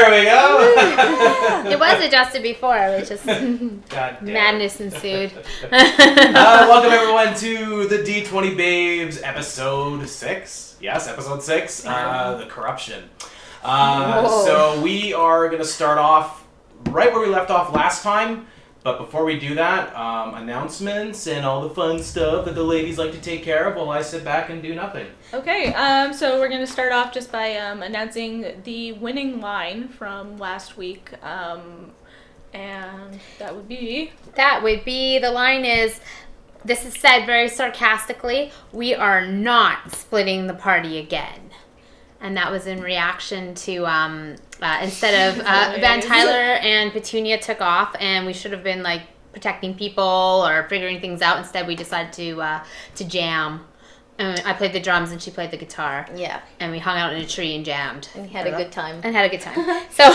There we go. It was adjusted before. It was just madness ensued. Welcome everyone to the D20 Babes episode 6. Yes, episode 6. The corruption. So we are going to start off right where we left off last time. But before we do that, announcements and all the fun stuff that the ladies like to take care of while I sit back and do nothing. Okay, so we're going to start off just by announcing the winning line from last week. And that would be... the line is, this is said very sarcastically, we are not splitting the party again. And that was in reaction to, instead of Van Tyler and Petunia took off, and we should have been, like, protecting people or figuring things out. Instead, we decided to jam. And I played the drums and she played the guitar. Yeah. And we hung out in a tree and jammed. And had a good time. So,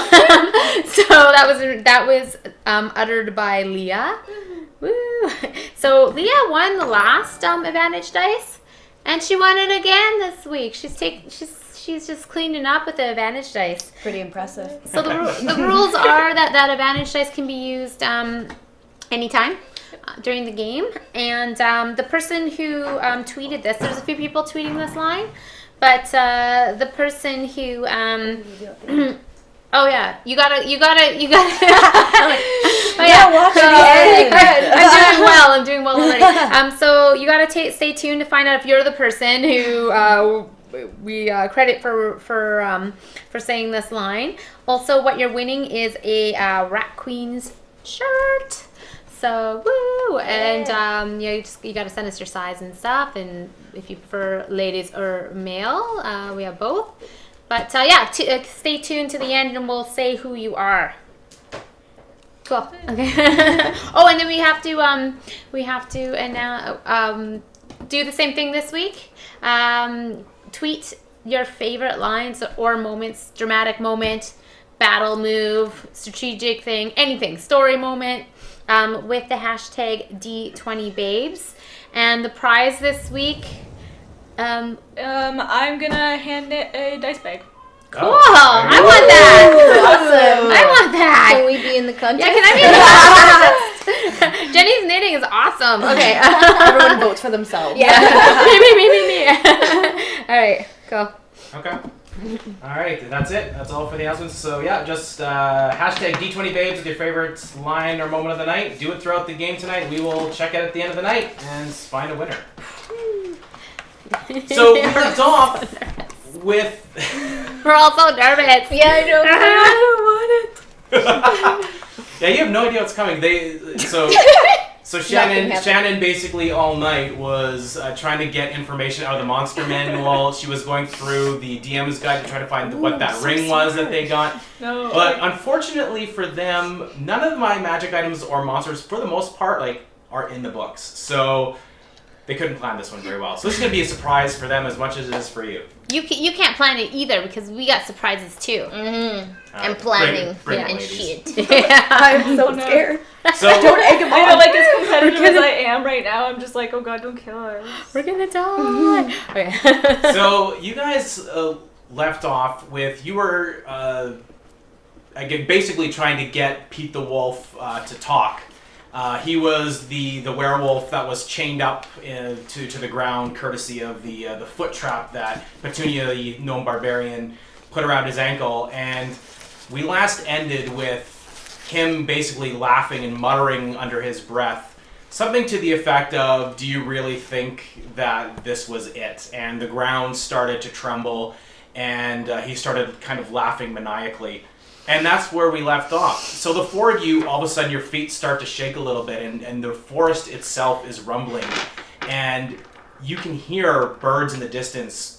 that was uttered by Leah. Woo! So Leah won the last advantage dice, and she won it again this week. She's just cleaning up with the advantage dice. Pretty impressive. So the rules are that advantage dice can be used anytime during the game. And the person who tweeted this, there's a few people tweeting this line, but the person who oh yeah, you gotta. Oh yeah, watch it. I'm doing well already. So you gotta stay tuned to find out if you're the person who we credit for saying this line. Also, what you're winning is a Rat Queen's shirt. So woo! And you gotta send us your size and stuff. And if you prefer ladies or male, we have both. But stay tuned to the end, and we'll say who you are. Cool. Okay. Oh, and then we have to do the same thing this week. Tweet your favorite lines or moments, dramatic moment, battle move, strategic thing, anything, story moment, with the hashtag D20 Babes. And the prize this week, I'm gonna hand it a dice bag. Cool! I want that! Awesome! I want that! Can we be in the contest? Yeah, can I be in the contest? Jenny's knitting is awesome. Okay. Everyone votes for themselves. Yeah. me. Alright, cool. Okay. Alright, that's it. That's all for the announcements. So yeah, just hashtag D20 Babes with your favorite line or moment of the night. Do it throughout the game tonight. We will check it at the end of the night and find a winner. So we left off with... We're all so nervous. Yeah, I know. I don't want it. Yeah, you have no idea what's coming. So Shannon basically all night was trying to get information out of the monster manual. She was going through the DM's guide to try to find what that ring was that they got. No. But unfortunately for them, none of my magic items or monsters, for the most part, are in the books. So they couldn't plan this one very well. So this is going to be a surprise for them as much as it is for you. You can't plan it either because we got surprises too. Mm-hmm. And planning bring it, and ladies. shit. Yeah. I'm so scared. So Don't egg him on. I know, like, as competitive as I am right now, I'm just like, oh god, don't kill us. We're gonna die. Okay. So you guys left off with, you were again basically trying to get Pete the Wolf to talk. He was the werewolf that was chained up to the ground, courtesy of the foot trap that Petunia, the gnome barbarian, put around his ankle. And we last ended with him basically laughing and muttering under his breath something to the effect of, "Do you really think that this was it?" And the ground started to tremble, and he started kind of laughing maniacally. And that's where we left off. So the four of you, all of a sudden your feet start to shake a little bit, and the forest itself is rumbling. And you can hear birds in the distance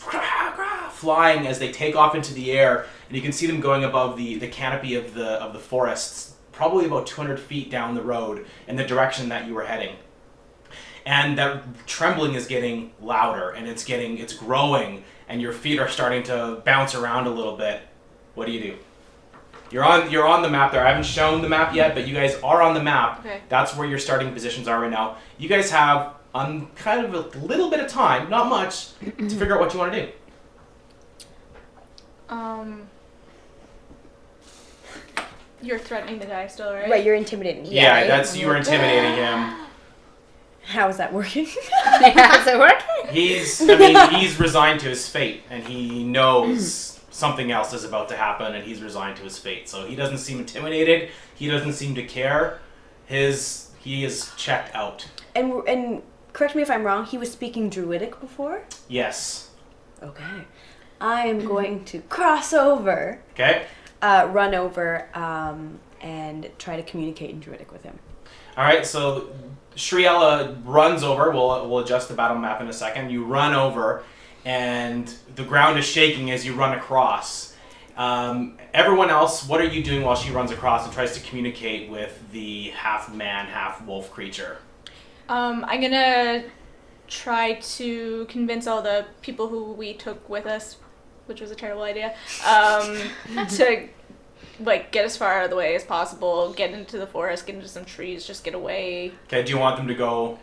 flying as they take off into the air, and you can see them going above the canopy of the forests, probably about 200 feet down the road in the direction that you were heading. And that trembling is getting louder, and it's growing, and your feet are starting to bounce around a little bit. What do? You're on the map there. I haven't shown the map yet, but you guys are on the map. Okay. That's where your starting positions are right now. You guys have kind of a little bit of time, not much, to figure out what you want to do. You're threatening the guy still, right? Right, you're intimidating. Yeah, right? that's you were intimidating him. How is that working? How's it working? He's resigned to his fate, and he knows something else is about to happen, and he's resigned to his fate. So he doesn't seem intimidated. He doesn't seem to care. He is checked out. And correct me if I'm wrong, he was speaking Druidic before? Yes. Okay. I am going to cross over, Okay. run over, and try to communicate in Druidic with him. All right. So Shriela runs over. We'll adjust the battle map in a second. You run over, and the ground is shaking as you run across. Everyone else, what are you doing while she runs across and tries to communicate with the half-man, half-wolf creature? I'm gonna try to convince all the people who we took with us, which was a terrible idea, to like get as far out of the way as possible, get into the forest, get into some trees, just get away. Okay, do you want them to go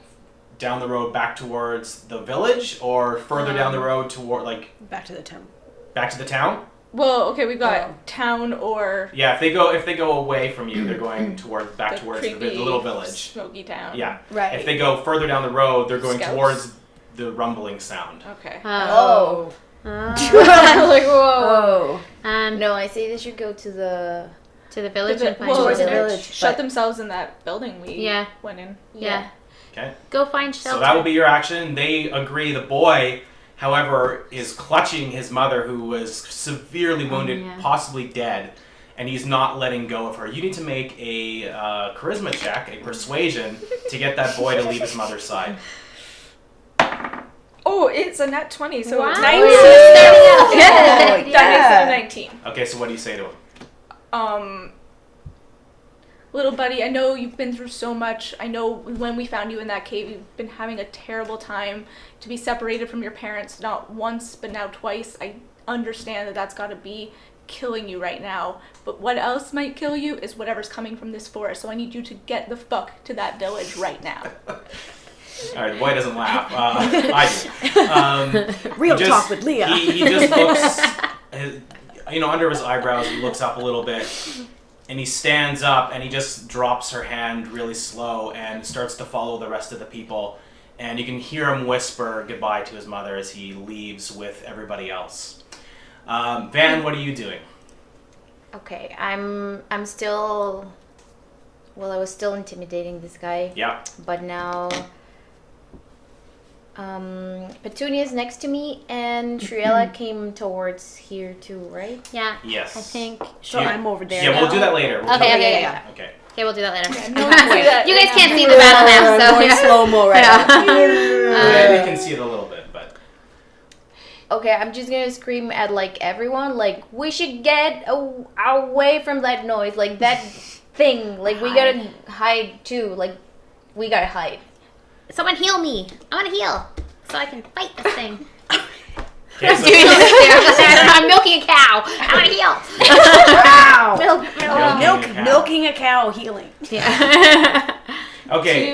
down the road back towards the village, or further down the road toward, like, Back to the town. back to the town? Well, okay, we've got town or Yeah, if they go away from you, they're going towards the creepy, little village. smoky town. Yeah. Right. If they go further down the road, they're going Scouts? towards the rumbling sound. Okay. Oh. Like, whoa. Oh. No, I say they should go to the village and find Well, towards the shelter. village. shut but- themselves in that building we Yeah. went in. Yeah. Okay. Go find shelter. So that will be your action. They agree. The boy, however, is clutching his mother, who was severely wounded, yeah. possibly dead, and he's not letting go of her. You need to make a charisma check, a persuasion, to get that boy to leave his mother's side. Oh, it's a nat 20, so Wow. 19. Oh, That makes it a yeah. 19. Okay, so what do you say to him? Little buddy, I know you've been through so much. I know when we found you in that cave, you've been having a terrible time. To be separated from your parents, not once, but now twice, I understand that that's got to be killing you right now. But what else might kill you is whatever's coming from this forest. So I need you to get the fuck to that village right now. All right, the boy doesn't laugh. I do. Real He just- talk with Leah. He just looks, under his eyebrows, he looks up a little bit, and he stands up, and he just drops her hand really slow and starts to follow the rest of the people. And you can hear him whisper goodbye to his mother as he leaves with everybody else. Van, what are you doing? Okay, I'm still. Well, I was still intimidating this guy, Yeah. but now. Petunia's next to me, and Shriela came towards here too, right? Yeah. Yes. I think. So Yeah. I'm over there. Yeah, we'll do that later. We'll do Okay, that okay, later. yeah. Okay. Okay, we'll do that later. No one can see that You guys right can't now. see the battle map, so. Going slow-mo right now. Yeah, they can see it a little bit, but Okay, I'm just gonna scream at like everyone, like we should get away from that noise, like that thing, like we gotta hide too, like we gotta hide. Someone heal me. I want to heal so I can fight this thing. okay, so Doing this thing. I don't know. I'm milking a cow. I want to heal. Wow. Milking a cow, healing. Yeah. okay.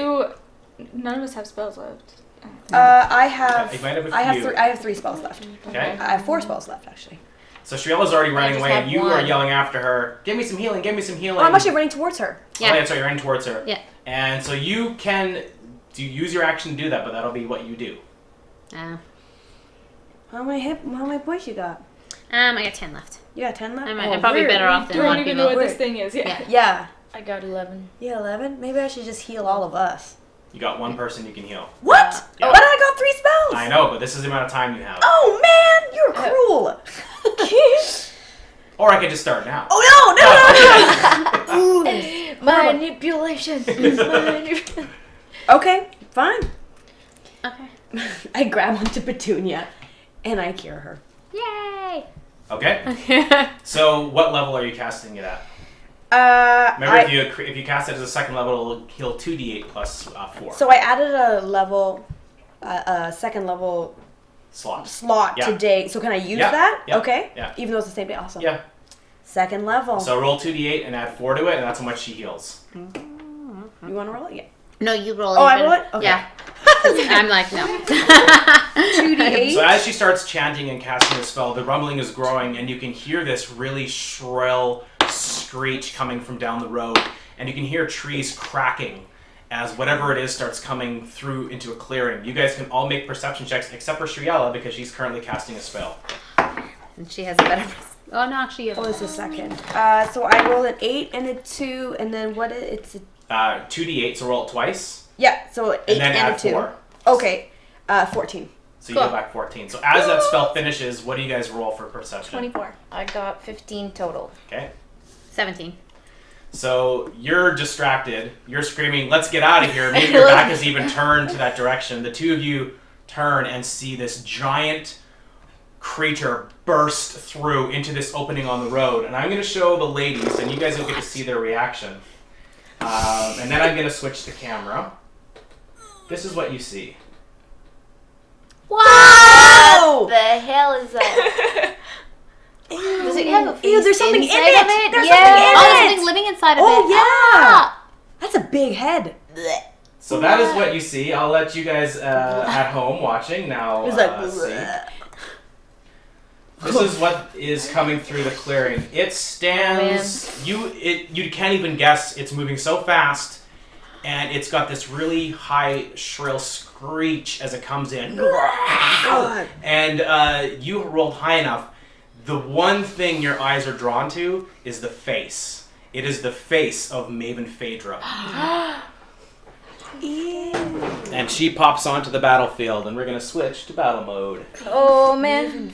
None of us have spells left. I have. You might have a I have few. three. I have 3 spells left. Okay. I have 4 spells left, actually. So Shriela's already running just away, have and you one. are yelling after her, "Give me some healing! Give me some healing!" Oh, I'm actually running towards her. Yeah. Oh, that's right. You're running towards her. Yeah. And so you can use your action to do that, but that'll be what you do. How many points you got? I got 10 left. You got 10 left? I'm probably weird. better off than a Don't lot of even know people. what this thing is. Yeah. Yeah. I got 11. Yeah, 11? Maybe I should just heal all of us. You got one person you can heal. What? Yeah. But I got 3 spells! I know, but this is the amount of time you have. Oh, man! You're cruel! Or I could just start now. Oh, no! Ooh. Manipulation. Okay, fine. Okay. I grab onto Petunia, and I cure her. Yay! Okay. So what level are you casting it at? Remember, if you cast it as a second level, it'll heal 2d8 plus 4 So I added a level, a second level slot. slot Yeah. today. So can I use Yeah. that? Yeah. Okay. Yeah. Even though it's the same day. Awesome. Yeah. Second level. So roll 2d8 and add 4 to it, and that's how much she heals. You want to roll it? Yeah. No, you roll it. Oh, I roll it? Okay. Yeah. I'm like, no. 2d8. So as she starts chanting and casting the spell, the rumbling is growing, and you can hear this really shrill screech coming from down the road, and you can hear trees cracking as whatever it is starts coming through into a clearing. You guys can all make perception checks except for Shriela because she's currently casting a spell. And she has a better. Oh no, actually. What was the second? So I rolled an 8 and a 2, and then it's a 2d8, so roll it twice. yeah. So 8 And then and add a 2. 4. Okay, 14. So you go back 14. So as that spell finishes, what do you guys roll for perception? 24. I got 15 total. Okay. 17. So you're distracted. You're screaming, "Let's get out of here." Maybe your back is even turned to that direction. The two of you turn and see this giant creature burst through into this opening on the road. And I'm going to show the ladies, and you guys will get to see their reaction. And then I'm going to switch the camera. This is what you see. What the hell is that? Does it have a face Ew, there's something in inside it. of it? There's yeah. something in Oh, it. there's something living inside of it. Oh yeah, Ah. that's a big head. So that is what you see. I'll let you guys at home watching now It's like see. This is what is coming through the clearing. It stands. You can't even guess. It's moving so fast, and it's got this really high, shrill screech as it comes in. God. And you rolled high enough. The one thing your eyes are drawn to is the face. It is the face of Maven Phaedra. And she pops onto the battlefield, and we're gonna switch to battle mode. Oh man.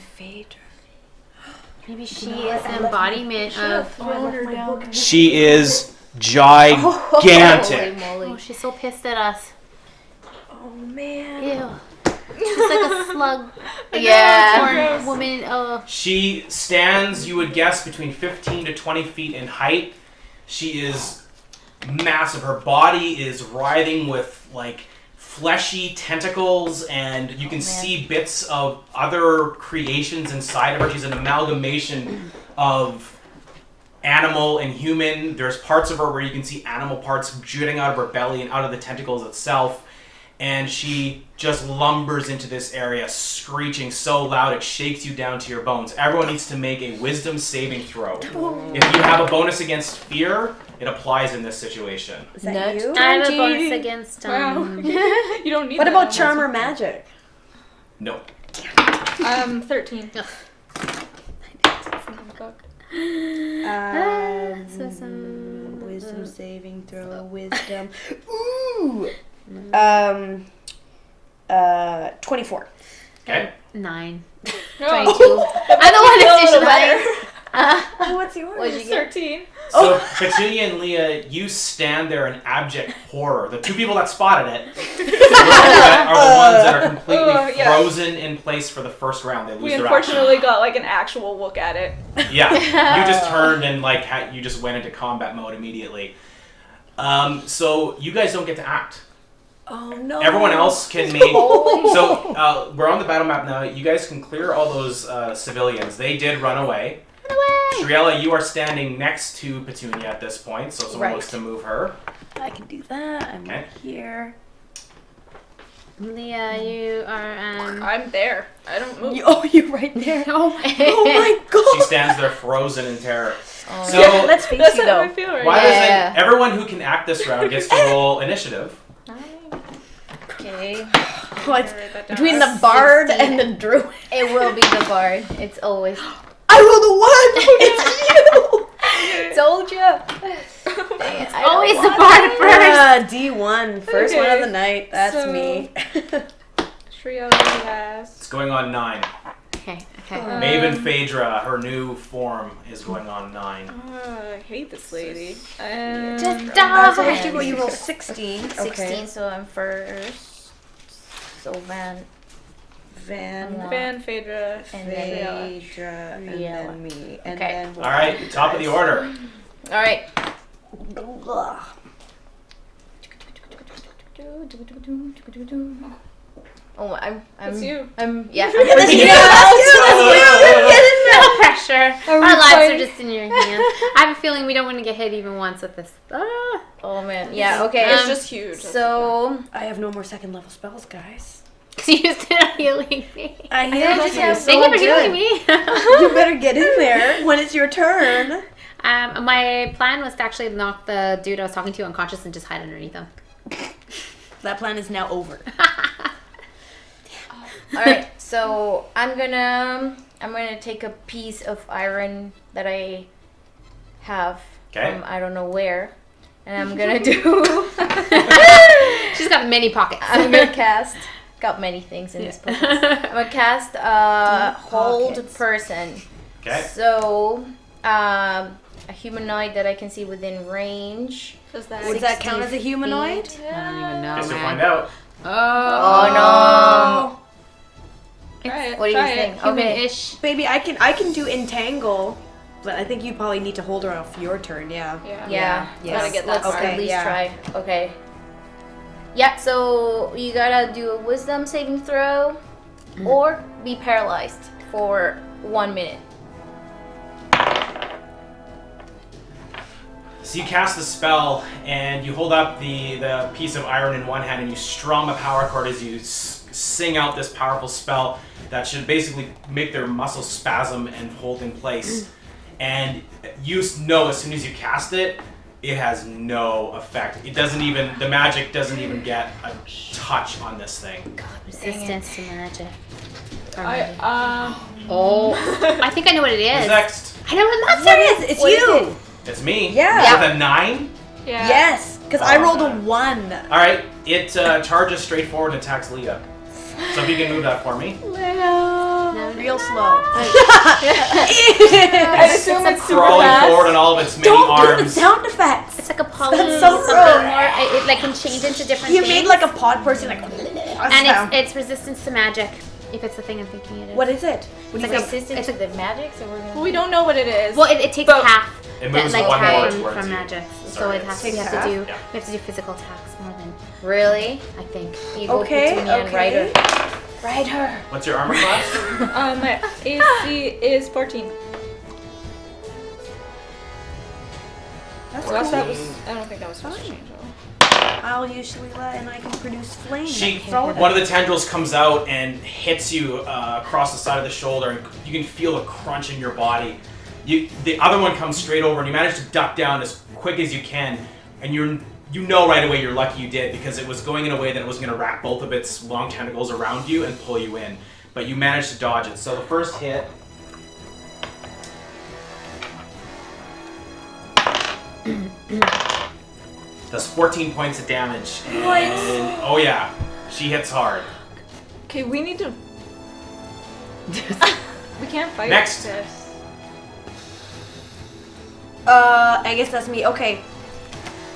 Maybe she is an embodiment of. She is gigantic. Holy moly. Oh, she's so pissed at us. Oh man. Ew. She's like a slug. Yeah. Torn woman. Oh. She stands, you would guess, between 15 to 20 feet in height. She is massive. Her body is writhing with like fleshy tentacles, and you can see bits of other creations inside of her. She's an amalgamation of animal and human. There's parts of her where you can see animal parts jutting out of her belly and out of the tentacles itself. And she just lumbers into this area, screeching so loud it shakes you down to your bones. Everyone needs to make a wisdom saving throw. If you have a bonus against fear, it applies in this situation. Is that you? I have a bonus against. Wow. You don't need What that about bonus. charm or magic? No. 13. Wisdom saving throw. Wisdom. Ooh. 24. Okay. 9. No. 22. I'm the one A that's little usually better. What's yours? What'd you get? 13. So, Petunia and Leah, you stand there in abject horror. The two people that spotted it are the ones that are completely yeah. frozen in place for the first round. They lose We their action. unfortunately got like an actual look at it. Yeah, you just turned and like you just went into combat mode immediately. So you guys don't get to act. Oh no. Everyone else can make. So we're on the battle map now. You guys can clear all those civilians. They did run away. Shriela, you are standing next to Petunia at this point, so someone looks to move her. I can do that. I'm Okay. here. Leah, you are. I'm there. I don't move. You're right there. Oh Oh my god. She stands there frozen in terror. Oh, So Yeah, let's face That's it how I though. feel right why now. doesn't everyone who can act this round gets to roll initiative? okay. What's Write that down. between the bard and the druid? It will be the bard. It's always. I rolled a 1. It's you. Told you. Dang it. always the bard first. D1, first one of the night. That's So- me. Shriela last. It's going on 9. Okay. Okay. Maven Phaedra, her new form, is going on 9. I hate this lady. Just So die. you roll 16. 16, so I'm first. So Van. Van, Phaedra, And then Shriela. Phaedra, and Shriela. then me. And Okay. then All right, top of the order. All right. Ugh. Oh, I'm. That's you. I'm. Yeah. That's I'm you. No pressure. Are we Our lives fighting? are just in your hands. I have a feeling we don't want to get hit even once with this. Ah. Oh man. Yeah. Okay. It's just huge. So. I have no more second level spells, guys. Because you just did healing me. I just have Thank you for healing me. You better get in there when it's your turn. My plan was to actually knock the dude I was talking to unconscious and just hide underneath him. That plan is now over. All right, so I'm gonna take a piece of iron that I have from I don't know where, and I'm gonna do. She's got many pockets. I'm gonna cast. Got many things in this pocket. I'm gonna cast hold person. Okay. So a humanoid that I can see within range. Does that? Would that count as a humanoid? I don't even know, Guess you'll man. find out. Oh Try it. no! What do you try it. think? Okay. Human-ish. Baby, I can do entangle, but I think you probably need to hold her off your turn. Yeah. Yeah. Yes. Gotta get that Let's far. at least yeah. try. Okay. Yeah. So you gotta do a wisdom saving throw, or be paralyzed for 1 minute. So you cast the spell, and you hold up the piece of iron in one hand, and you strum a power chord as you sing out this powerful spell that should basically make their muscles spasm and hold in place. And you know as soon as you cast it, it has no effect. It doesn't even, the magic doesn't even get a touch on this thing. Resistance to magic. I think I know what it is. Who's next? I know what What that is. is? It's What you. is it? It's me. Yeah. With a 9. Yeah. Yes, because I rolled a 1. Alright, it charges straight forward and attacks Leah. So if you can move that for me. Real slow. I assume it's super Crawling fast. forward on all of its many Don't do the arms. sound effects. It's like a poly That's so something rude. more. It like can change into different You things. made like a pod person, like. and it's resistance to magic. If it's the thing I'm thinking it is. What is it? It's like Resistance to the magic, so we're gonna. We don't know what it is. Well, it takes But- half. It moves like one more half towards from you. magic. So Sorry, it has to, it's- we have to Takes do half? we have to do physical attacks more than Really? I think. You go Okay, between me and ride her. okay. Ride her. What's your armor class? My AC is 14. That's Well, cool. that was. I don't think that was supposed to change at all. I'll use Shalila and I can produce flame. One of the tendrils comes out and hits you across the side of the shoulder, and you can feel a crunch in your body. The other one comes straight over, and you manage to duck down as quick as you can, and you know right away you're lucky you did, because it was going in a way that it was going to wrap both of its long tentacles around you and pull you in. But you managed to dodge it. So the first hit... does 14 points of damage. And, oh yeah, she hits hard. Okay, we need to. We can't fight Next. this. I guess that's me. Okay.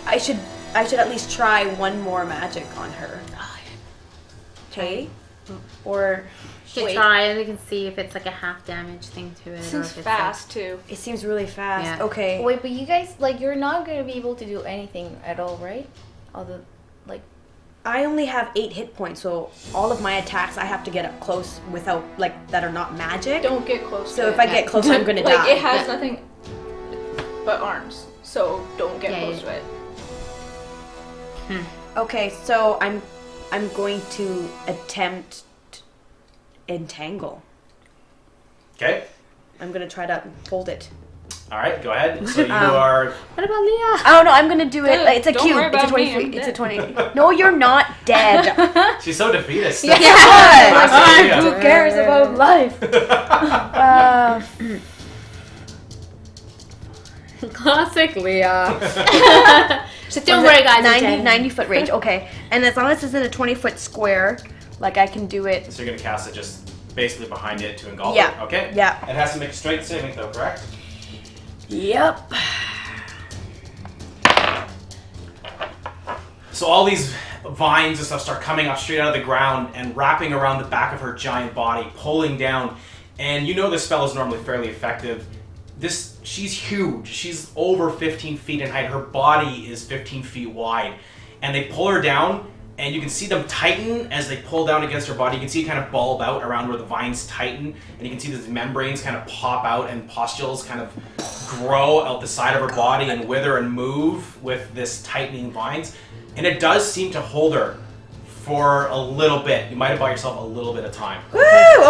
I should at least try one more magic on her. Okay? Or should wait. try and we can see if it's like a half damage thing to it. It or seems if it's fast too. It seems really fast. Yeah. Okay. Wait, but you guys, like, you're not gonna be able to do anything at all, right? Other, like. I only have 8 hit points, so all of my attacks I have to get up close without, like, that are not magic. Don't get close. So to if it. I get close, I'm gonna like die. it has nothing but arms, so don't get Yeah, close yeah. to it. Okay, so I'm going to attempt entangle. Okay. I'm gonna try to hold it. All right, go ahead. So you are... What about Leah? Oh no, I'm gonna do it. Good. It's a Don't cube. worry It's a about 20 me, I'm feet. It's a dead. 20. No, you're not dead. She's so defeatist. Yeah. Last Who cares about life? Classic Leah. Just don't worry, guys. I'm 90 dead. foot range. Okay, and as long as it's in a 20-foot square, like I can do it. So you're gonna cast it just basically behind it to engulf Yeah. it. Okay. Yeah. It has to make a strength saving throw, correct? Yep. So all these vines and stuff start coming up straight out of the ground and wrapping around the back of her giant body, pulling down. And you know this spell is normally fairly effective. She's huge. She's over 15 feet in height. Her body is 15 feet wide. And they pull her down, and you can see them tighten as they pull down against her body. You can see it kind of bulb out around where the vines tighten, and you can see these membranes kind of pop out and pustules kind of grow out the side of her body and wither and move with this tightening vines. And it does seem to hold her for a little bit. You might have bought yourself a little bit of time. Woo!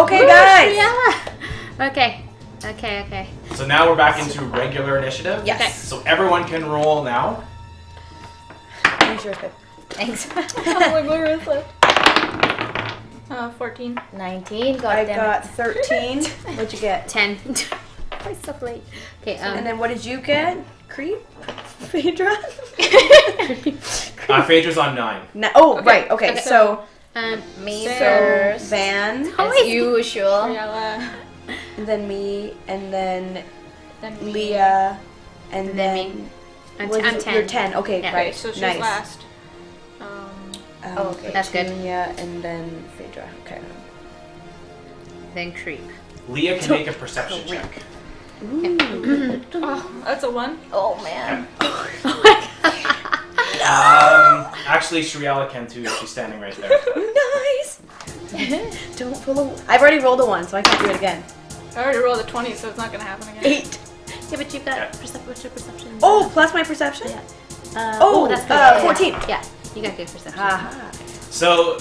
Okay, guys. Yeah. Okay. Okay. So now we're back into regular initiative. Yes. Okay. So everyone can roll now. I'm sure it's good. Thanks. Oh, where is left? 14. 19. I God damn got 13. What'd you get? 10. Why so late? Okay. And then what did you get? Creep? Phaedra? Phaedra's on 9. Oh, right. Okay. So Me So, first. Van, As usual. Ariella, and then me, and then then me. Leah, and then then me. I'm was 10. it- You're 10. Okay, Yeah. right. So she's nice. last. Okay, That's good. Tanya, and then Phaedra. Okay. Then creep. Leah can make a perception check. Oh, that's a 1. Oh man. Actually, Shriela can too. She's standing right there. Nice. Don't pull a. I've already rolled a 1, so I can't do it again. I already rolled a 20, so it's not gonna happen again. 8. Yeah, but you've got Yeah. what's your perception? Oh, plus my perception. Yeah. Oh, that's good. 14. Yeah, you got good perception. Haha. So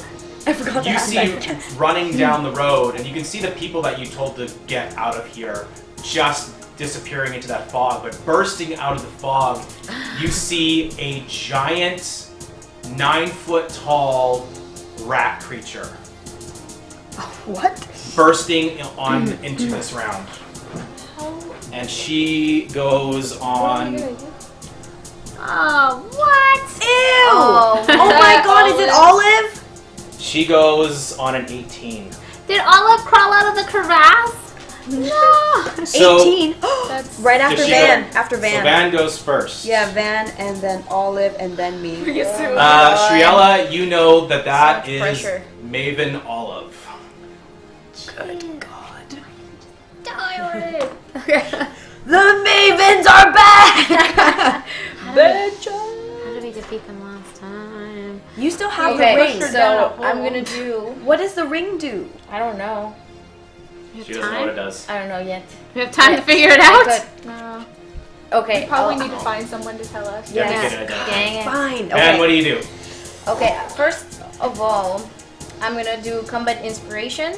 I forgot you that. see running down the road, and you can see the people that you told to get out of here just disappearing into that fog. But bursting out of the fog, you see a giant, 9-foot-tall rat creature What? bursting on into this round. And she goes on. Oh, what? Ew! Oh. Oh my God! Is it Olive? She goes on an 18. Did Olive crawl out of the crevasse? No. So 18. That's Right after Does she Van. go- After Van. So Van goes first. Yeah, Van, and then Olive, and then me. Shriela, you know that So much is pressure. Maven Olive. Good God. Die already. The Mavens are back! How did we defeat them last time? You still have Okay, the ring. down a so hole. I'm gonna do. What does the ring do? I don't know. We She have doesn't know what it time? does. I don't know yet. We have time to figure it I out? could- no. Okay. We probably I'll- need to find someone to tell us. You have Yes. to get it identified. Dang it. Fine. Van, Okay. what do you do? Okay, first of all, I'm gonna do combat inspiration.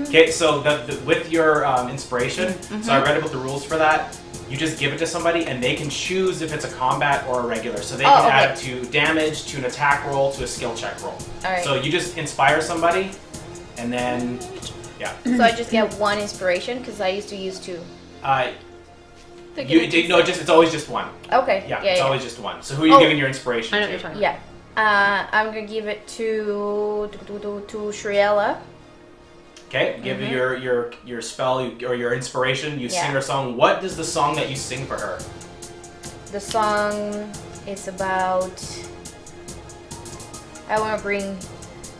Okay, so with your inspiration, so I read about the rules for that. You just give it to somebody, and they can choose if it's a combat or a regular. So they Oh, can okay. add it to damage, to an attack roll, to a skill check roll. Alright. So you just inspire somebody, and then, yeah. So I just get one inspiration because I used to use 2. It's always just one. Okay. Yeah, Yeah. it's yeah. always just one. So who are you Oh. giving your inspiration I know what to? you're talking Yeah. I'm gonna give it to Shriela. Okay, give her your spell or your inspiration. You Yeah. sing her song. What is the song that you sing for her? The song is about. I want to bring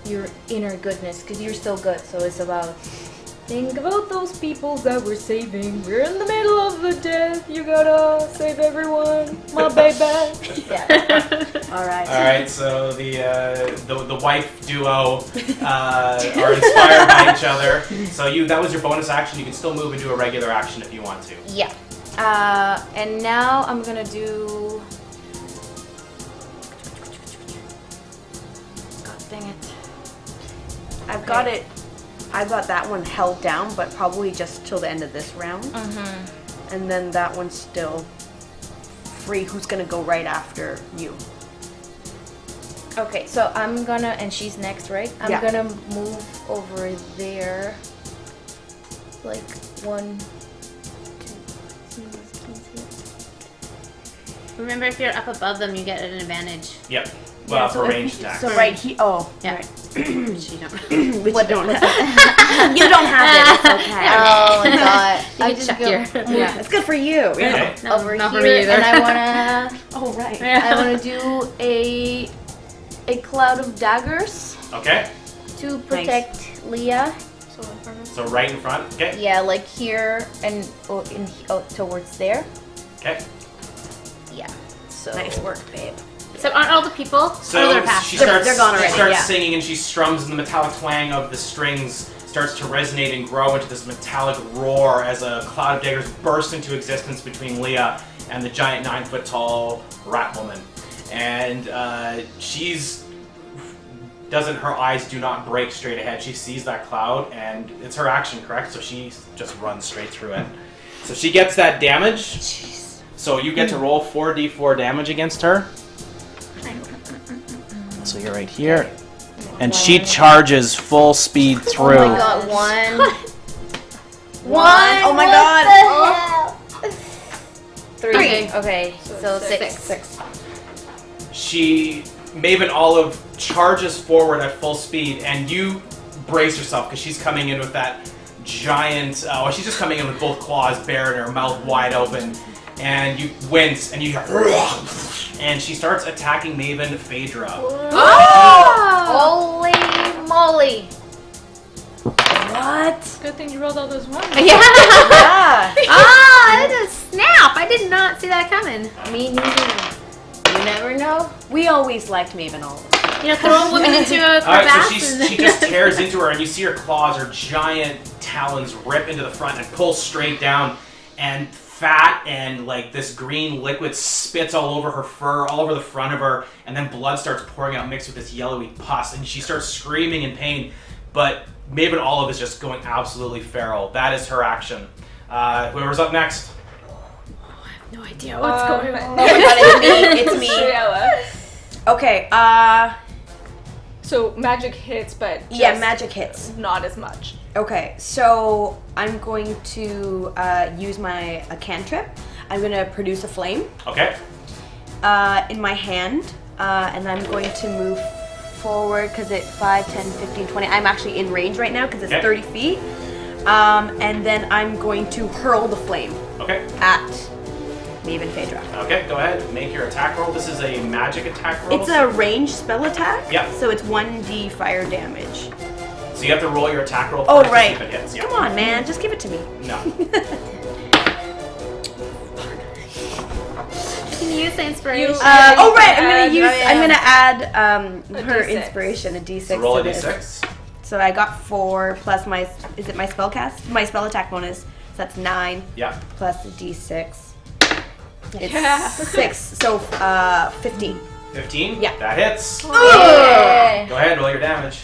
your inner goodness because you're still good. So it's about. Think about those people that we're saving. We're in the middle of the death. You gotta save everyone, my baby. Yeah. All right. All right, so the wife duo are inspired by each other. So that was your bonus action. You can still move into a regular action if you want to. Yeah. And now I'm gonna do. God dang it. I've got it. I've got that one held down, but probably just till the end of this round. And then that one's still free. Who's gonna go right after you? Okay, so I'm gonna, and she's next, right? I'm Yeah. gonna move over there. Like 1, 2, 3. Remember, if you're up above them, you get an advantage. Yep. Well, for ranged attacks. So right he. Oh, Yeah. right. Which you don't. Which you don't have. You don't have it. It's okay. Oh my god. You I can just check go your. Yeah, it's good for you. Okay. No, over not here, for me either. and I wanna, Oh right. I wanna do a cloud of daggers Okay. to protect Leah. So in front of So right in front. Okay. Yeah, like here and towards there. Okay. Yeah. So Nice work, babe. So aren't all the people? So Or they're past? she They're- starts. they're gone she already, starts yeah. singing, and she strums, and the metallic twang of the strings starts to resonate and grow into this metallic roar as a cloud of daggers burst into existence between Leah and the giant 9-foot-tall rat woman. And she's her eyes do not break straight ahead. She sees that cloud, and it's her action, correct? So she just runs straight through it. So she gets that damage. Jeez. So you get to roll 4d4 damage against her. So you're right here. And she charges full speed through. Oh my god, one. Oh my god. Three. Okay, so six. Maven Olive charges forward at full speed, and you brace yourself because she's coming in with that giant. She's just coming in with both claws bare and her mouth wide open, and you wince, and you hear, and she starts attacking Maven Phaedra. Holy moly! What? Good thing you rolled all those ones. Yeah. Yeah. That is a snap. I did not see that coming. Me neither. You never know. We always liked Maven Olive. You know, throw a woman into a All right, crevasse. so she just tears into her, and you see her claws, her giant talons rip into the front and pull straight down, and fat and like this green liquid spits all over her fur, all over the front of her, and then blood starts pouring out mixed with this yellowy pus, and she starts screaming in pain, but Maven Olive is just going absolutely feral. That is her action. Whoever's up next. No idea what's going on. Oh my god, it's me. Shayla. Okay, So magic hits, but just yeah, magic hits. not as much. Okay, so I'm going to use my cantrip. I'm going to produce a flame Okay. in my hand, and I'm going to move forward because it's 5, 10, 15, 20. I'm actually in range right now because it's Okay. 30 feet. And then I'm going to hurl the flame Okay. at Maven Phaedra. Okay, go ahead. Make your attack roll. This is a magic attack roll. It's a ranged spell attack. Yeah. So it's 1d fire damage. So you have to roll your attack roll Oh, first to right. see if it hits. Yeah. Come on, man. Just give it to me. No. You can use the inspiration. Oh right, add- I'm gonna add her D6. inspiration, a d6. So roll a to this. d6. So I got 4 plus my spell cast? My spell attack bonus. So that's 9 Yeah. plus a d6. It's Yeah. 6. So 15. 15? Yeah. That hits. Yeah. Go ahead, roll your damage.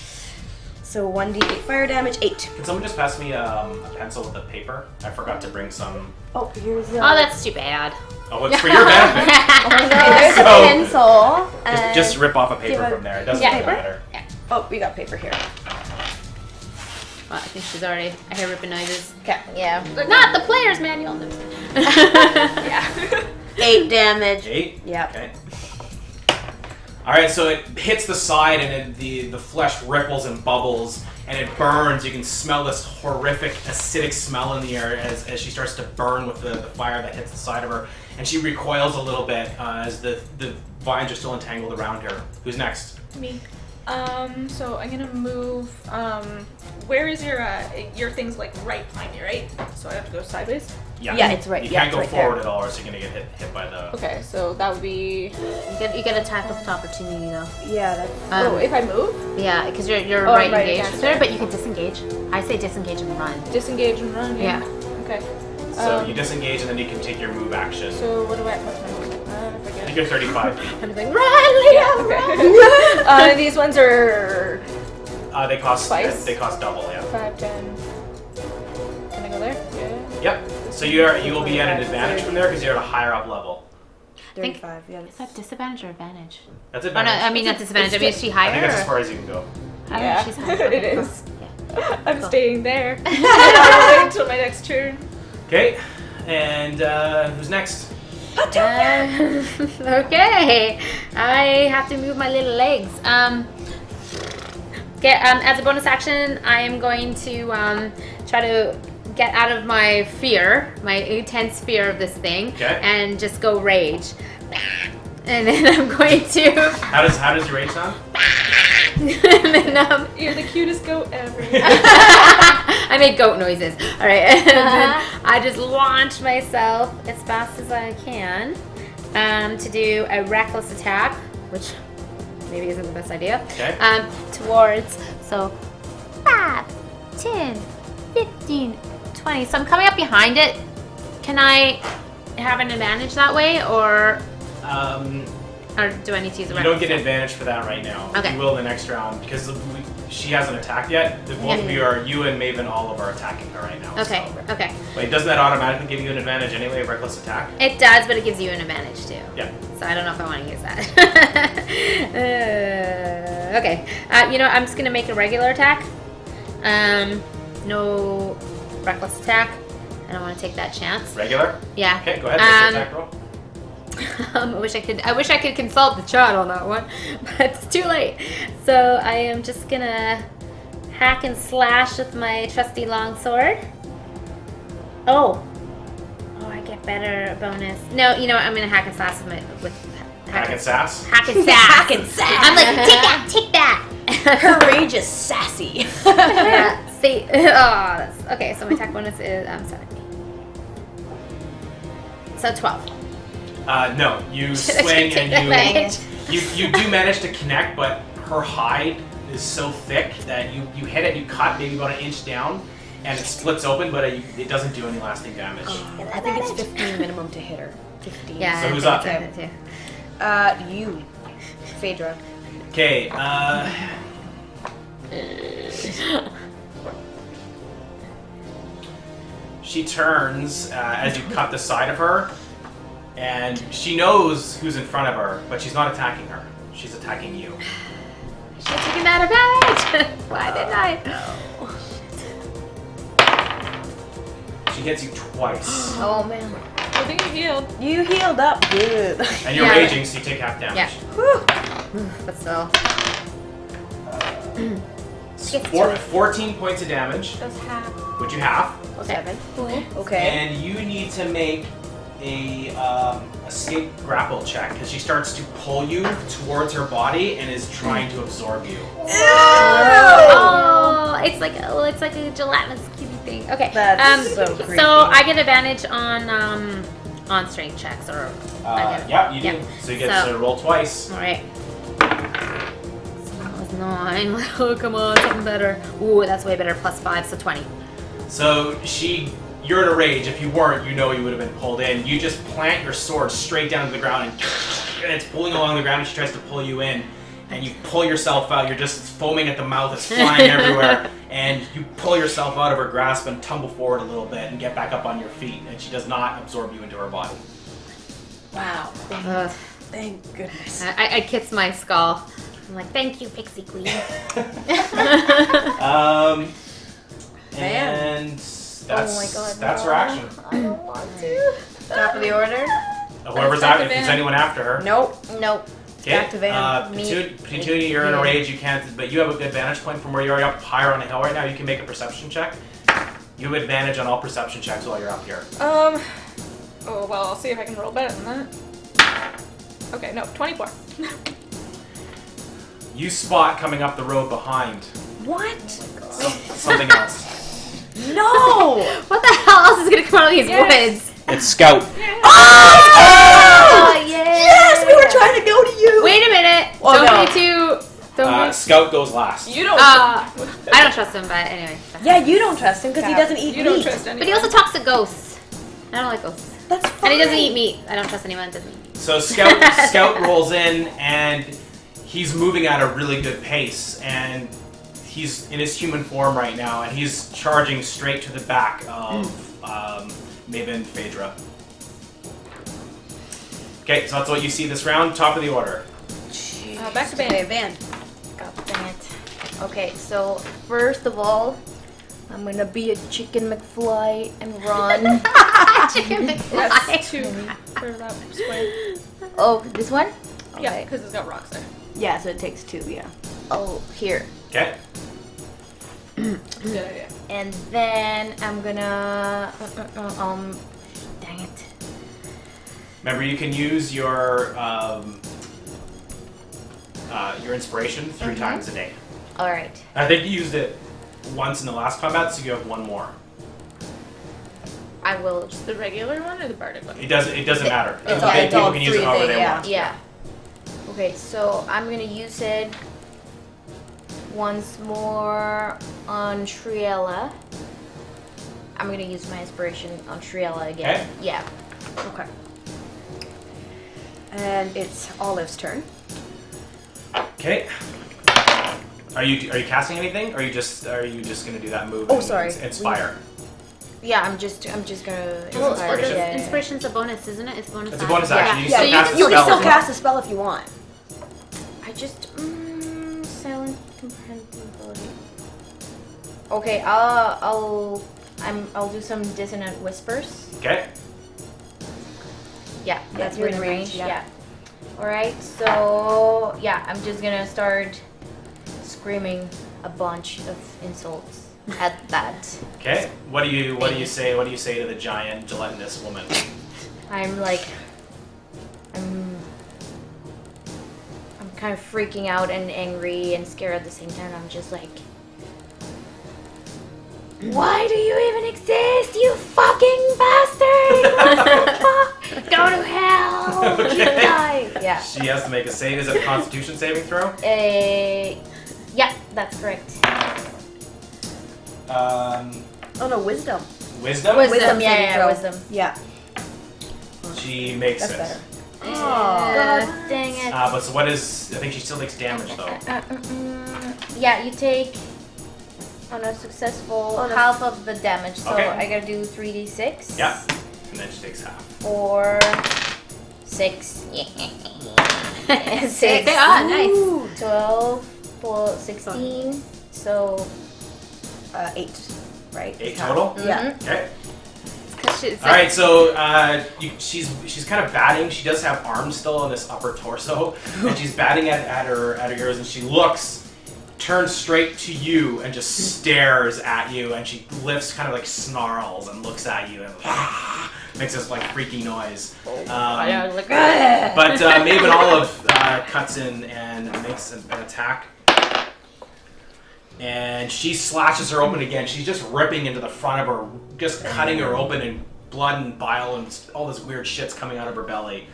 So 1d8 fire damage, 8. Can someone just pass me a pencil with a paper? I forgot to bring some. Oh, here's Oh, that's too bad. Oh, it's for your benefit. There's a So- pencil. Just rip off a paper give a- from there. It doesn't Yeah. really matter. Oh, we got paper here. Well, I think she's already. I hear ripping noises. Okay. Yeah. Not the player's manual. Yeah. 8 damage. 8? Yep. Okay. Alright, so it hits the side and the flesh ripples and bubbles and it burns. You can smell this horrific acidic smell in the air as she starts to burn with the fire that hits the side of her. And she recoils a little bit as the vines are still entangled around her. Who's next? Me. So I'm gonna move. Where is your thing's like right behind me, right? So I have to go sideways. Yeah, it's right- You yeah, can't it's go right there. forward at all or else you're going to get hit by the... Okay, so that would be. You get attack of opportunity though. Yeah, that's... Oh, if I move, Yeah, because you're Oh, right right engaged against there, her. but you can disengage. I say disengage and run. disengage and run. Yeah. Okay. So you disengage and then you can take your move action. So what do I? What's my move? I I think forget. you're 35. I'm like, run, Leo, run! Okay. These ones are They cost Twice? They cost double, yeah. 5, 10. Can I go there? Yeah. Yep. So you will be at an advantage from there because you're at a higher up level. 35, yeah. Is that disadvantage or advantage? That's Oh no, advantage. I mean not disadvantage. I mean, is she I higher? think that's as or- far as you can go. I don't know, Yeah, she's higher. it Okay, cool. is. Yeah. I'm Cool. staying there. I'll wait until my next turn. Okay. And who's next? Okay, I have to move my little legs. Okay, as a bonus action, I am going to try to get out of my fear, my intense fear of this thing, Okay. and just go rage. And then I'm going to, How does your rage sound? and then You're the cutest goat ever. I make goat noises. All right, and then I just launch myself as fast as I can to do a reckless attack, which maybe isn't the best idea. Okay. Towards 5, 10, 15, 20. So I'm coming up behind it. Can I have an advantage that way, or Or do I need to use a You don't get advantage for that right now. Okay. You will the next round because she hasn't attacked yet. The both of you and Maven Olive are attacking her right now. Okay, So. okay. Wait, doesn't that automatically give you an advantage anyway, reckless attack? It does, but it gives you an advantage too. Yeah. So I don't know if I want to use that. Okay. You know, I'm just gonna make a regular attack. No reckless attack. I don't want to take that chance. Regular? Yeah. Okay, go ahead. Make your attack roll. I wish I could consult the chat on that one, but it's too late. So I am just gonna hack and slash with my trusty longsword. Oh, I get better bonus. No, you know what? I'm gonna hack and slash with Hack and sass? Hack and sass. Hack and sass. I'm like, take that. Her rage is sassy. Yeah. See. Oh, that's okay. So my attack bonus is 70. So 12. No, you Should I swing take and advantage? you do manage to connect, but her hide is so thick that you hit it, you cut maybe about an inch down, and it splits open, but it doesn't do any lasting damage. I think it's 15 minimum to hit her. 15. Yeah. So I who's think up? it's too. You. Phaedra. Okay, she turns as you cut the side of her, and she knows who's in front of her, but she's not attacking her. She's attacking you. Should have taken that advantage. Why didn't I? She hits you twice, Oh man. I think you healed. You healed up good. and you're Yeah. raging, so you take half damage. Yeah. But still. 14 points of damage, That's half. which you have. Okay. 7. Okay. And you need to make a escape grapple check because she starts to pull you towards her body and is trying to absorb you. Oh, it's like a gelatinous cubey thing. Okay. That's so creepy. So I get advantage on strength checks or. Yeah, you do. Yeah. So you get So- to roll twice. All right. So that was 9. Oh, come on, something better. Ooh, that's way better. +5, so 20. So you're in a rage. If you weren't, you know you would have been pulled in. You just plant your sword straight down to the ground, and it's pulling along the ground. And she tries to pull you in, and you pull yourself out. You're just foaming at the mouth. It's flying everywhere, and you pull yourself out of her grasp and tumble forward a little bit and get back up on your feet. And she does not absorb you into her body. Wow. Ugh. Thank goodness. I kiss my skull. I'm like, thank you, Pixie Queen. And that's my God, that's no. her action. I don't want to. Top of the order? Whoever's back out, to if there's Van. anyone after her. Nope. Nope. Okay. Back to Van. Petunia, you're in a rage. You can't, but you have a good vantage point from where you are. You're up higher on the hill right now. You can make a perception check. You have advantage on all perception checks while you're up here. Oh well, I'll see if I can roll better than that. Okay, no, 24. You spot coming up the road behind What? something else. No! What the hell else is gonna come out of these woods? It's Scout. Oh yeah. Yes, we were trying to go to you. Wait a minute. Oh, don't no. be too. Don't be. Scout goes last. You don't. I don't trust him, but anyway. Yeah, you don't trust him because he doesn't eat you meat. don't trust anyone. But he also talks to ghosts. I don't like ghosts. That's And fine. he doesn't eat meat. I don't trust anyone that doesn't eat meat. So Scout rolls in and he's moving at a really good pace, and he's in his human form right now, and he's charging straight to the back of Maven Phaedra. Okay, so that's what you see this round. Top of the order. Back to Okay, Van. Van. God dang it. Okay, so first of all, I'm gonna be a chicken McFly and run. Chicken McFly. That's 2 for that square. Oh, this one? Yeah, Okay. because it's got rocks there. Yeah, so it takes 2, yeah. Oh, here. Okay. Good idea. And then I'm gonna dang it. Remember, you can use your inspiration 3 times a day. All right. I think you used it once in the last combat, so you have 1 more. I will. Just the regular one or the bardic one? It doesn't matter. It's People all can use it 3 however they- they yeah. want. Yeah. Okay, so I'm gonna use it once more on Triella. I'm gonna use my inspiration on Triella again. Okay. Yeah. Okay. And it's Olive's turn. Okay. Are you casting anything, or are you just gonna do that move? Oh, and sorry. Inspire. Yeah, I'm just gonna Well, inspiration. inspiration's a bonus, isn't it? It's bonus. It's a bonus action. action. You Yeah, still cast a you can spell still as well. cast a spell if you want. I just silent comprehensibility. Okay, I'll do some dissonant whispers. Okay. Yeah, that's you're within in range. range, Yeah. yeah. All right, so yeah, I'm just gonna start screaming a bunch of insults at that. Okay. What do you say? What do you say to the giant gelatinous woman? I'm kind of freaking out and angry and scared at the same time. I'm just like, why do you even exist, you fucking bastard? Go to hell! You die! Yeah. She has to make a save. Is it a Constitution saving throw? Yeah, that's correct. Oh no, wisdom. Wisdom. Wisdom, saving yeah, throw. wisdom. Yeah. She makes That's it. better. God dang it. But so what is? I think she still takes damage though. Yeah, you take on a successful On a- half of the damage. So Okay. I gotta do 3d6. Yeah. And then she takes half. 4, 6. They 6. are nice. 12, 16. So 8, right? 8 total. Yeah. Okay. 'Cause she's All right. So she's kind of batting. She does have arms still on this upper torso, and she's batting at her ears, and she turns straight to you and just stares at you, and she lifts kind of like snarls and looks at you and makes this like freaky noise. I was like, But Maven Olive cuts in and makes an attack. And she slashes her open again. She's just ripping into the front of her, just cutting her open, and blood and bile and all this weird shit's coming out of her belly.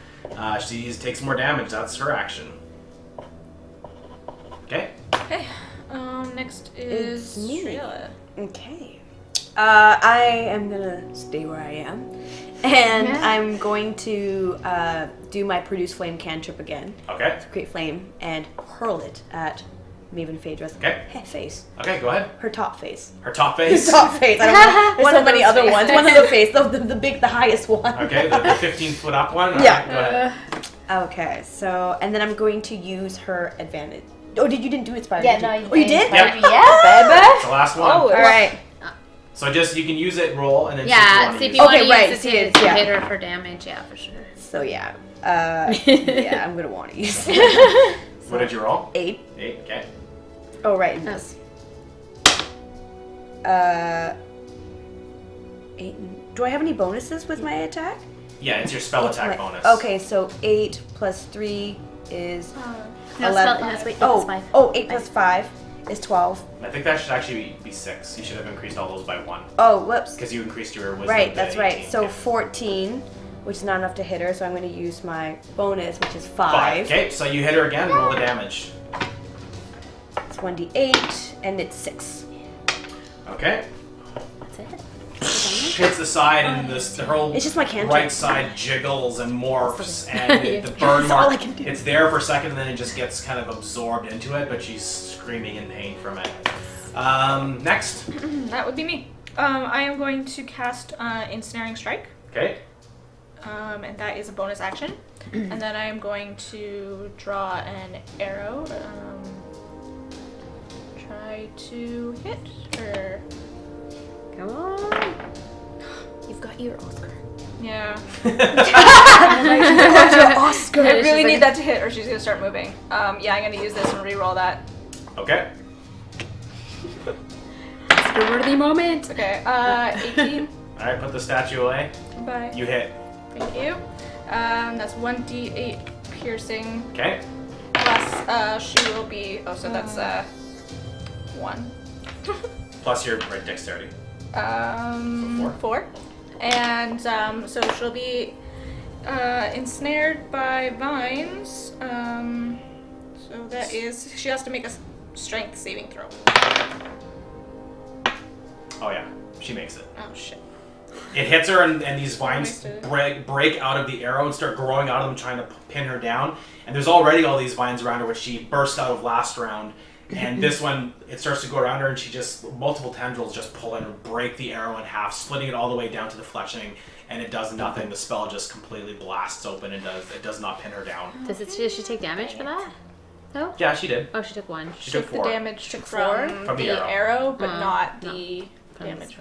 She takes more damage. That's her action. Okay. Okay. Next is It's me. Shreya. Okay. I am gonna stay where I am, and Yeah. I'm going to do my produce flame cantrip again. Okay. Create flame and hurl it at Maven Phaedra's Okay. face. Okay, go ahead. Her top face. Her top face. Top face. I don't know. There's One so of many those other faces. ones. One of the face. The highest one. Okay, the 15-foot up one? All Yeah. right, go ahead. Okay. So, and then I'm going to use her advantage. Oh, you didn't do Inspire? yeah, did you? no, Oh, you did? Yep. Yeah, baby. It's the last one. Oh, All right. So you can use it, roll, and then Yeah, see see if if you you want want Okay, to right, use see it it, to yeah. hit her for damage, yeah, for sure. So yeah. Yeah, I'm gonna want to use it. What did you roll? 8. 8, okay. Oh, right. And this. 8. Do I have any bonuses with my attack? Yeah, it's your spell attack My- bonus. Okay, so 8 plus 3 is No, 11. spell, no, wait, Oh, it's 5. 8 plus 5 is 12. I think that should actually be 6. You should have increased all those by 1. Oh, whoops. Because you increased your wisdom Right, to that's 18. right. So Okay. 14, which is not enough to hit her, so I'm going to use my bonus, which is 5. 5. Okay, so you hit her again, roll the damage. It's 1d8, and it's 6. Okay. That's it. Hits the side, and the whole It's just my cantrip. right side jiggles and morphs, and the burn That's all mark, I can do. it's there for a second, and then it just gets kind of absorbed into it, but she's screaming in pain from it. Next. That would be me. I am going to cast Ensnaring Strike, Okay. and that is a bonus action. And then I am going to draw an arrow. Try to hit her. Come on. You've got your Oscar. Yeah. Oscar. I really need that to hit, or she's gonna start moving. Yeah, I'm gonna use this and re-roll that. Okay. Oscar-worthy moment. Okay. 18. Alright, put the statue away. Bye. You hit. Thank you. That's 1d8 piercing Okay. plus she will be. Oh, so that's 1. Plus your right dexterity. So 4. And so she'll be ensnared by vines. So that is, she has to make a strength saving throw. Oh yeah, she makes it. Oh shit. It hits her, and these vines break out of the arrow and start growing out of them, trying to pin her down. And there's already all these vines around her, which she burst out of last round. And this one, it starts to go around her, and she just, multiple tendrils just pull in and break the arrow in half, splitting it all the way down to the fleshing, and it does nothing. The spell just completely blasts open and it does not pin her down. Does she take damage for that? No? Yeah, she did. Oh, she took 1. She took 4. The damage from the arrow. arrow, but not the damage.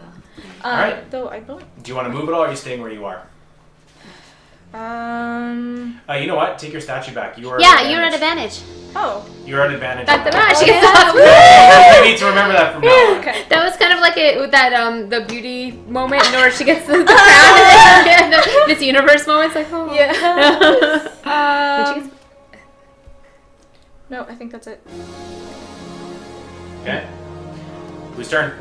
Alright. Though I don't. Do you want to move at all, or are you staying where you are? You know what? Take your statue back. You are you're at advantage. Oh. You're at advantage. She gets You need to remember that from now on. Okay. That was kind of like the beauty moment, where she gets the crown and the Miss Universe moment. It's like, oh. Yeah. No, I think that's it. Okay. Whose turn?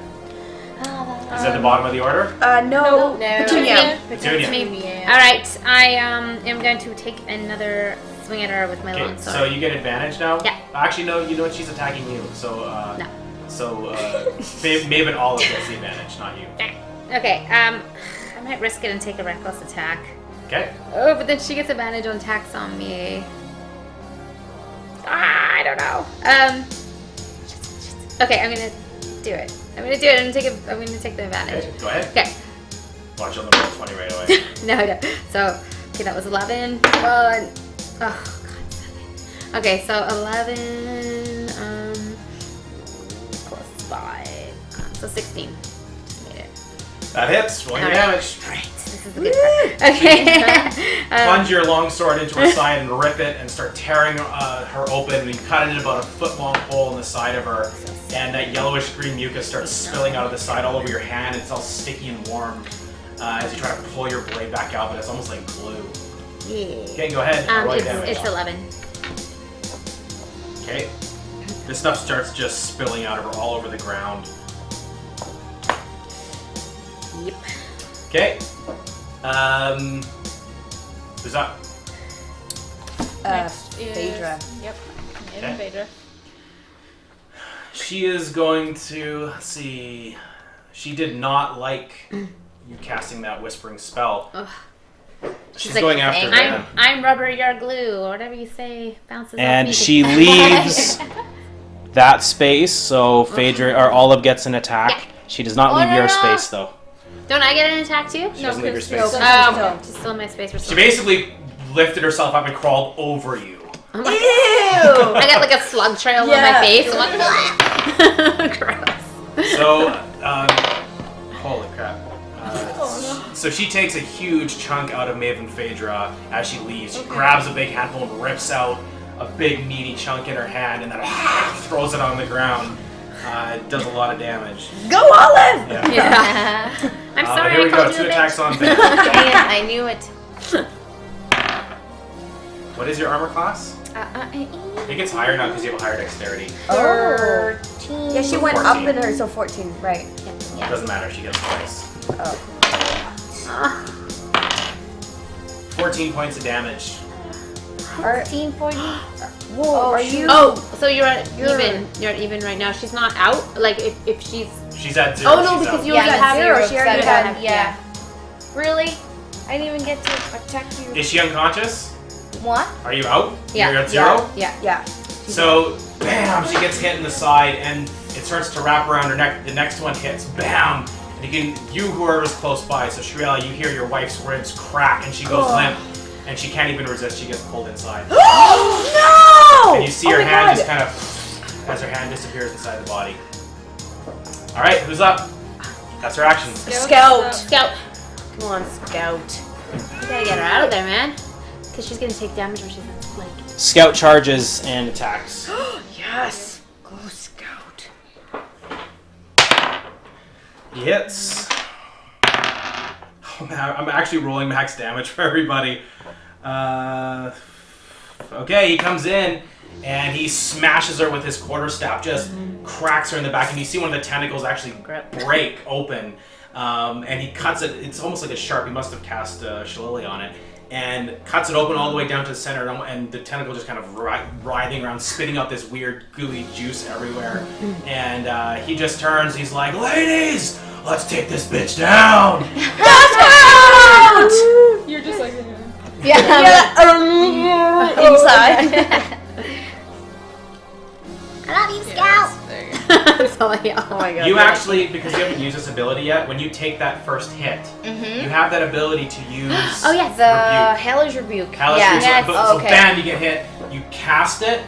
Is that the bottom of the order? No. Petunia. Petunia. All right, I am going to take another swing at her with my Okay, long sword. so you get advantage now? Yeah. Actually, no, you know what? She's attacking you. So, No. So, Maven Olive gets the advantage, not you. Okay, I might risk it and take a reckless attack. Okay. Oh, but then she gets advantage on attacks on me. I don't know. Okay, I'm gonna do it. I'm gonna take the advantage. Okay, go ahead. Okay. Watch on the roll 20 right away. No. So, okay, that was 11. Oh, God, 7. Okay, so 11, plus 5. So 16. Just made it. That hits. Roll your damage. Alright, this is the good part. Okay. Plunge your long sword into her side and rip it and start tearing her open. And you cut it in about a foot-long hole in the side of her. And that yellowish green mucus starts spilling out of the side all over your hand. It's all sticky and warm as you try to pull your blade back out, but it's almost like glue. Yeah. Okay, go ahead. Roll your damage. It's 11. Okay. This stuff starts just spilling out of her all over the ground. Yep. Okay. Who's up? Phaedra. Yep. Okay. Phaedra. She is going to, let's see, she did not like you casting that whispering spell. Ugh. She's like, going after Van. I'm rubber, you're glue, or whatever you say bounces off me. And she leaves that space, so Phaedra or Olive gets an attack. Yeah. She does not leave your space though. Don't I get an attack too? She doesn't leave your space. Oh, she's still in my space. She basically lifted herself up and crawled over you. Ew! I got like a slug trail on my face. I'm like, gross. So, holy crap. So she takes a huge chunk out of Maven Phaedra as she leaves. She grabs a big handful and rips out a big meaty chunk in her hand and then throws it on the ground. It does a lot of damage. Go Olive! Yeah. I'm sorry, here we I called go. you 2 a attacks bitch. on Van. I knew it. What is your armor class? I think it's higher now because you have a higher dexterity. 13. Yeah, she went 14. up in her, so 14, right. Yeah. Doesn't matter. She gets twice. Oh. 14 points of damage. 14 for you. Whoa, are you... Oh, so you're at even. You're at even right now. She's not out. Like if she's. She's at 0. Oh, no, she's because out. you already had 0. She already had... Yeah. Really? I didn't even get to attack you. Is she unconscious? What? Are you out? Yeah. You're at 0? Yeah. So, bam, she gets hit in the side, and it starts to wrap around her neck. The next one hits, bam. And whoever's close by, so Shriela, you hear your wife's ribs crack, and she goes limp, and she can't even resist. She gets pulled inside. No! And you see her hand just kind of, as her hand disappears inside the body. All right, who's up? That's her action. Scout. Come on, Scout. You gotta get her out of there, man. Because she's gonna take damage when she's like. Scout charges and attacks. Yes! Go Scout. He hits. Oh man, I'm actually rolling max damage for everybody. Okay, he comes in and he smashes her with his quarterstaff, just cracks her in the back, and you see one of the tentacles actually break open. And he cuts it. It's almost like a sharp. He must have cast Shillelagh on it. And cuts it open all the way down to the center, and the tentacle just kind of writhing around, spitting out this weird gooey juice everywhere. And he just turns, he's like, "Ladies, let's take this bitch down!" That's out! You're just like. Inside. I love you, Scout. That's all I yell. Oh my god. You actually, because you haven't used this ability yet, when you take that first hit, you have that ability to use. Oh yeah, the Hellish Rebuke. Hellish Yeah. Rebuke. Yes. So Okay. bam, you get hit. You cast it,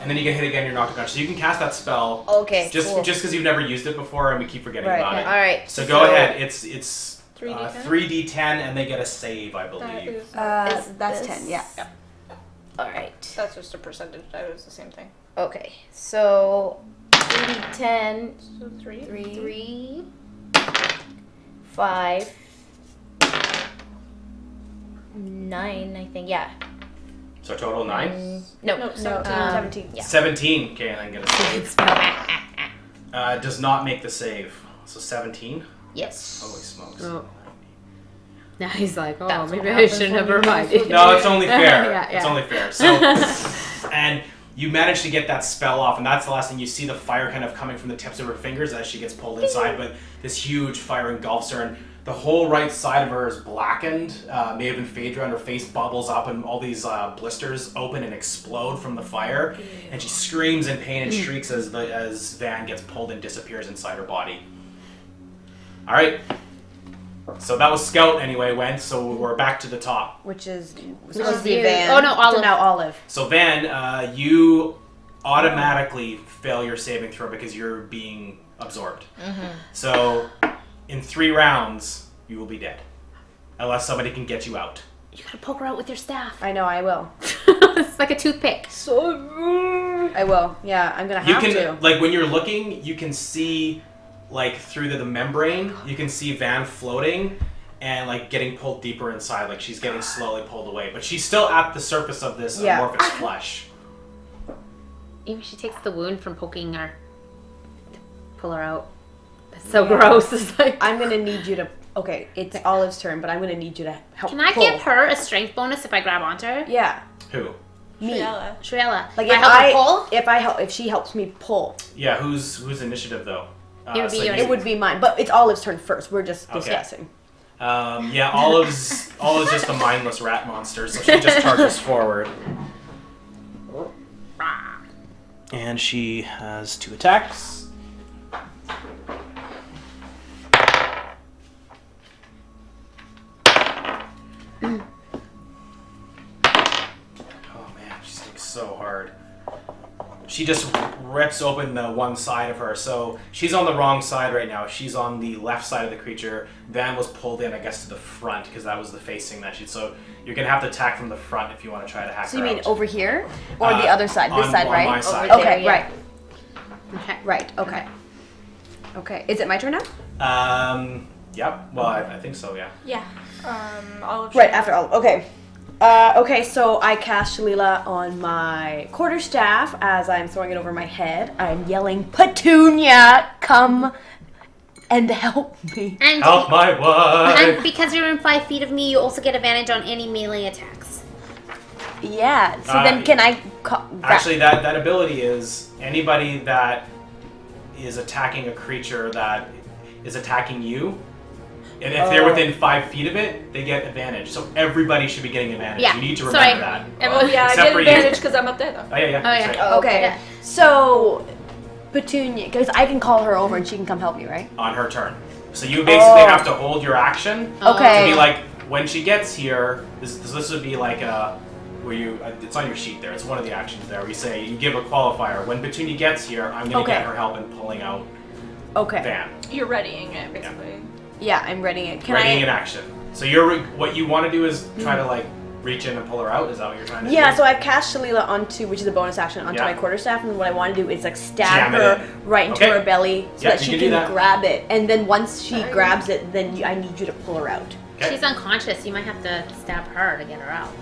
and then you get hit again. You're knocked unconscious. So you can cast that spell. Okay. Just cool. because you've never used it before, and we keep forgetting Right. about it. All right. So go ahead. It's 3d10? 3d10, and they get a save, I That believe. is. That's this- 10, yeah. All right. That's just a percentage. That was the same thing. Okay. So 3d10. So 3. 3, 5, 9, I think. Yeah. So total 9. No. No, 17. 17. Yeah. 17. Okay, and then get a save. Does not make the save. So 17. Yes. Holy smokes. Oh. Now he's like, oh, That's maybe what I happens shouldn't when have you reminded. No, it's only fair. Yeah, It's yeah. only fair. So, and you manage to get that spell off, and that's the last thing you see, the fire kind of coming from the tips of her fingers as she gets pulled inside, but this huge fire engulfs her, and the whole right side of her is blackened. May have been Phaedra, and her face bubbles up, and all these blisters open and explode from the fire, and she screams in pain and shrieks as Van gets pulled and disappears inside her body. All right. So that was Scout anyway, so we're back to the top. Which is is supposed to be you. Van. Oh, no, Olive. So now Olive. So Van, you automatically fail your saving throw because you're being absorbed. So in 3 rounds, you will be dead. Unless somebody can get you out. You gotta poke her out with your staff. I know, I will. It's like a toothpick. I will. Yeah, I'm gonna You have can, to. like when you're looking, you can see like through the membrane, you can see Van floating and like getting pulled deeper inside, like she's getting slowly pulled away. But she's still at the surface of this Yeah. amorphous flesh. Maybe she takes the wound from poking her. To pull her out. That's so gross. It's like, I'm gonna need you to. Okay, it's Olive's turn, but I'm gonna need you to help. can I pull. give her a strength bonus if I grab onto her? Yeah, Who? me. Triella. Shriella. Like if I help her pull? if she helps me pull, Yeah, whose initiative though? It would be yours. it would be mine. But it's Olive's turn first. We're just Okay. discussing. Yeah, Olive's just a mindless rat monster, so she just charges forward. And she has 2 attacks. Oh man, she sticks so hard. She just rips open the one side of her. So she's on the wrong side right now. She's on the left side of the creature. Van was pulled in, I guess, to the front because that was the facing that she. So you're gonna have to attack from the front if you want to try to hack So her you mean out. over here or the other side? This side, on right? my side. Over there. Okay, Yeah. right, Okay. right. Okay. Okay. Is it my turn now? Yep. Well, I think so. Yeah. Yeah. Olive. Right after Olive. Okay. Okay, so I cast Shalila on my quarterstaff as I'm throwing it over my head. I'm yelling, Petunia, come and help me. And, Help my wife. and because you're in 5 feet of me, you also get advantage on any melee attacks. Yeah, so then can I... Actually, that ability is anybody that is attacking a creature that is attacking you. And if they're within 5 feet of it, they get advantage. So everybody should be getting advantage. Yeah. You need to So remember that. Oh yeah, I Except get for you. advantage because I'm up there though. Oh yeah, yeah. Oh, yeah. that's right. Okay, Yeah. so Petunia, because I can call her over and she can come help me, right? On her turn. So you basically have to hold your action Okay. to be like, when she gets here, this would be like a, where you, it's on your sheet there, it's one of the actions there, where you say, you give a qualifier, when Petunia gets here, I'm going to get her help in pulling out Okay. Van. You're readying it basically. Yeah, I'm readying it. Can Readying I... in action. So what you want to do is try to like reach in and pull her out, is that what you're trying to do? Yeah, so I've cast Shalila onto, which is a bonus action, onto Yeah. my quarterstaff, and what I want to do is like stab Jam it her in. right into Okay. her belly so Yeah, that you she can do can that. grab it, and then once she grabs it, then I need you to pull her out. Okay. She's unconscious. You might have to stab her to get her out.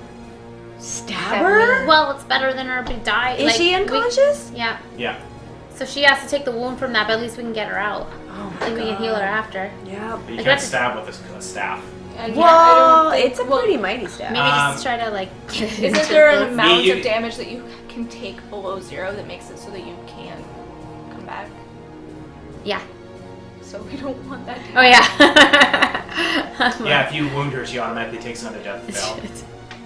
Stab her? Well, it's better than her to die. Is she unconscious? Yeah. Yeah. So she has to take the wound from that, but at least we can get her out. Oh Like we can heal her after. Yeah. But you Like, can't that's- stab with a staff. Well, it's a pretty mighty stab. Maybe just try to like. Isn't there an amount you- of damage that you can take below 0 that makes it so that you can come back? Yeah. So we don't want that to Oh yeah. Yeah, if you wound her, she automatically takes another death spell.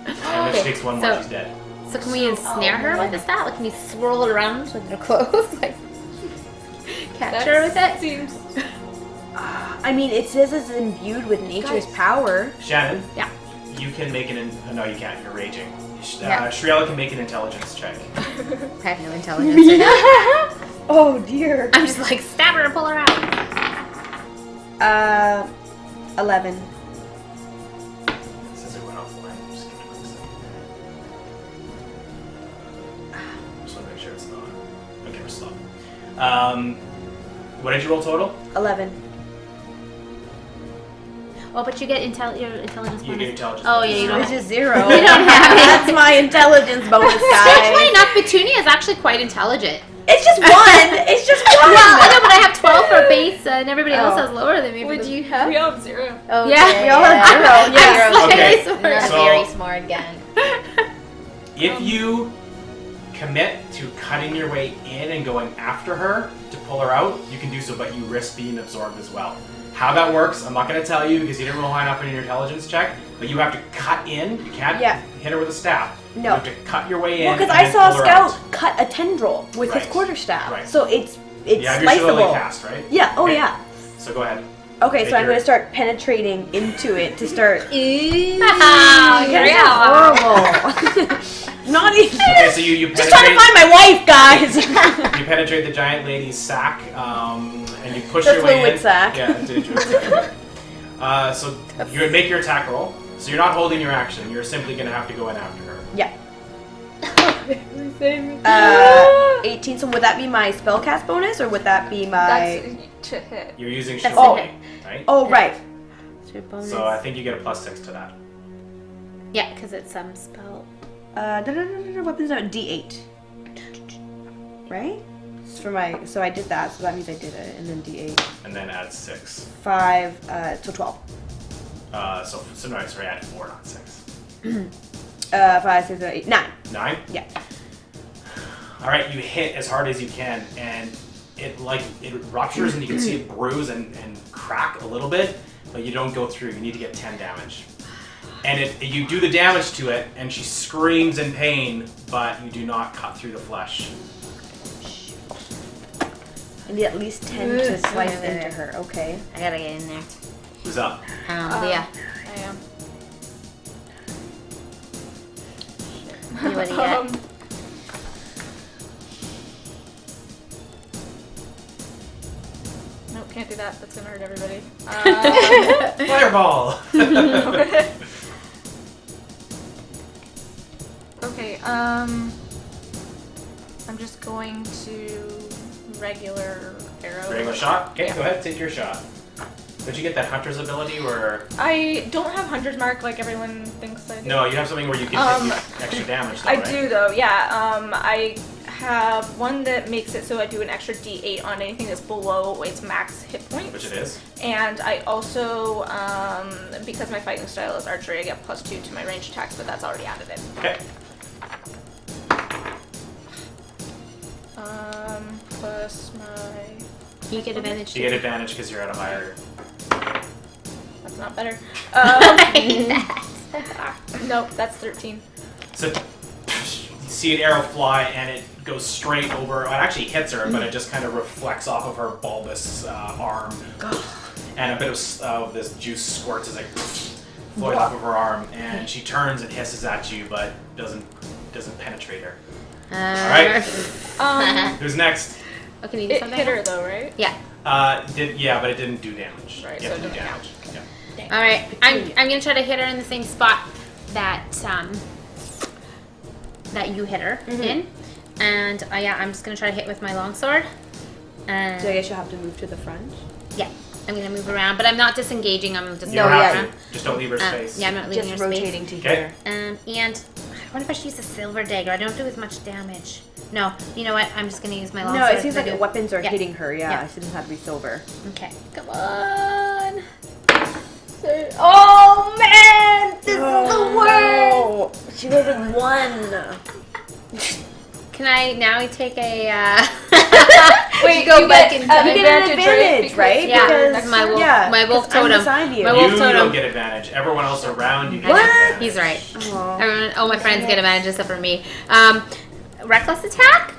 And if she takes one more, she's dead. So can we ensnare her with the staff? Like, can we swirl it around with her clothes? Like, catch her with it? Seems. I mean, it says it's imbued with nature's power. Shannon? Yeah. You can make an... no, you can't. You're raging. Yeah. Shriela can make an intelligence check. I have no intelligence right now. Oh dear. I'm just like, stab her and pull her out. 11. Since it went offline, I'm just gonna quick second. Just want to make sure it's not. Okay, we're stopped. What did you roll total? 11. Oh, but you get your intelligence You bonus. get intelligence. Oh, yeah, you don't Which have is 0. You don't have it. That's my intelligence bonus, Strangely guys. enough, Petunia is actually quite intelligent. It's just 1. It's just 1. Well, I know, but I have 12 for base, and everybody else Oh. has lower than me. Would you We have? all have 0. Oh, Yeah. We all have 0. I'm Yeah. slightly Okay. smart. Not So- very smart again. If you commit to cutting your way in and going after her to pull her out, you can do so, but you risk being absorbed as well. How that works, I'm not going to tell you because you didn't roll high enough in your intelligence check, but you have to cut in. You can't hit her with a staff. No. You have to cut your way in. Well, because and I then saw a pull her scout out. cut a tendril with Right. his quarterstaff. Right. So it's You have your shillelagh sliceable. cast, right? Yeah. Oh Okay. yeah. So go ahead. Okay, Make so I'm your- going to start penetrating into it to start. Horrible. Not even. Okay, so you Just trying to penetrate. find my wife, guys. You penetrate the giant lady's sack, and you push The your way fluid in. sack. Yeah, the fluid sack. So you make your attack roll. So you're not holding your action. You're simply going to have to go in after her. Yeah. 18. So would that be my spellcast bonus, or would that be my? That's to hit. You're using That's chivalry, right? Oh right. So I think you get a +6 to that. Yeah, because it's some spell. Weapons are D8. Right? It's for my. So I did that. So that means I did it, and then D8. And then add 6. 5. So 12. So no, sorry, add 4, not 6. 5, 6, 8, 9. 9? Yeah. All right, you hit as hard as you can, and it ruptures, and you can see it bruise and crack a little bit, but you don't go through. You need to get 10 damage. And you do the damage to it, and she screams in pain, but you do not cut through the flesh. I need at least 10 to slice into her. Okay. I gotta get in there. Who's up? Leah. I am. What do you got? Nope, can't do that. That's gonna hurt everybody. Fireball! Okay, I'm just going to regular arrow. Regular shot? Okay, go ahead, take your shot. Did you get that hunter's ability where... I don't have Hunter's Mark like everyone thinks I do. No, you have something where you can hit extra damage though, I right? do though, yeah. I have one that makes it so I do an extra D8 on anything that's below its max hit point. Which it is. And I also, because my fighting style is archery, I get +2 to my ranged attacks, but that's already added in. Okay. Plus my... You get advantage. You get advantage because you're at a higher... That's not better. Nope, that's 13. So you see an arrow fly and it goes straight over. It actually hits her, but it just kind of reflects off of her bulbous arm, and a bit of this juice squirts as it floats off of her arm. And she turns and hisses at you, but doesn't penetrate her. All right, who's next? Oh, can you do It something? hit her though, right? Yeah. Yeah, but it didn't do damage. Right, You so have to it do doesn't damage. Yeah. All right. I'm gonna try to hit her in the same spot that that you hit her in, and yeah, I'm just gonna try to hit with my longsword. And So I guess you'll have to move to the front. yeah, I'm gonna move around, but I'm not disengaging. I'm just You don't moving have around. to. Just don't leave her space. Yeah, I'm not leaving Just her space. rotating to Okay. here. And I wonder if I should use a silver dagger. I don't do as much damage. No, you know what? I'm just gonna use my longsword. No, it seems 'cause I like do- weapons are Yeah. hitting her. Yeah, Yeah. it doesn't have to be silver. Okay, come on. Oh man, this is the worst. She was at 1. Can I now take a Wait, go you back get in an time. You get an advantage, advantage, right? Yeah, Because, that's my wolf. yeah, My wolf 'cause I'm totem. beside you. My You wolf totem. don't get advantage. Everyone else around you gets What? advantage. He's right. Aw. Everyone, all my friends get advantage except for me. Reckless attack?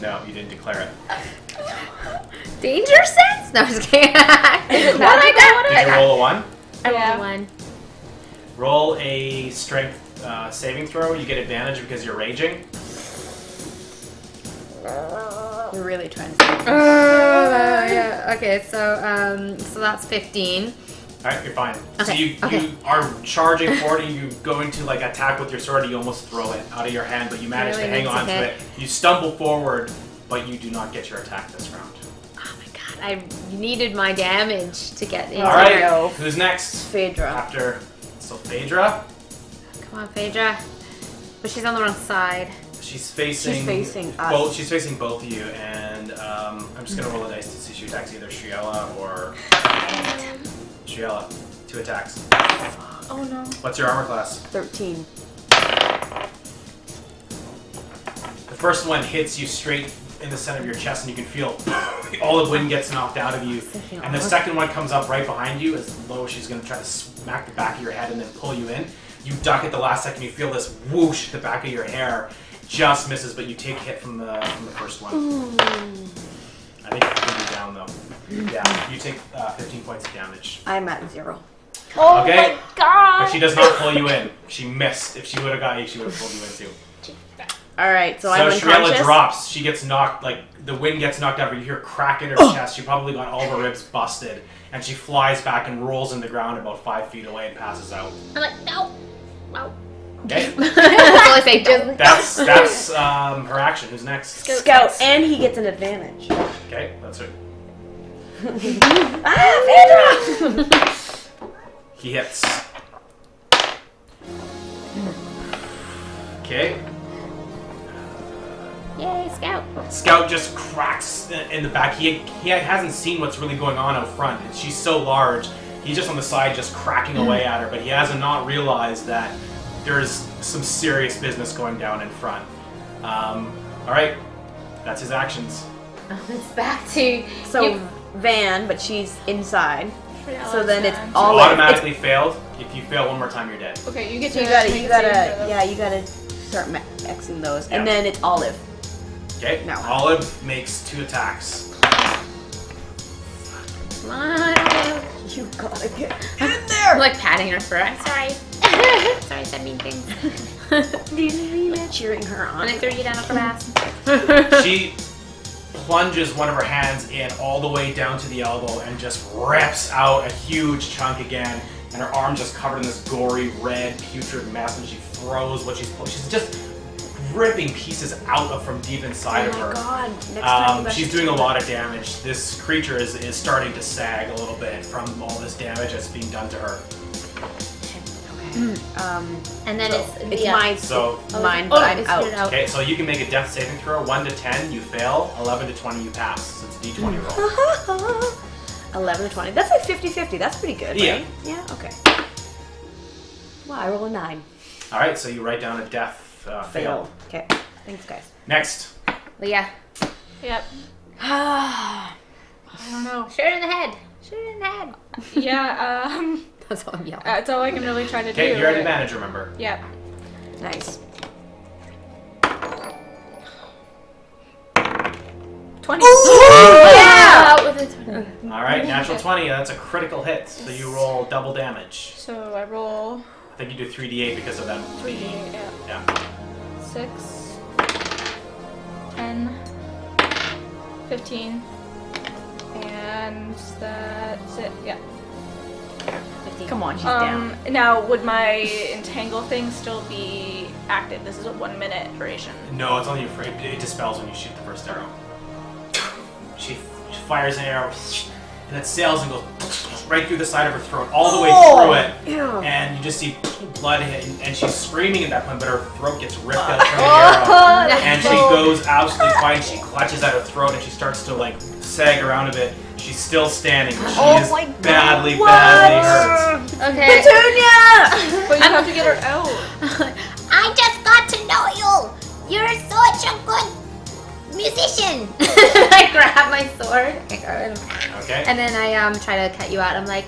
No, you didn't declare it. Danger sense? No, I'm just kidding. What magical? Did you roll a 1? I Yeah. rolled one. Roll a strength saving throw. You get advantage because you're raging. You're really trying to. Yeah. Okay, so that's 15. All right, you're fine. So Okay, you okay. are charging forward, and you going to like attack with your sword, and you almost throw it out of your hand, but you manage really to hang need to on to hit. it. You stumble forward, but you do not get your attack this round. Oh my god, I needed my damage to get into All right, there. go. who's next? Phaedra. After Phaedra, Come on, Phaedra. But she's on the wrong side. she's facing. She's facing us. Both. She's facing both of you, and I'm just gonna roll a dice to see if she attacks either Shriela or Shriela. 2 attacks. Oh no. What's your armor class? 13. The first one hits you straight in the center of your chest, and you can feel all the wind gets knocked out of you. And the second one comes up right behind you, as low as she's going to try to smack the back of your head and then pull you in. You duck at the last second. You feel this whoosh at the back of your hair. Just misses, but you take a hit from the first one. I think you're going to be down though. Yeah, you take 15 points of damage. I'm at 0. Oh Okay. my god. But she does not pull you in. She missed. If she would have got you, she would have pulled you in too. Alright, so So I'm Shriela unconscious. drops. She gets knocked, like the wind gets knocked out of her. You hear a crack in her chest. She probably got all of her ribs busted. And she flies back and rolls in the ground about 5 feet away and passes out. I'm like, no. No. Okay? That's all I say. Just That's her action. Who's next? Scout, and he gets an advantage. Okay, that's her. Phaedra! He hits. Okay. Yay, Scout. Scout just cracks in the back. He hasn't seen what's really going on out front. She's so large. He's just on the side just cracking away at her, but he has not realized that there's some serious business going down in front. Alright, that's his actions. It's back to So, Van, but she's inside. Shriela's So then it's turn. all You automatically failed. If you fail one more time, you're dead. Okay, you get So to you gotta, make you a saving gotta, throw. yeah, you gotta start Xing those. Yeah. And then it's Olive. Okay? No. Olive makes 2 attacks. Come on. You gotta get in I'm there! like patting her for I'm sorry. Sorry, I said mean things. Cheering her And on. I threw you down a crevasse. She plunges one of her hands in all the way down to the elbow and just rips out a huge chunk again. And her arm just covered in this gory red putrid mess, and she throws what she's just ripping pieces out of from deep inside of her. God. Next time you She's doing a lot of damage. This creature is starting to sag a little bit from all this damage that's being done to her. And then So, It's yeah. mine. So, Mine, but I'm it's out. screwed out. okay, so you can make a death saving throw. 1 to 10, you fail. 11 to 20, you pass. So it's a d20 roll. 11 to 20. That's like 50-50. That's pretty good, Yeah. right? Yeah, okay. Wow, I roll a 9. All right, so you write down a death fail. Okay. Thanks, guys. Next. But yeah. Yep. I don't know. Shoot her in the head. Shoot her in the head. Yeah, That's all I'm yelling. that's all I can really try to do. Okay, you're at right? advantage, remember. Yep. Nice. 20. Yeah! Out with a 20. All right, natural 20. That's a critical hit. So you roll double damage. So I roll I think you do 3d8 because of them. 3d8, yeah. Yeah. 6, 10, 15, and that's it. Yeah. Come on, she's down. Now, would my entangle thing still be active? This is a 1 minute duration. No, it's only afraid. It dispels when you shoot the first arrow. She fires an arrow, and it sails and goes right through the side of her throat, all the way through it. Ew. And you just see blood hit, and she's screaming at that point, but her throat gets ripped out from the arrow. And she goes absolutely fine. She clutches at her throat, and she starts to like sag around a bit. She's still standing, but she is badly, badly hurt. Okay. Petunia! But you have to get her out. I just got to know you. You're such a good musician. I grab my sword. Okay. And then I try to cut you out. I'm like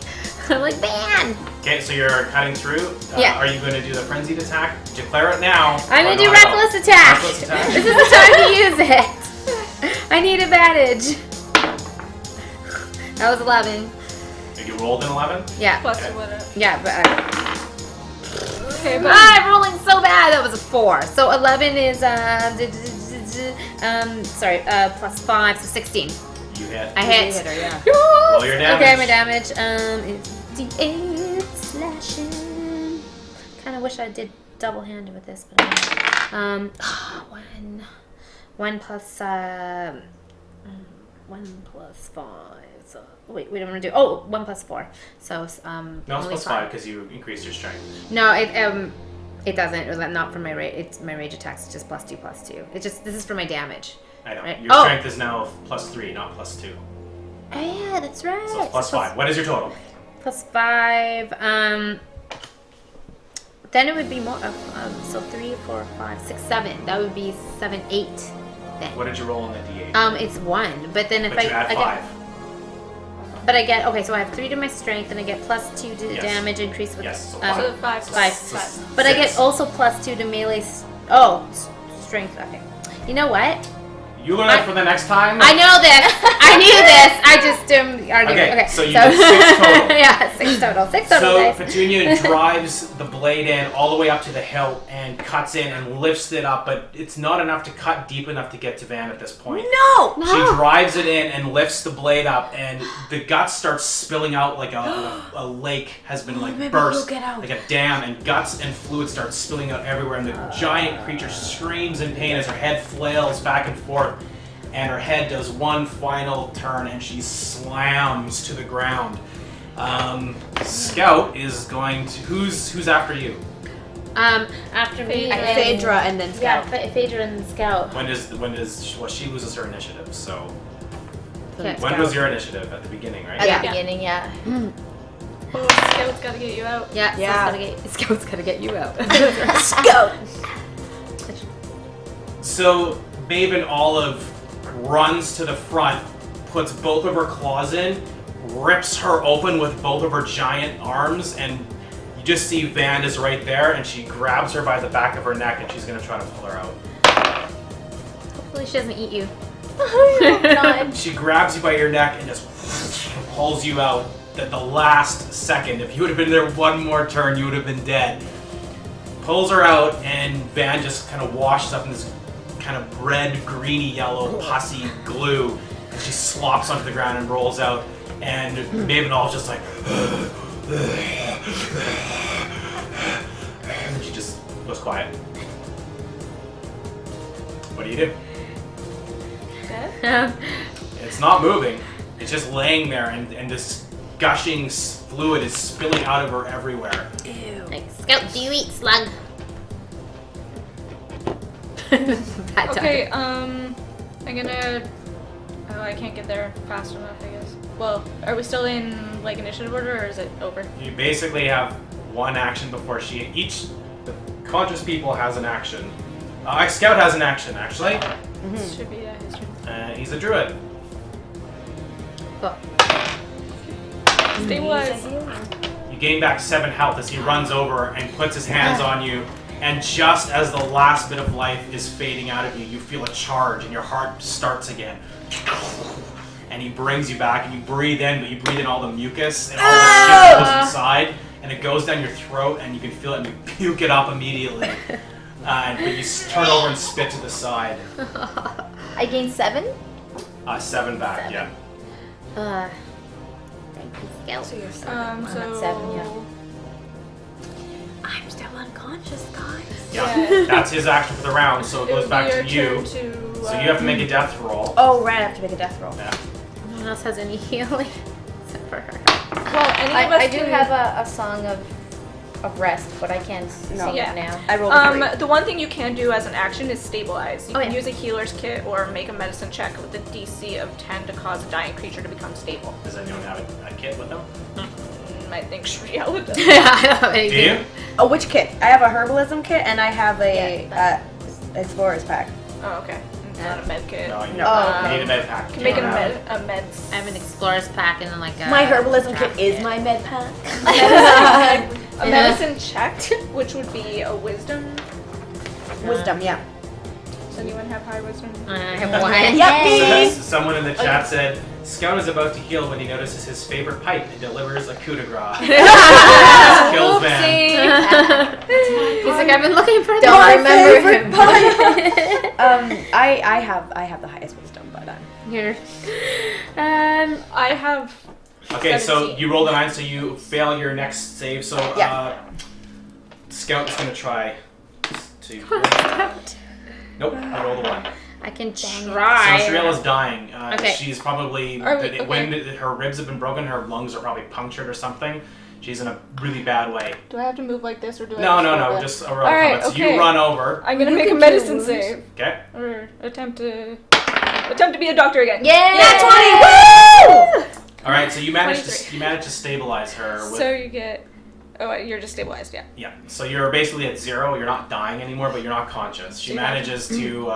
Van. Okay, so you're cutting through. Yeah. Are you going to do the frenzied attack? Declare it now. I'm gonna Or do no, I don't. reckless attack. Reckless attack. This is the time to use it. I need advantage. That was 11. You rolled an 11? Yeah. Plus Okay. or whatever. Yeah, but Okay, but I'm rolling so bad. That was a 4. So 11 is plus 5, so 16. You hit. I hit. Hit her, yeah. Yes! your damage. Okay, my damage is D8 slashing. Kind of wish I did double-handed with this, but I don't. 1 plus 5. So wait, what am I gonna do? 1 plus 4. So No, it's only plus 5 because you increased your strength. No, it doesn't. It was not for my rage. It's my rage attacks. It's just +2/+2. It's just this is for my damage. I know. Right. Your strength is now +3, not +2. Oh yeah, that's right. So it's plus 5. What is your total? Plus 5. Then it would be more. So 3, 4, 5, 6, 7. That would be 7, 8. Then. What did you roll on the D8? It's 1. But then if But you add I 5. get. But I get okay. So I have 3 to my strength, and I get +2 to Yes. damage increase with. Yes, so so 5 5. But I get 6. also +2 to melee. Strength. Okay. You know what? You learn that for the next time? I know this. I knew this. I just arguing. Okay. So you did 6 total. Yeah, 6 total. 6 total. So guys. Petunia drives the blade in all the way up to the hilt and cuts in and lifts it up, but it's not enough to cut deep enough to get to Van at this point. No! She drives it in and lifts the blade up, and the guts start spilling out like a lake has been like burst, like a dam, and guts and fluid start spilling out everywhere. And the giant creature screams in pain as her head flails back and forth, and her head does one final turn, and she slams to the ground. Scout is going to. Who's after you? After me, Phaedra. Phaedra and then Yeah, Scout. Phaedra and Scout. Well, she loses her initiative. So Okay. when was your initiative? At the beginning, right? At Yeah. the beginning, yeah. Oh, Scout's gotta get you out. Yeah, Yeah. Scout's gotta get you out. Scout! So Maven Olive runs to the front, puts both of her claws in, rips her open with both of her giant arms, and you just see Van is right there, and she grabs her by the back of her neck, and she's gonna try to pull her out. Hopefully she doesn't eat you. She grabs you by your neck and just pulls you out at the last second. If you would have been there one more turn, you would have been dead. Pulls her out, and Van just kind of washes up in this kind of red, greeny, yellow, pussy glue. And she slops onto the ground and rolls out. And Maven Olive's just like, and she just goes quiet. What do you do? It's not moving. It's just laying there, and this gushing fluid is spilling out of her everywhere. Like, Scout, do you eat slug? Bad time. Okay, I'm gonna. Oh, I can't get there fast enough, I guess. Well, are we still in like initiative order, or is it over? You basically have one action before each the conscious people has an action. Scout has an action, actually. Should be his turn. He's a druid. Cool. Stabilize. You gain back 7 health as he runs over and puts his hands on you. And just as the last bit of life is fading out of you, you feel a charge and your heart starts again. And he brings you back, and you breathe in, but you breathe in all the mucus and all the shit that goes inside, and it goes down your throat, and you can feel it, and you puke it up immediately. But you turn over and spit to the side. I gained 7. 7 back, yeah. Thank you, Scout. So I'm at 7, yeah. I'm still unconscious, guys. Yeah, that's his action for the round, so it It goes would back be to your you. turn to, So you have to make a death roll. Oh, right, I have to make a death roll. Yeah. No one else has any healing except for her. Well, any of us I do can- have a song of rest, but I can't sing Yeah. it now. I rolled a 3. The one thing you can do as an action is stabilize. You Oh, can yeah. use a healer's kit or make a medicine check with a DC of 10 to cause a dying creature to become stable. Does anyone have a kit with them? I think Shriela does. Yeah, I don't have Do anything. you? Oh, which kit? I have a herbalism kit and I have a Yeah, explorer's pack. Oh, okay. not a med kit. No, you No. need a med pack. Can make it a Yeah. meds. I have an explorer's pack and then like a My herbalism travel kit is my med pack. A medicine check, which would be a wisdom. Wisdom, yeah. Does anyone have high wisdom? I have one. Yep. Someone in the chat said, Scout is about to heal when he notices his favorite pipe and delivers a coup de grace. Kills man. He's like, I've been looking for Don't that. remember him. I have the highest wisdom, but Here. I have. Okay, so 17. you rolled a 9, so you fail your next save. So Yeah. Scout is going to try to... Nope, I rolled a 1. I can So try. Shriel is dying. Okay. She's probably... When her ribs have been broken, her lungs are probably punctured or something. She's in a really bad way. Do I have to move like this or do I? No, just a roll of Alright, combat. So okay. you run over. I'm gonna make a medicine save Okay. or attempt to be a doctor again. Yeah. 20. Woo! All right, so you managed 23. to stabilize her. With, So you get. Oh, you're just stabilized, yeah. yeah. So you're basically at 0. You're not dying anymore, but you're not conscious. She manages to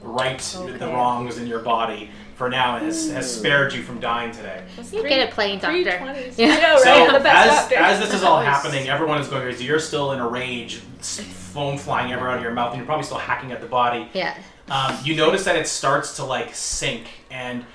right the wrongs in your body for now and has spared you from dying today. You get a playing Three doctor. 20s. Yeah. I know, right? So I'm the best doctor. as this is all happening, everyone is going crazy. You're still in a rage, foam flying everywhere out of your mouth, and you're probably still hacking at the body. Yeah. You notice that it starts to like sink, and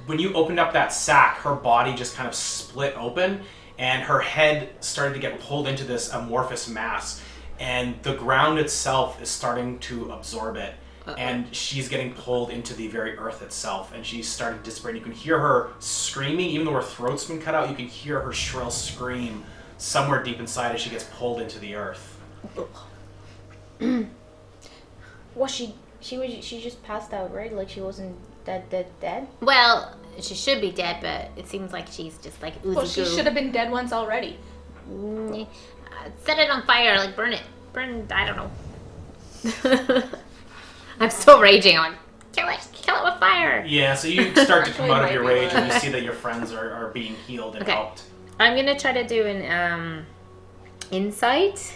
when you opened up that sack, her body just kind of split open, and her head started to get pulled into this amorphous mass, and the ground itself is starting to absorb it. And she's getting pulled into the very earth itself, and she's starting to disappear. You can hear her screaming, even though her throat's been cut out. You can hear her shrill scream somewhere deep inside as she gets pulled into the earth. Was she just passed out, right? Like she wasn't dead? Well, she should be dead, but it seems like she's just like oozy Well, she goo. should have been dead once already. Set it on fire, like burn it. I don't know. I'm still raging on. Kill it with fire. Yeah, so you start to come Actually, out of might your be rage, one. and you see that your friends are being healed and Okay. helped. I'm gonna try to do an insight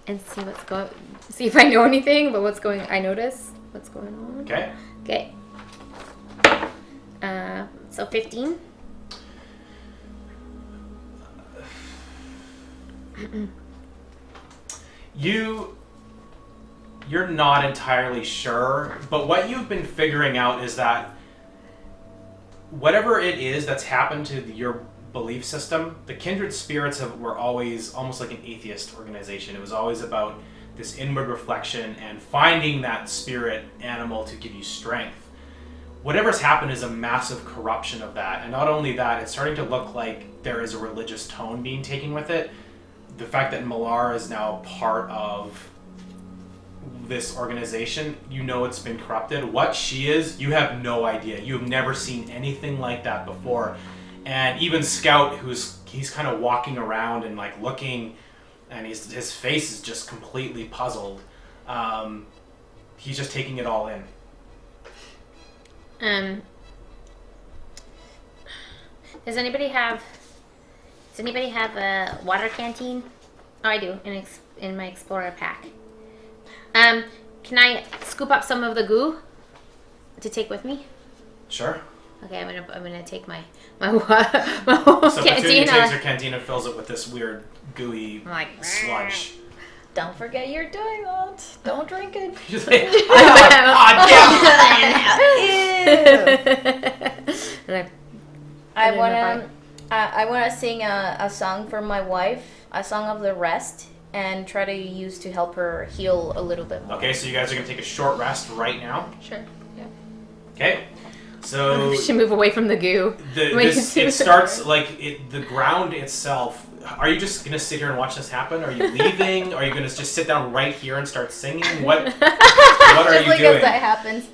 and see if I know anything, but I notice what's going on. Okay? Okay. So 15. You're not entirely sure, but what you've been figuring out is that whatever it is that's happened to your belief system, the kindred spirits were always almost like an atheist organization. It was always about this inward reflection and finding that spirit animal to give you strength. Whatever's happened is a massive corruption of that, and not only that, it's starting to look like there is a religious tone being taken with it. The fact that Malar is now part of this organization, you know it's been corrupted. What she is, you have no idea. You have never seen anything like that before. And even Scout, he's kind of walking around and like looking, and his face is just completely puzzled. He's just taking it all in. Does anybody have a water canteen? Oh, I do in my explorer pack. Can I scoop up some of the goo to take with me? Sure. Okay, I'm gonna take my whole So Petunia canteen. takes her canteen and fills it with this weird gooey I'm like, sludge. Don't forget you're doing that. Don't drink it. She's like, And I in the wanna I wanna sing a song for my wife, a song of the rest, and try to use to help her heal a little bit more. okay, so you guys are gonna take a short rest right now. Sure. Yeah. Okay. So we should move away from the goo. it starts like the ground itself. Are you just gonna sit here and watch this happen? Are you leaving? Are you gonna just sit down right here and start singing? What are Just you like doing? as that happens.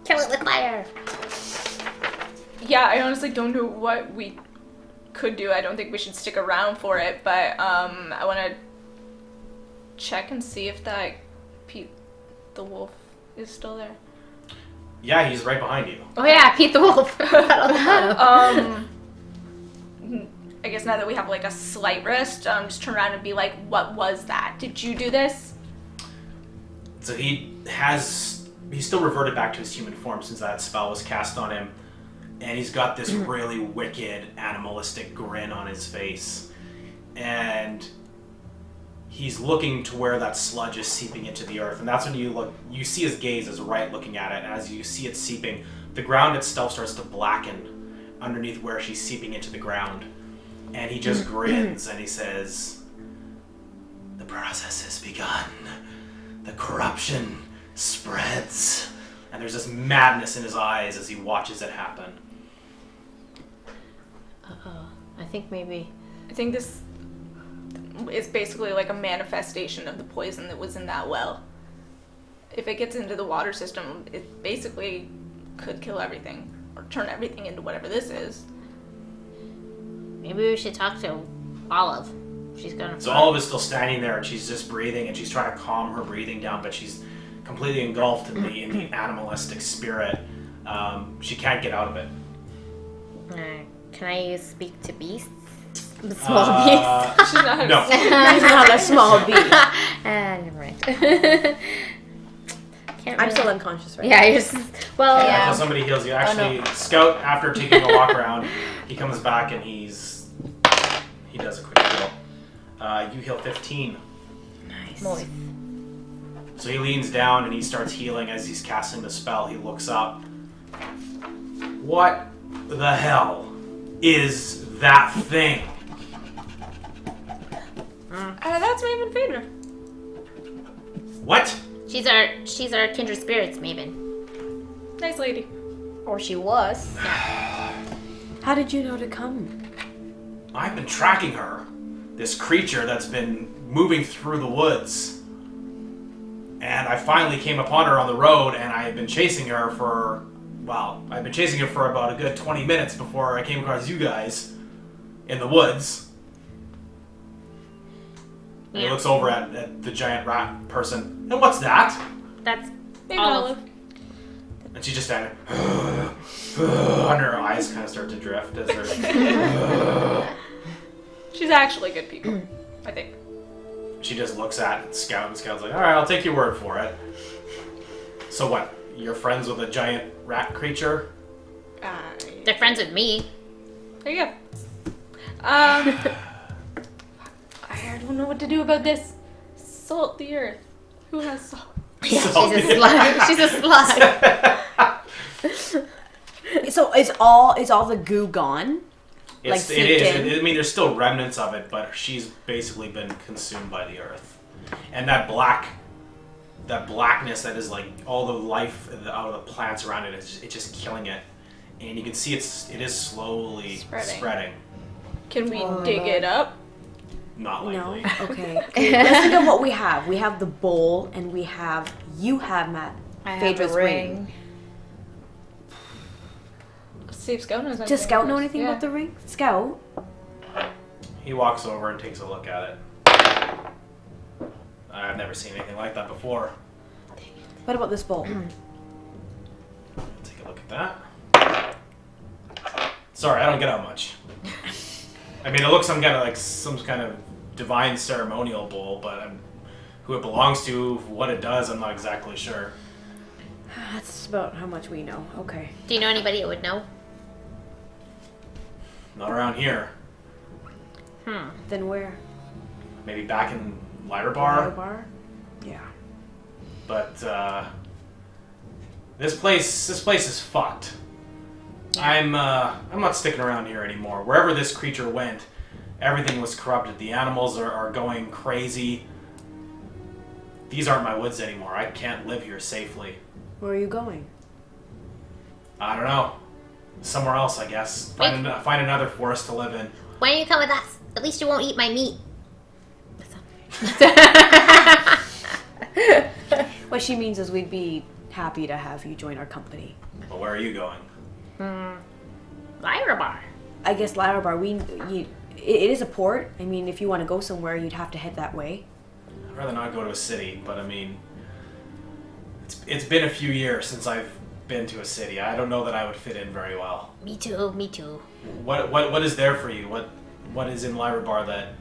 Kill it with fire. Yeah, I honestly don't know what we could do. I don't think we should stick around for it, but I want to check and see if that Pete the wolf is still there. Yeah, he's right behind you. Oh yeah, Pete the Wolf. I guess now that we have like a slight rest, just turn around and be like, what was that? Did you do this? So he's still reverted back to his human form since that spell was cast on him. And he's got this really wicked, animalistic grin on his face. And he's looking to where that sludge is seeping into the earth. And that's when you see his gaze is right looking at it. And as you see it seeping, the ground itself starts to blacken underneath where she's seeping into the ground. And he just grins and he says, "The process has begun. The corruption spreads." And there's this madness in his eyes as he watches it happen. I think maybe. I think this is basically like a manifestation of the poison that was in that well. If it gets into the water system, it basically could kill everything or turn everything into whatever this is. Maybe we should talk to Olive. She's gonna. So Olive is still standing there and she's just breathing and she's trying to calm her breathing down, but she's completely engulfed in the animalistic spirit. She can't get out of it. Can I speak to beasts? The small beasts. She's not No. That's not a small beast. Never mind. Can't I'm really- still unconscious right Yeah, you're. Well, Until yeah. somebody heals you. Actually, Scout, after taking a walk around, he comes back and he does a quick heal. You heal 15. Nice. Moist. So he leans down and he starts healing as he's casting the spell. He looks up. What the hell is that thing? That's Maven Phaedra. What? She's our kindred spirits, Maven. Nice lady. Or she was. How did you know to come? I've been tracking her. This creature that's been moving through the woods. And I finally came upon her on the road and I had been chasing her for, I've been chasing her for about a good 20 minutes before I came across you guys in the woods. And he looks over at the giant rat person. And what's that? That's Maven Olive. Olive. And she just standing and her eyes kind of start to drift as her... She's actually good people, I think. She just looks at Scout, and Scout's like, alright, I'll take your word for it. So what? You're friends with a giant rat creature? They're friends with me. There you go. I don't know what to do about this. Salt the earth. Who has salt? Yeah, she's a slug. She's a slug. So is all the goo gone? It is. I mean, there's still remnants of it, but she's basically been consumed by the earth. And that blackness that is like all the life out of the plants around it, it's just killing it. And you can see it is slowly spreading. Can we dig it up? Not likely. No. Okay. Let's think of what we have. We have the bowl, and you have Matt. Phaedra's ring. Let's see if Scout knows anything. Does Scout know anything about the ring? Scout? He walks over and takes a look at it. I've never seen anything like that before. What about this bowl? Take a look at that. Sorry, I don't get out much. I mean, it looks some kind of divine ceremonial bowl, but who it belongs to, what it does, I'm not exactly sure. That's about how much we know. Okay. Do you know anybody that would know? Not around here. Then where? Maybe back in Lighter Bar. Bar? Yeah. But this place is fucked. I'm not sticking around here anymore. Wherever this creature went, everything was corrupted. The animals are going crazy. These aren't my woods anymore. I can't live here safely. Where are you going? I don't know. Somewhere else, I guess. Find another forest to live in. Why don't you come with us? At least you won't eat my meat. What she means is we'd be happy to have you join our company. Well, where are you going? Lyra Bar. I guess Lyra Bar, it is a port. I mean, if you want to go somewhere, you'd have to head that way. I'd rather not go to a city, but I mean, it's been a few years since I've been to a city. I don't know that I would fit in very well. Me too. Me too. What is there for you? what is in Lyra Bar that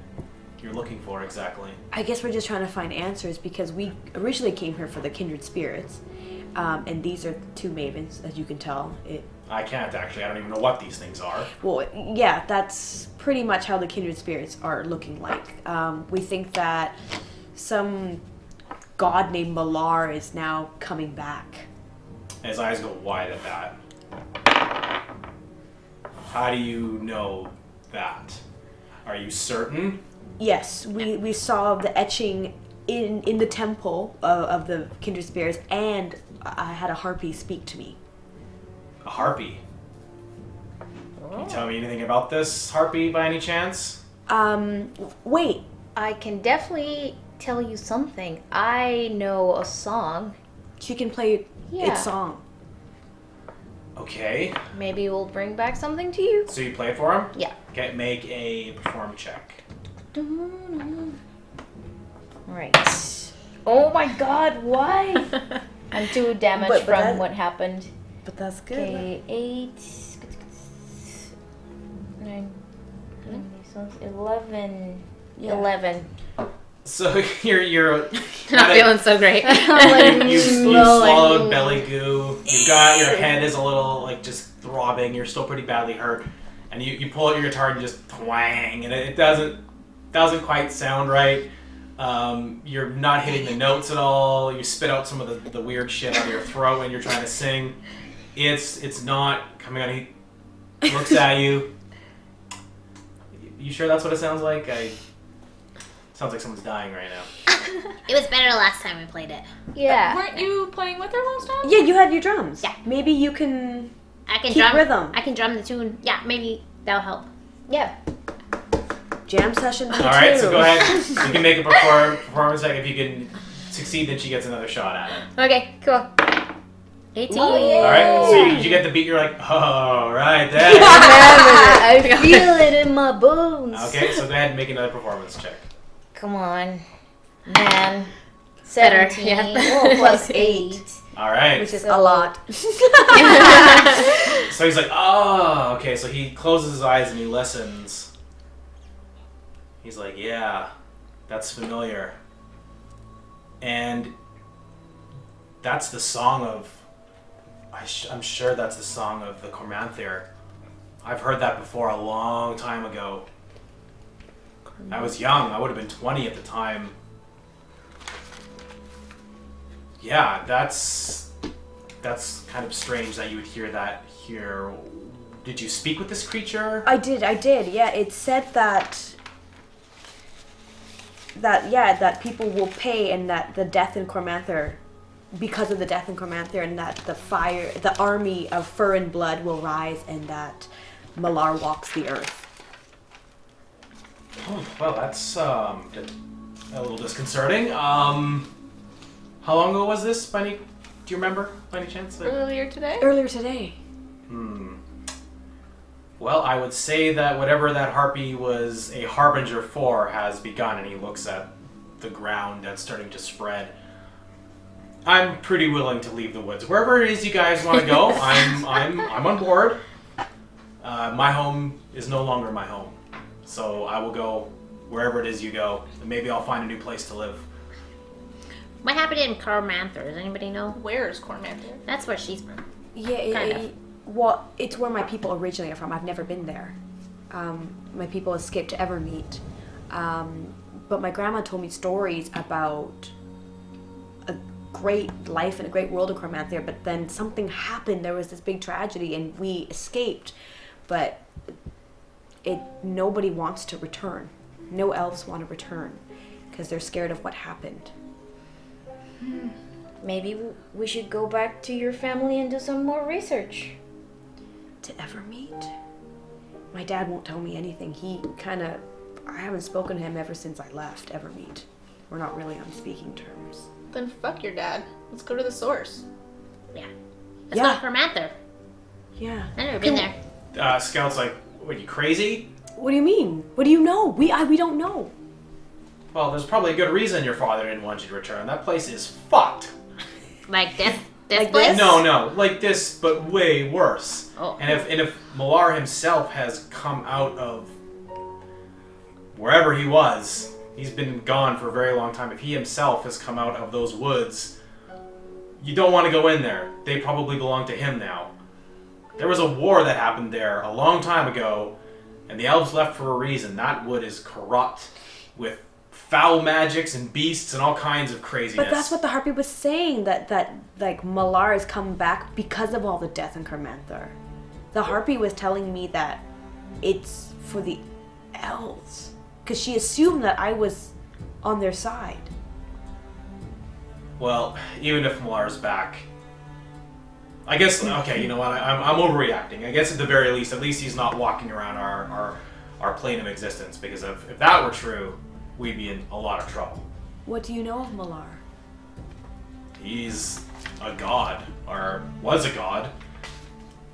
you're looking for exactly? I guess we're just trying to find answers because we originally came here for the kindred spirits, and these are two mavens, as you can tell. I can't actually. I don't even know what these things are. Well, yeah, that's pretty much how the kindred spirits are looking like. We think that some god named Malar is now coming back. His eyes go wide at that. How do you know that? Are you certain? Yes, we saw the etching in the temple of the kindred spirits, and I had a harpy speak to me. A harpy? Can you tell me anything about this harpy by any chance? Wait. I can definitely tell you something. I know a song. She can play its song. Okay. Maybe we'll bring back something to you. So you play it for him? Yeah. Okay, make a perform check. Right. Oh my god, why? I'm 2 damage But from that- what happened. But that's good. Okay, 8, 9, 11. Yeah. 11. So you're Not feeling so great. you swallowed belly goo. You got your head is a little like just throbbing. You're still pretty badly hurt, and you pull out your guitar and just twang, and it doesn't quite sound right. You're not hitting the notes at all. You spit out some of the weird shit out of your throat when you're trying to sing. It's not coming out. He looks at you. You sure that's what it sounds like? Sounds like someone's dying right now. It was better last time we played it. Yeah. Weren't you playing with her last time? Yeah, you had your drums. Yeah. Maybe you can I can keep drum rhythm. I can drum the tune. Yeah, maybe that'll help. Yeah. Jam session. All right, so go ahead. You can make a performance check. If you can succeed, then she gets another shot at it. Okay, cool. 18. All right, so you get the beat. You're like, oh, right there. I feel it in my bones. Okay, so go ahead and make another performance check. Come on. Man. Better, 17. yeah. Oh, plus 8. All right. Which is a lot. So he's like, oh, okay. So he closes his eyes and he listens. He's like, yeah, that's familiar. And that's the song of, I'm sure that's the song of the Cormanther. I've heard that before a long time ago. I was young. I would have been 20 at the time. Yeah, that's kind of strange that you would hear that here. Did you speak with this creature? I did. Yeah, it said that people will pay, and that the death in Cormanther, because of the death in Cormanther, and that the army of fur and blood will rise, and that Malar walks the earth. Oh, well, that's a little disconcerting. How long ago was this? Do you remember by any chance? Earlier today? Earlier today. Well, I would say that whatever that harpy was a harbinger for has begun, and he looks at the ground that's starting to spread. I'm pretty willing to leave the woods. Wherever it is you guys want to go, I'm on board. My home is no longer my home, so I will go wherever it is you go, and maybe I'll find a new place to live. What happened in Carmanther? Does anybody know? Where's Cormanther? That's where she's from. Yeah, Kind of. Well, it's where my people originally are from. I've never been there. My people escaped to Evermeet. But my grandma told me stories about a great life and a great world of Cormanther, but then something happened. There was this big tragedy, and we escaped. But nobody wants to return. No elves want to return because they're scared of what happened. Maybe we should go back to your family and do some more research. To Evermeet? My dad won't tell me anything. I haven't spoken to him ever since I left Evermeet. We're not really on speaking terms. Then fuck your dad. Let's go to the source. Yeah. Let's go to Carmanther. Yeah. I've never been there. Scout's like, what, you crazy? What do you mean? What do you know? We don't know. Well, there's probably a good reason your father didn't want you to return. That place is fucked. Like this Like place? this? No, like this, but way worse. Oh. And if Malar himself has come out of wherever he was, he's been gone for a very long time. If he himself has come out of those woods, you don't want to go in there. They probably belong to him now. There was a war that happened there a long time ago, and the elves left for a reason. That wood is corrupt with foul magics and beasts and all kinds of craziness. But that's what the Harpy was saying, that like Malar is come back because of all the death in Carmanthar. The Harpy was telling me that it's for the elves, because she assumed that I was on their side. Well, even if Malar's back, I guess, okay, you know what, I'm overreacting. I guess at the very least, at least he's not walking around our plane of existence, because if that were true, we'd be in a lot of trouble. What do you know of Malar? He's a god, or was a god.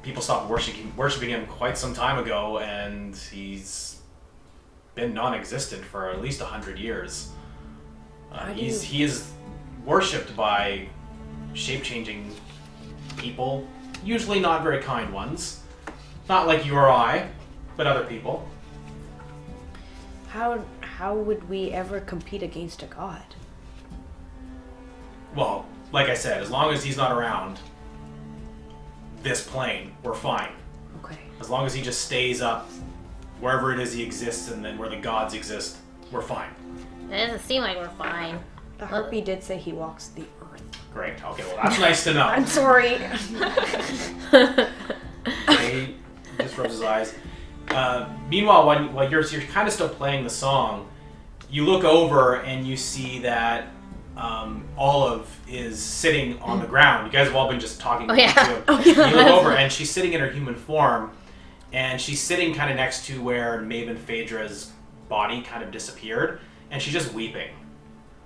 People stopped worshiping him quite some time ago, and he's been non-existent for at least 100 years. He is worshipped by shape-changing people, usually not very kind ones. Not like you or I, but other people. How would we ever compete against a god? Well, like I said, as long as he's not around this plane, we're fine. Okay. As long as he just stays up wherever it is he exists and then where the gods exist, we're fine. It doesn't seem like we're fine. The Harpy did say he walks the earth. Great. Okay, well that's nice to know. I'm sorry. He just rubs his eyes. Meanwhile, while you're kind of still playing the song, you look over and you see that Olive is sitting on the ground. You guys have all been just talking. Oh, yeah. You look over and she's sitting in her human form, and she's sitting kind of next to where Maven Phaedra's body kind of disappeared, and she's just weeping.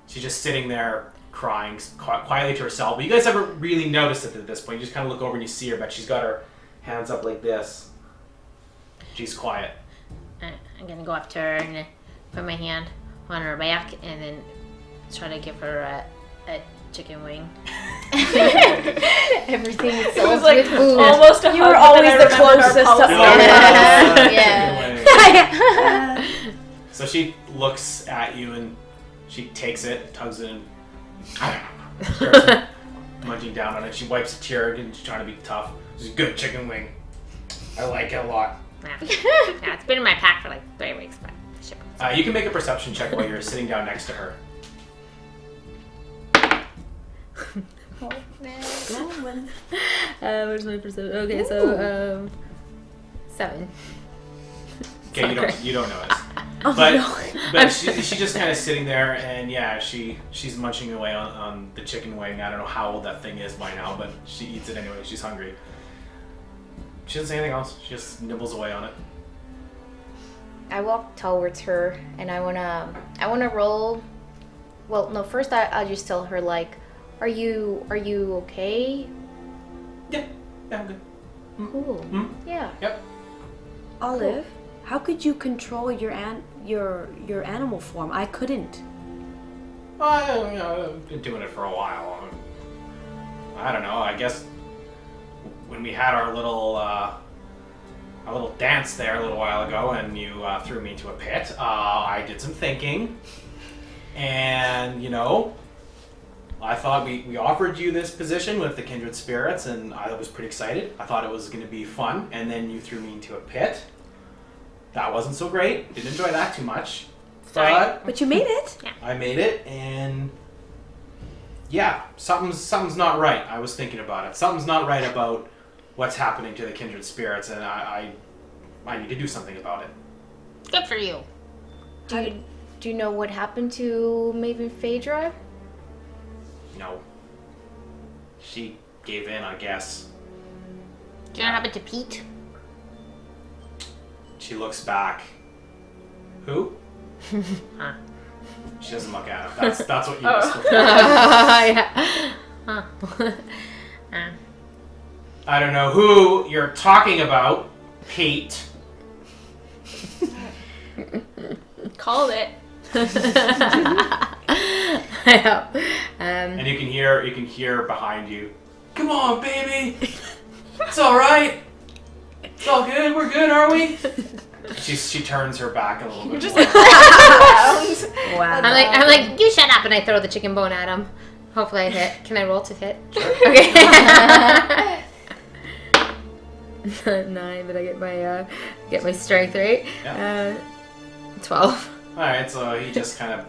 She's just sitting there crying quietly to herself. But you guys haven't really noticed it at this point. You just kind of look over and you see her, but she's got her hands up like this. She's quiet. I'm gonna go up to her and put my hand on her back and then try to give her a chicken wing. Everything is It was like food. almost a hug. You were but always then I the remembered our closest to policy. Yeah. So she looks at you and she takes it, tugs it, and starts munching down on it. She wipes a tear and she's trying to be tough. She's a good chicken wing. I like it a lot. Yeah, it's been in my pack for like 3 weeks, but sure. You can make a perception check while you're sitting down next to her. Where's my perception? Okay, so 7. Okay, you don't notice. But she's just kind of sitting there, and yeah, she's munching away on the chicken wing. I don't know how old that thing is by now, but she eats it anyway. She's hungry. She doesn't say anything else. She just nibbles away on it. I walk towards her and I wanna roll. Well, no. First, I'll just tell her like, "Are you okay?" Yeah, I'm good. Cool. Mm. Yeah. Yep. Olive, how could you control your animal form? I couldn't. Well, I've been doing it for a while. I don't know. I guess when we had our little dance there a little while ago, and you threw me into a pit, I did some thinking, and I thought we offered you this position with the kindred spirits, and I was pretty excited. I thought it was going to be fun, and then you threw me into a pit. That wasn't so great. Didn't enjoy that too much. But you made it. Yeah. I made it, and yeah, something's not right. I was thinking about it. Something's not right about what's happening to the kindred spirits, and I need to do something about it. Good for you. Do you know what happened to Maven Phaedra? No. She gave in, I guess. Do you know what happened to Pete? She looks back. Who? Huh. She doesn't look at him. That's what you missed. Yeah. Huh. I don't know who you're talking about, Pete. Called it. Yeah. And you can hear behind you. Come on, baby. It's all right. It's all good. We're good, are we? She turns her back a little bit. Just more. like around. Wow. I'm like, you shut up, and I throw the chicken bone at him. Hopefully I hit. Can I roll to hit? Sure. Okay. 9, but I get my strength, right? Yeah. 12. All right, so he just kind of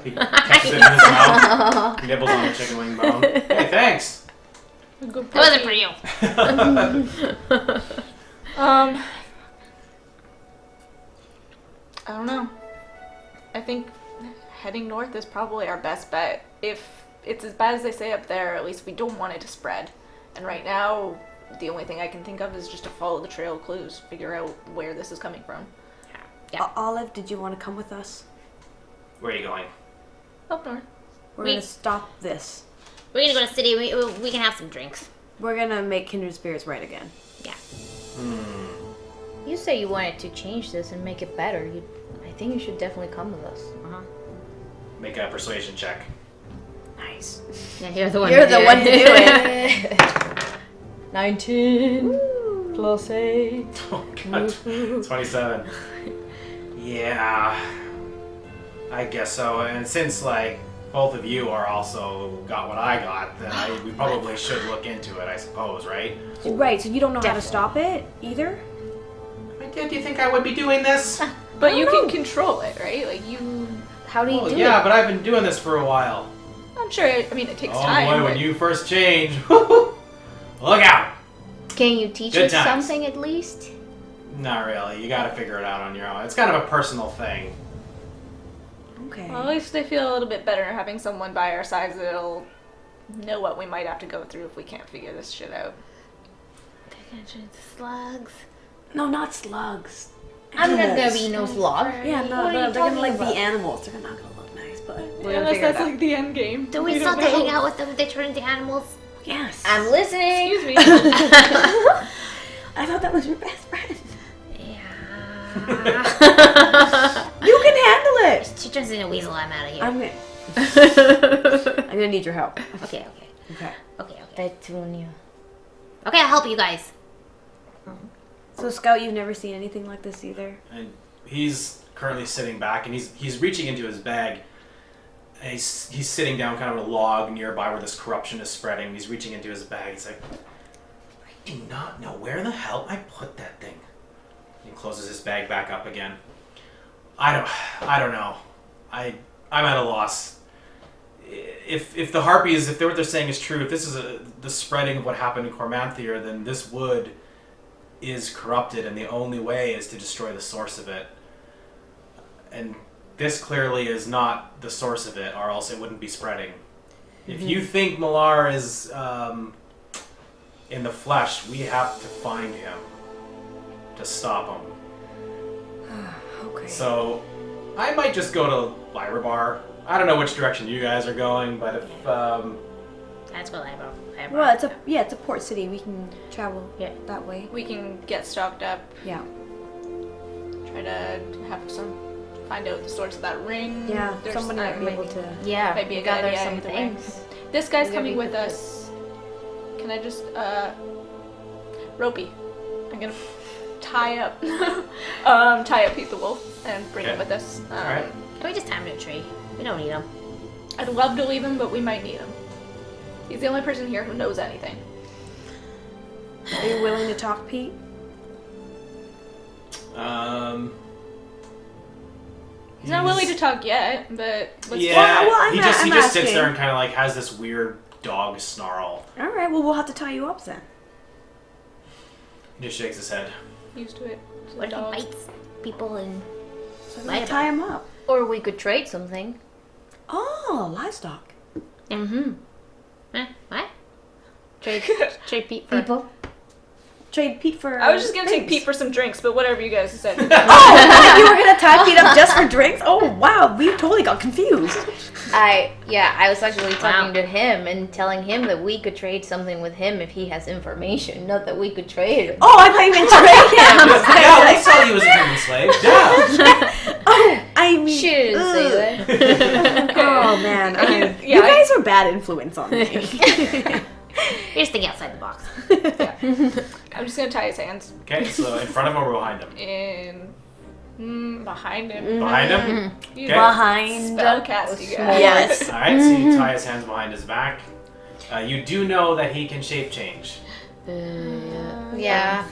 he catches it in his mouth, nibbles on the chicken wing bone. Hey, thanks. Good It wasn't for you. I don't know. I think heading north is probably our best bet. If it's as bad as they say up there, at least we don't want it to spread. And right now, the only thing I can think of is just to follow the trail of clues, figure out where this is coming from. Yeah. Olive, did you want to come with us? Where are you going? Up north. We're going to stop this. We're gonna go to the city. We can have some drinks. We're going to make kindred spirits right again. Yeah. You say you wanted to change this and make it better. I think you should definitely come with us. Make a persuasion check. Nice. Yeah, you're the one. You're the one to do it. 19 plus 8. Oh god, 27. Yeah, I guess so. And since like both of you are also got what I got, then we probably should look into it, I suppose, right? Right, so you don't know how to stop it either? Do you think I would be doing this? But you can control it, right? Like you... How do you do Yeah, it? but I've been doing this for a while. I'm sure, it takes Oh time. boy, but- when you first change, look out! Can you teach Good us times. something at least? Not really. You gotta figure it out on your own. It's kind of a personal thing. Okay. Well, at least I feel a little bit better having someone by our sides that'll know what we might have to go through if we can't figure this shit out. They're gonna turn into slugs. No, not slugs. I'm not gonna Animals. be no slog. Yeah, What no, are you they're gonna like talking be animals. They're not gonna look nice, but we're gonna Unless figure that's it out. like the end game. Do we still have to hang out with them if they turn into animals? Yes. I'm listening. Excuse me. I thought that was your best friend. Yeah. You can handle it. She turns into a weasel. I'm out of here. I'm gonna need your help. Okay. Okay. Petunia. Okay, I'll help you guys. So Scout, you've never seen anything like this either? And he's currently sitting back, and he's reaching into his bag. And he's sitting down kind of on a log nearby where this corruption is spreading. He's reaching into his bag. He's like, I do not know where the hell I put that thing. He closes his bag back up again. I don't know. I'm at a loss. If the harpies, if what they're saying is true, if this is the spreading of what happened in Cormanthier, then this wood is corrupted, and the only way is to destroy the source of it. And this clearly is not the source of it, or else it wouldn't be spreading. If you think Malar is in the flesh, we have to find him to stop him. Okay. So I might just go to Lyra Bar. I don't know which direction you guys are going, but if That's what I wrote. Well, it's a port city. We can travel that way. We can get stocked up, Yeah. try to find out the source of that ring. Yeah. There's- Somebody might be able to. Yeah, Might be a good gather idea some either way. things. This guy's Maybe coming we with could us. Can I just, Ropey. I'm gonna tie up Pete the Wolf and bring him Okay. with us. Alright. Can we just tie him to a tree? We don't need him. I'd love to leave him, but we might need him. He's the only person here who knows anything. Are you willing to talk, Pete? He's not willing to talk yet, but let's yeah, Well, he I'm just sits asking. there and kind of like has this weird dog snarl. All right. Well, we'll have to tie you up then. He just shakes his head. used to it. To What the if dog. he bites people and... So Lie we'll tie him up. Or we could trade something. Oh, livestock. Mm-hmm. What? Trade Pete for People. Trade Pete for. I was just gonna take things. Pete for some drinks, but whatever you guys said. Oh, what? You were gonna tie Pete up just for drinks? Oh, wow. We totally got confused. I was actually talking Wow. to him and telling him that we could trade something with him if he has information, not that we could trade him. Oh, I thought you meant trade him. Yeah, let's sell you as a human slave. Yeah. Oh, I mean. She didn't say that. Oh man, Yeah, you guys are bad influence on me. You're just thinking outside the box. I'm just gonna tie his hands Okay, so in front of him or behind him? in Behind him. Behind him? You Okay. Behind. Spellcasting guy. Yes. Alright, so you tie his hands behind his back. You do know that he can shape change. Yeah.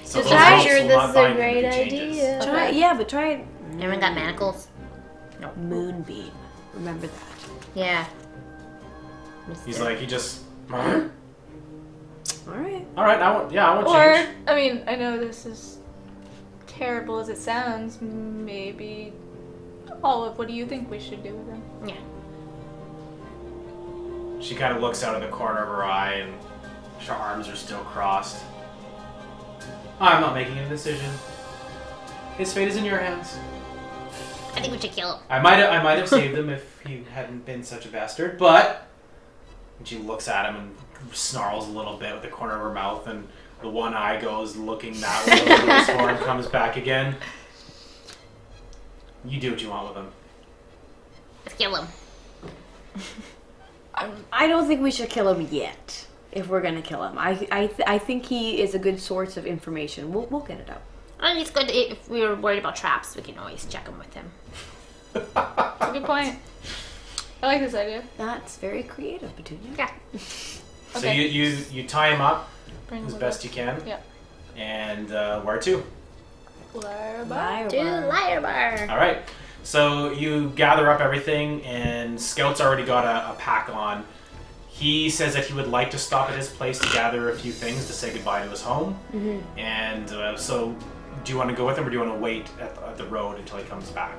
So Just those I'm ropes sure will this not is a bind him great if he changes. idea. Try, yeah, but try Everyone got manacles? Moonbeam. Remember that. Yeah. He's like, he just. Alright, All right. I won't Or, change. I mean, I know this is terrible as it sounds. Maybe Olive, what do you think we should do with him? Yeah. She kind of looks out of the corner of her eye and her arms are still crossed. I'm not making a decision. His fate is in your hands. I think we should kill him. I might have saved him if he hadn't been such a bastard, but and she looks at him and snarls a little bit with the corner of her mouth, and the one eye goes looking that way over his form, comes back again. You do what you want with him. Let's kill him. I don't think we should kill him yet. If we're gonna kill him, I think he is a good source of information. We'll get it out. I mean, it's good if we were worried about traps, we can always check them with him. That's a good point. I like this idea. That's very creative, Petunia. Yeah. So Okay. you tie him up Bring as him best with you can. us. Yeah. And where to? Larva. Do liar bar. All right. So you gather up everything, and Scout's already got a pack on. He says that he would like to stop at his place to gather a few things to say goodbye to his home. Mm-hmm. And so, do you want to go with him, or do you want to wait at the road until he comes back?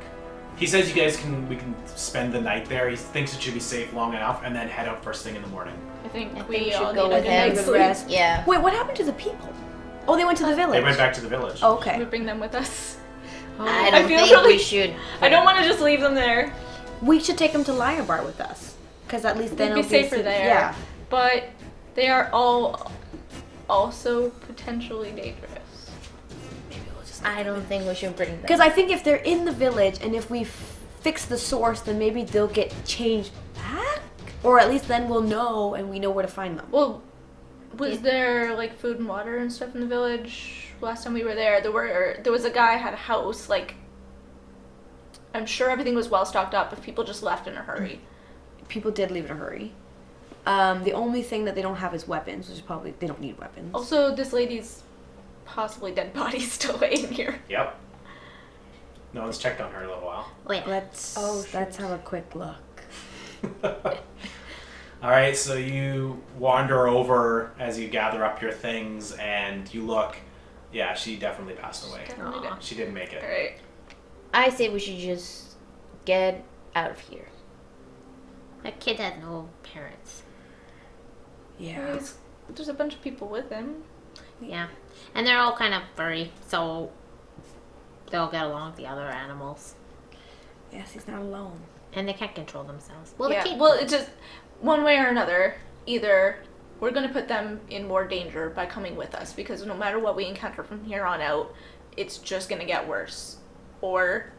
He says we can spend the night there. He thinks it should be safe long enough, and then head out first thing in the morning. I think I we think we all should go need a with good him. night's Good sleep. rest. Yeah. Wait, what happened to the people? Oh, they went to the village. They went back to the village. Oh, We okay. bring them with us. I I don't feel think really- we should. I don't want to just leave them there. We should take them to Liar Bar with us, because at least then They'd be it'll safer safe- there. Yeah. But they are all also potentially dangerous. I don't think we should bring them. Because I think if they're in the village and if we fix the source, then maybe they'll get changed back, or at least then we'll know and we know where to find them. Well, was there like food and water and stuff in the village last time we were there? There was a guy had a house. Like, I'm sure everything was well stocked up if people just left in a hurry. People did leave in a hurry. The only thing that they don't have is weapons, which is probably they don't need weapons. Also, this lady's possibly dead body still laying here. Yep. No one's checked on her in a little while. Oh, yeah. Let's have a quick look. All right, so you wander over as you gather up your things, and you look. Yeah, she definitely passed away. Definitely Aw. dead. She didn't make it. All right. I say we should just get out of here. That kid has no parents. Yeah. There's a bunch of people with him. Yeah. And they're all kind of furry, so they'll get along with the other animals. Yes, he's not alone. And they can't control themselves. Well, Yeah. the kid. Well, it's just one way or another. Either we're going to put them in more danger by coming with us, because no matter what we encounter from here on out, it's just going to get worse. Or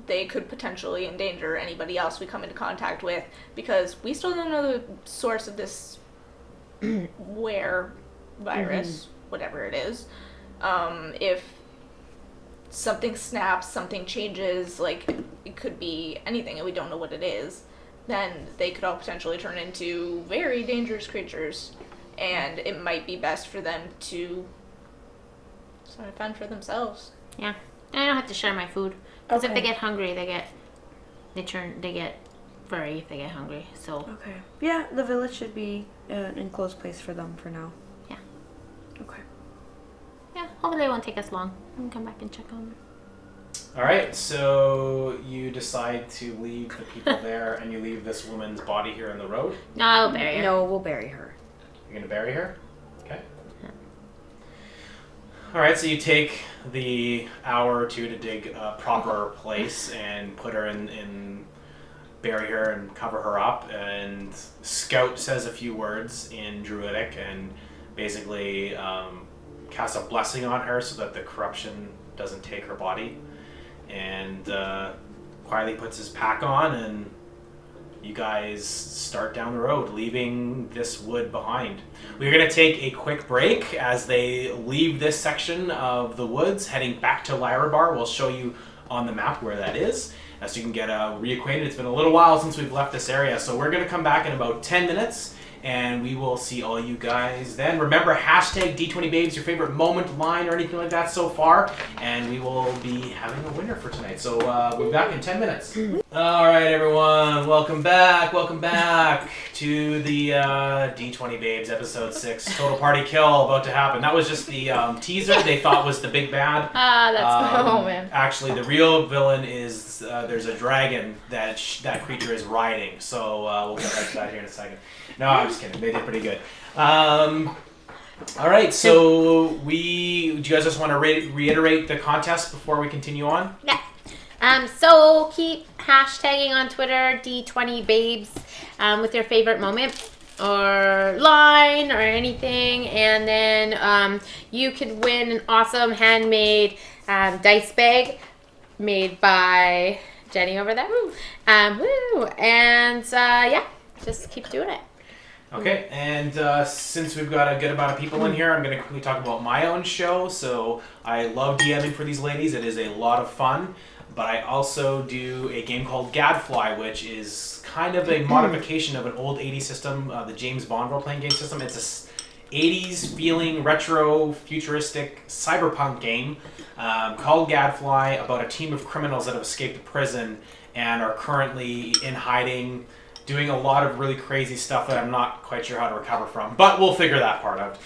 they could potentially endanger anybody else we come into contact with, because we still don't know the source of this virus, whatever it is. If something snaps, something changes, like it could be anything and we don't know what it is, then they could all potentially turn into very dangerous creatures, and it might be best for them to sort of fend for themselves. Yeah. And I don't have to share my food. Because if Okay. they get hungry, they get furry if they get hungry. So, Okay. Yeah, the village should be an enclosed place for them for now. Yeah. Okay. yeah, hopefully it won't take us long. We can come back and check on them. All right, so you decide to leave the people there, and you leave this woman's body here in the road. No, I'll bury her. No, we'll bury her. You're gonna bury her? Okay. All right, so you take the hour or two to dig a proper place and put her in bury her and cover her up. And Scout says a few words in Druidic and basically casts a blessing on her so that the corruption doesn't take her body. And quietly puts his pack on and you guys start down the road, leaving this wood behind. We're going to take a quick break as they leave this section of the woods, heading back to Lyra Bar. We'll show you on the map where that is, so you can get reacquainted. It's been a little while since we've left this area, so we're going to come back in about 10 minutes, and we will see all you guys then. Remember, hashtag D20Babes, your favorite moment, line, or anything like that so far, and we will be having a winner for tonight. So we'll be back in 10 minutes. All right, everyone, welcome back to the D20Babes episode 6, Total Party Kill about to happen. That was just the teaser they thought was the big bad. That's oh man. Actually, the real villain is there's a dragon that creature is riding. So we'll get back to that here in a second. No, I'm just kidding. They did pretty good. All right, so do you guys just want to reiterate the contest before we continue on? Yeah. So keep hashtagging on Twitter D20Babes with your favorite moment or line or anything, and then you could win an awesome handmade dice bag made by Jenny over there. Woo! And yeah, just keep doing it. Okay, and since we've got a good amount of people in here, I'm going to quickly talk about my own show. So I love DMing for these ladies. It is a lot of fun. But I also do a game called Gadfly, which is kind of a modification of an old 80s system, the James Bond role-playing game system. It's a 80s feeling, retro, futuristic, cyberpunk game called Gadfly, about a team of criminals that have escaped the prison and are currently in hiding, doing a lot of really crazy stuff that I'm not quite sure how to recover from, but we'll figure that part out.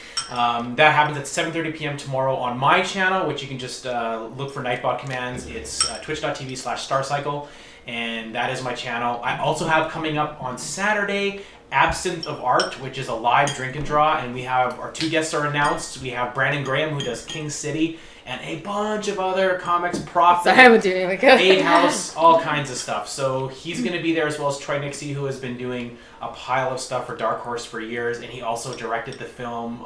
That happens at 7:30 p.m. tomorrow on my channel, which you can just look for Nightbot commands. It's twitch.tv/starcycle, and that is my channel. I also have coming up on Saturday Absinthe of Art, which is a live drink and draw, and we have our 2 guests are announced. We have Brandon Graham, who does King City, and a bunch of other comics, Prophet, Sorry, I'm doing like A House, all kinds of stuff. So he's going to be there, as well as Troy Nixie, who has been doing a pile of stuff for Dark Horse for years, and he also directed the film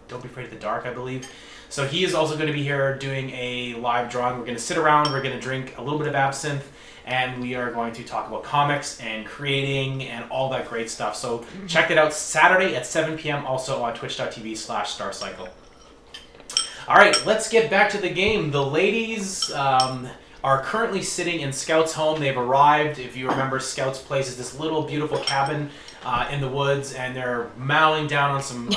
Don't Be Afraid of the Dark, I believe. So he is also going to be here doing a live drawing. We're going to sit around, we're going to drink a little bit of absinthe, and we are going to talk about comics and creating and all that great stuff. So check it out Saturday at 7 p.m. also on twitch.tv/starcycle. All right, let's get back to the game. The ladies are currently sitting in Scout's home. They've arrived. If you remember, Scout's place is this little beautiful cabin in the woods, and they're mowing down on some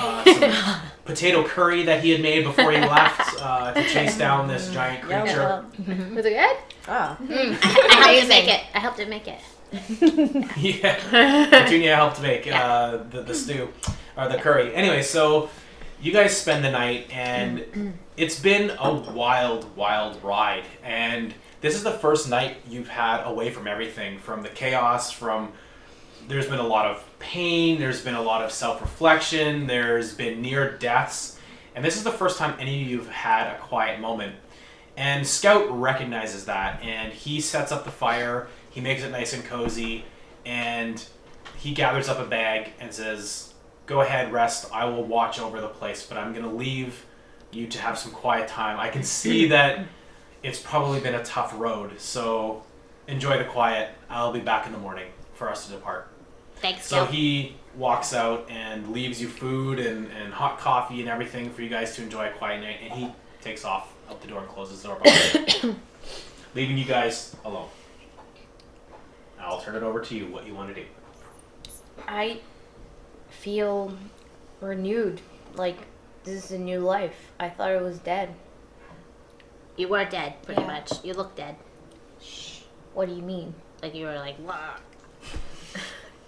potato curry that he had made before he left to chase down this giant creature. Was it good? Oh. I helped it make it. Yeah, Petunia helped make the stew, or the curry. Anyway, so you guys spend the night, and it's been a wild, wild ride. And this is the first night you've had away from everything, from the chaos, there's been a lot of pain, there's been a lot of self-reflection, there's been near deaths, and this is the first time any of you have had a quiet moment. And Scout recognizes that, and he sets up the fire, he makes it nice and cozy, and he gathers up a bag and says, "Go ahead, rest, I will watch over the place, but I'm going to leave you to have some quiet time. I can see that it's probably been a tough road, so enjoy the quiet. I'll be back in the morning for us to depart." Thanks, So he walks out and leaves you food and hot coffee and everything for you guys to enjoy a quiet night, and he takes off out the door and closes the door behind you, leaving you guys alone. I'll turn it over to you, what you want to do. I feel renewed. Like, this is a new life. I thought it was dead. You were dead, pretty Yeah. much. You look dead. What do you mean? Like you were like, wah.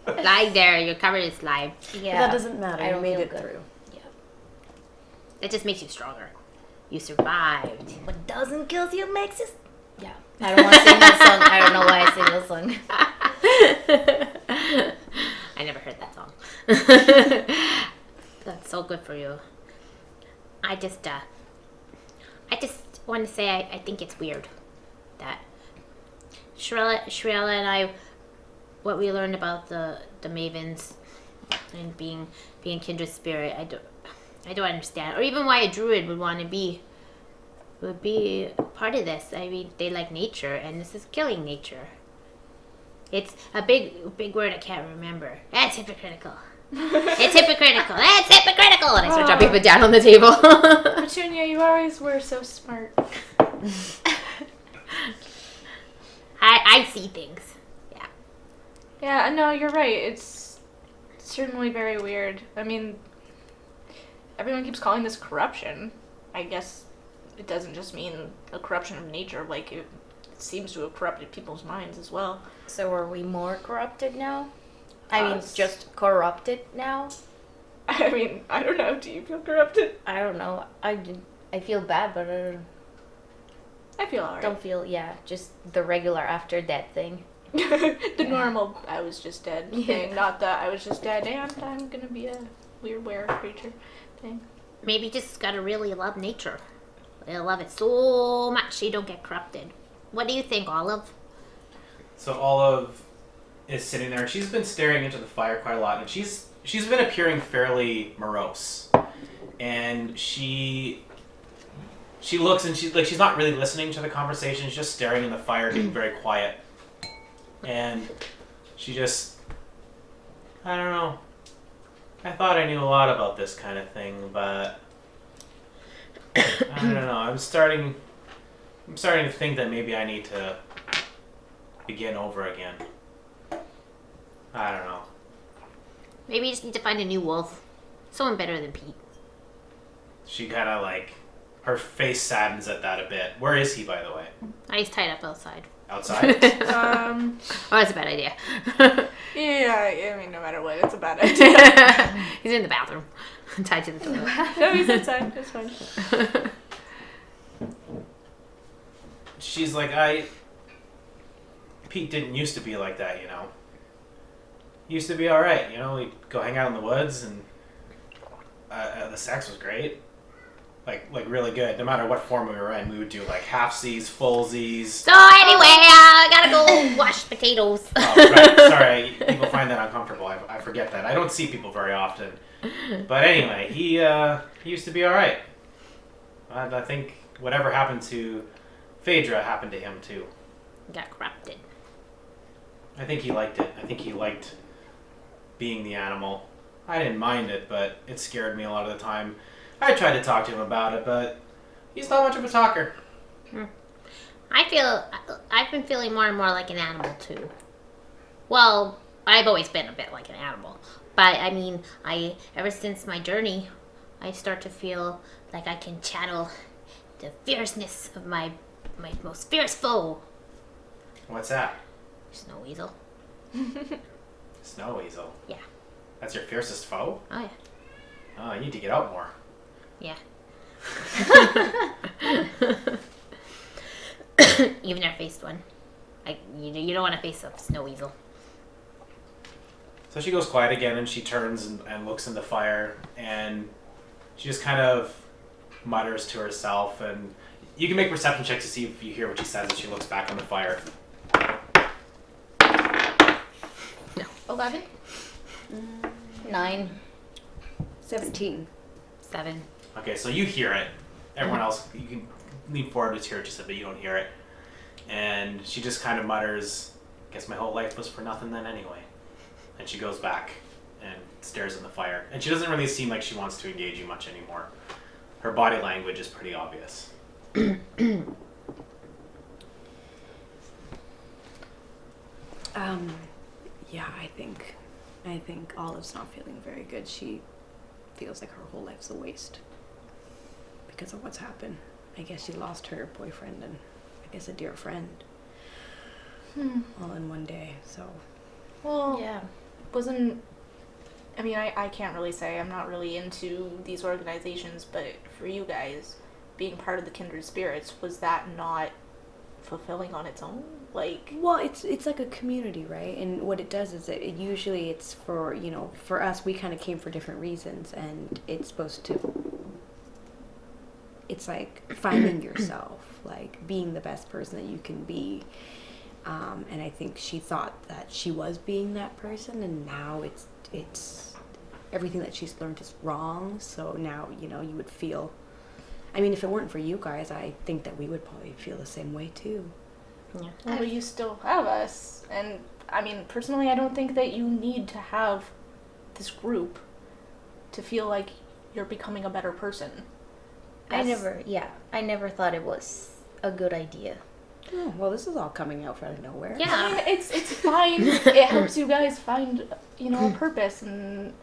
Lying there, your cover is live. Yeah. That doesn't matter. I I don't made feel it good. through. It just makes you stronger. You survived. What doesn't kill you makes you... Yeah. I don't want to sing that song. I don't know why I sing this song. I never heard that song. That's so good for you. I just want to say I think it's weird that Shriela and I, what we learned about the Mavens and being kindred spirit, I don't understand, or even why a druid would be part of this. I mean, they like nature, and this is killing nature. It's a big word I can't remember. That's hypocritical. It's hypocritical. That's hypocritical. And I start dropping it down on the table. Petunia, you always were so smart. I see things. Yeah. Yeah, no, you're right. It's certainly very weird. I mean, everyone keeps calling this corruption. I guess it doesn't just mean a corruption of nature. Like, it seems to have corrupted people's minds as well. So are we more corrupted now? I mean, Us. just corrupted now? I mean, I don't know. Do you feel corrupted? I don't know. I feel bad, but I feel alright. don't feel, just the regular after death thing. The normal I was just dead thing, not the I was just dead and I'm gonna be a weird were creature thing. Maybe just gotta really love nature. I love it so much you don't get corrupted. What do you think, Olive? So Olive is sitting there. She's been staring into the fire quite a lot, and she's been appearing fairly morose. And she looks and she's not really listening to the conversation. She's just staring in the fire, being very quiet. And she just, I don't know. I thought I knew a lot about this kind of thing, but I don't know. I'm starting to think that maybe I need to begin over again. I don't know. Maybe you just need to find a new wolf. Someone better than Pete. She kind of like, her face saddens at that a bit. Where is he, by the way? He's tied up outside. Outside? Oh, that's a bad idea. Yeah, I mean, no matter what, it's a bad idea. He's in the bathroom, tied to the toilet. No, he's inside. It's fine. She's like, Pete didn't used to be like that, you know. He used to be alright, you know. We'd go hang out in the woods, and the sex was great. Like really good. No matter what form we were in, we would do like half-Z's, full-Z's. So anyway, I gotta go wash potatoes. Oh, right. Sorry, people find that uncomfortable. I forget that. I don't see people very often. But anyway, he used to be alright. I think whatever happened to Phaedra happened to him too. Got corrupted. I think he liked it. I think he liked being the animal. I didn't mind it, but it scared me a lot of the time. I tried to talk to him about it, but he's not much of a talker. I've been feeling more and more like an animal too. Well, I've always been a bit like an animal. But I mean, ever since my journey, I start to feel like I can channel the fierceness of my most fierce foe. What's that? Snow weasel. Snow weasel? Yeah. That's your fiercest foe? Oh yeah. Oh, you need to get out more. Yeah. You've never faced one. You don't want to face a snow weasel. So she goes quiet again, and she turns and looks in the fire, and she just kind of mutters to herself, and you can make perception checks to see if you hear what she says as she looks back on the fire. 11? 9. 17. 7. Okay, so you hear it. Everyone else, you can lean forward to hear it just a bit, you don't hear it. And she just kind of mutters, guess my whole life was for nothing then anyway. And she goes back and stares in the fire. And she doesn't really seem like she wants to engage you much anymore. Her body language is pretty obvious. Yeah, I think Olive's not feeling very good. She feels like her whole life's a waste because of what's happened. I guess she lost her boyfriend and I guess a dear friend all in one day, so. Well, Yeah. I can't really say. I'm not really into these organizations, but for you guys, being part of the Kindred Spirits, was that not fulfilling on its own? Like, Well, it's like a community, right? And what it does is it usually it's for, for us, we kind of came for different reasons, and it's supposed to, it's like finding yourself, like being the best person that you can be. And I think she thought that she was being that person, and now it's everything that she's learned is wrong. So now, you would feel, if it weren't for you guys, I think that we would probably feel the same way too. Well, you still have us. And, I mean, personally, I don't think that you need to have this group to feel like you're becoming a better person. I never thought it was a good idea. Oh, well, this is all coming out out of nowhere. I Yeah. mean, it's fine. It helps you guys find, a purpose and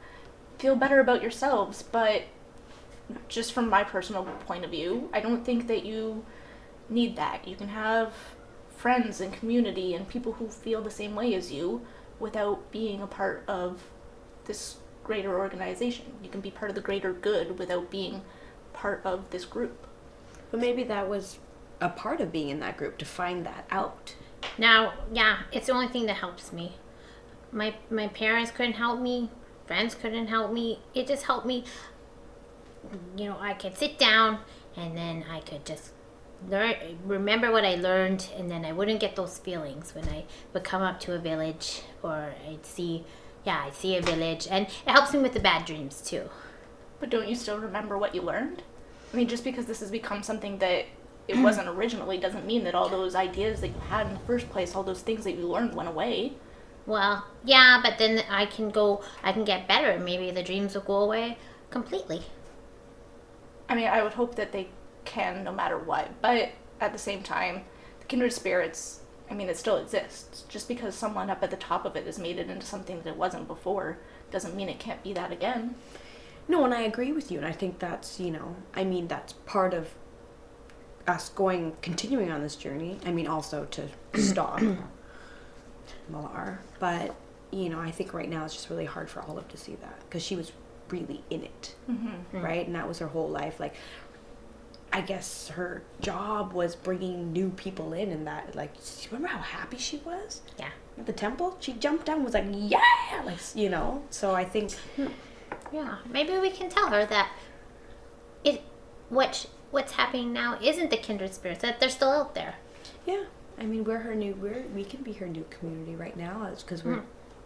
feel better about yourselves. But just from my personal point of view, I don't think that you need that. You can have friends and community and people who feel the same way as you without being a part of this greater organization. You can be part of the greater good without being part of this group. But maybe that was a part of being in that group, to find that out. Now, yeah, it's the only thing that helps me. My parents couldn't help me. Friends couldn't help me. It just helped me. I could sit down and then I could just remember what I learned, and then I wouldn't get those feelings when I would come up to a village or I'd see a village, and it helps me with the bad dreams too. But don't you still remember what you learned? I mean, just because this has become something that it wasn't originally doesn't mean that all those ideas that you had in the first place, all those things that you learned went away. Well, yeah, but then I can get better, and maybe the dreams will go away completely. I mean, I would hope that they can no matter what, but at the same time, the kindred spirits, I mean, it still exists. Just because someone up at the top of it has made it into something that it wasn't before doesn't mean it can't be that again. No, and I agree with you, and I think that's, that's part of us continuing on this journey. I mean, also to stop Malar. But, I think right now it's just really hard for Olive to see that, because she was really in it, right? And that was her whole life. Like, I guess her job was bringing new people in, and that, like, remember how happy she was? Yeah. At the temple? She jumped down and was like, yeah! Like, so I think... Yeah, maybe we can tell her that what's happening now isn't the kindred spirits, that they're still out there. Yeah, I mean, we can be her new community right now, because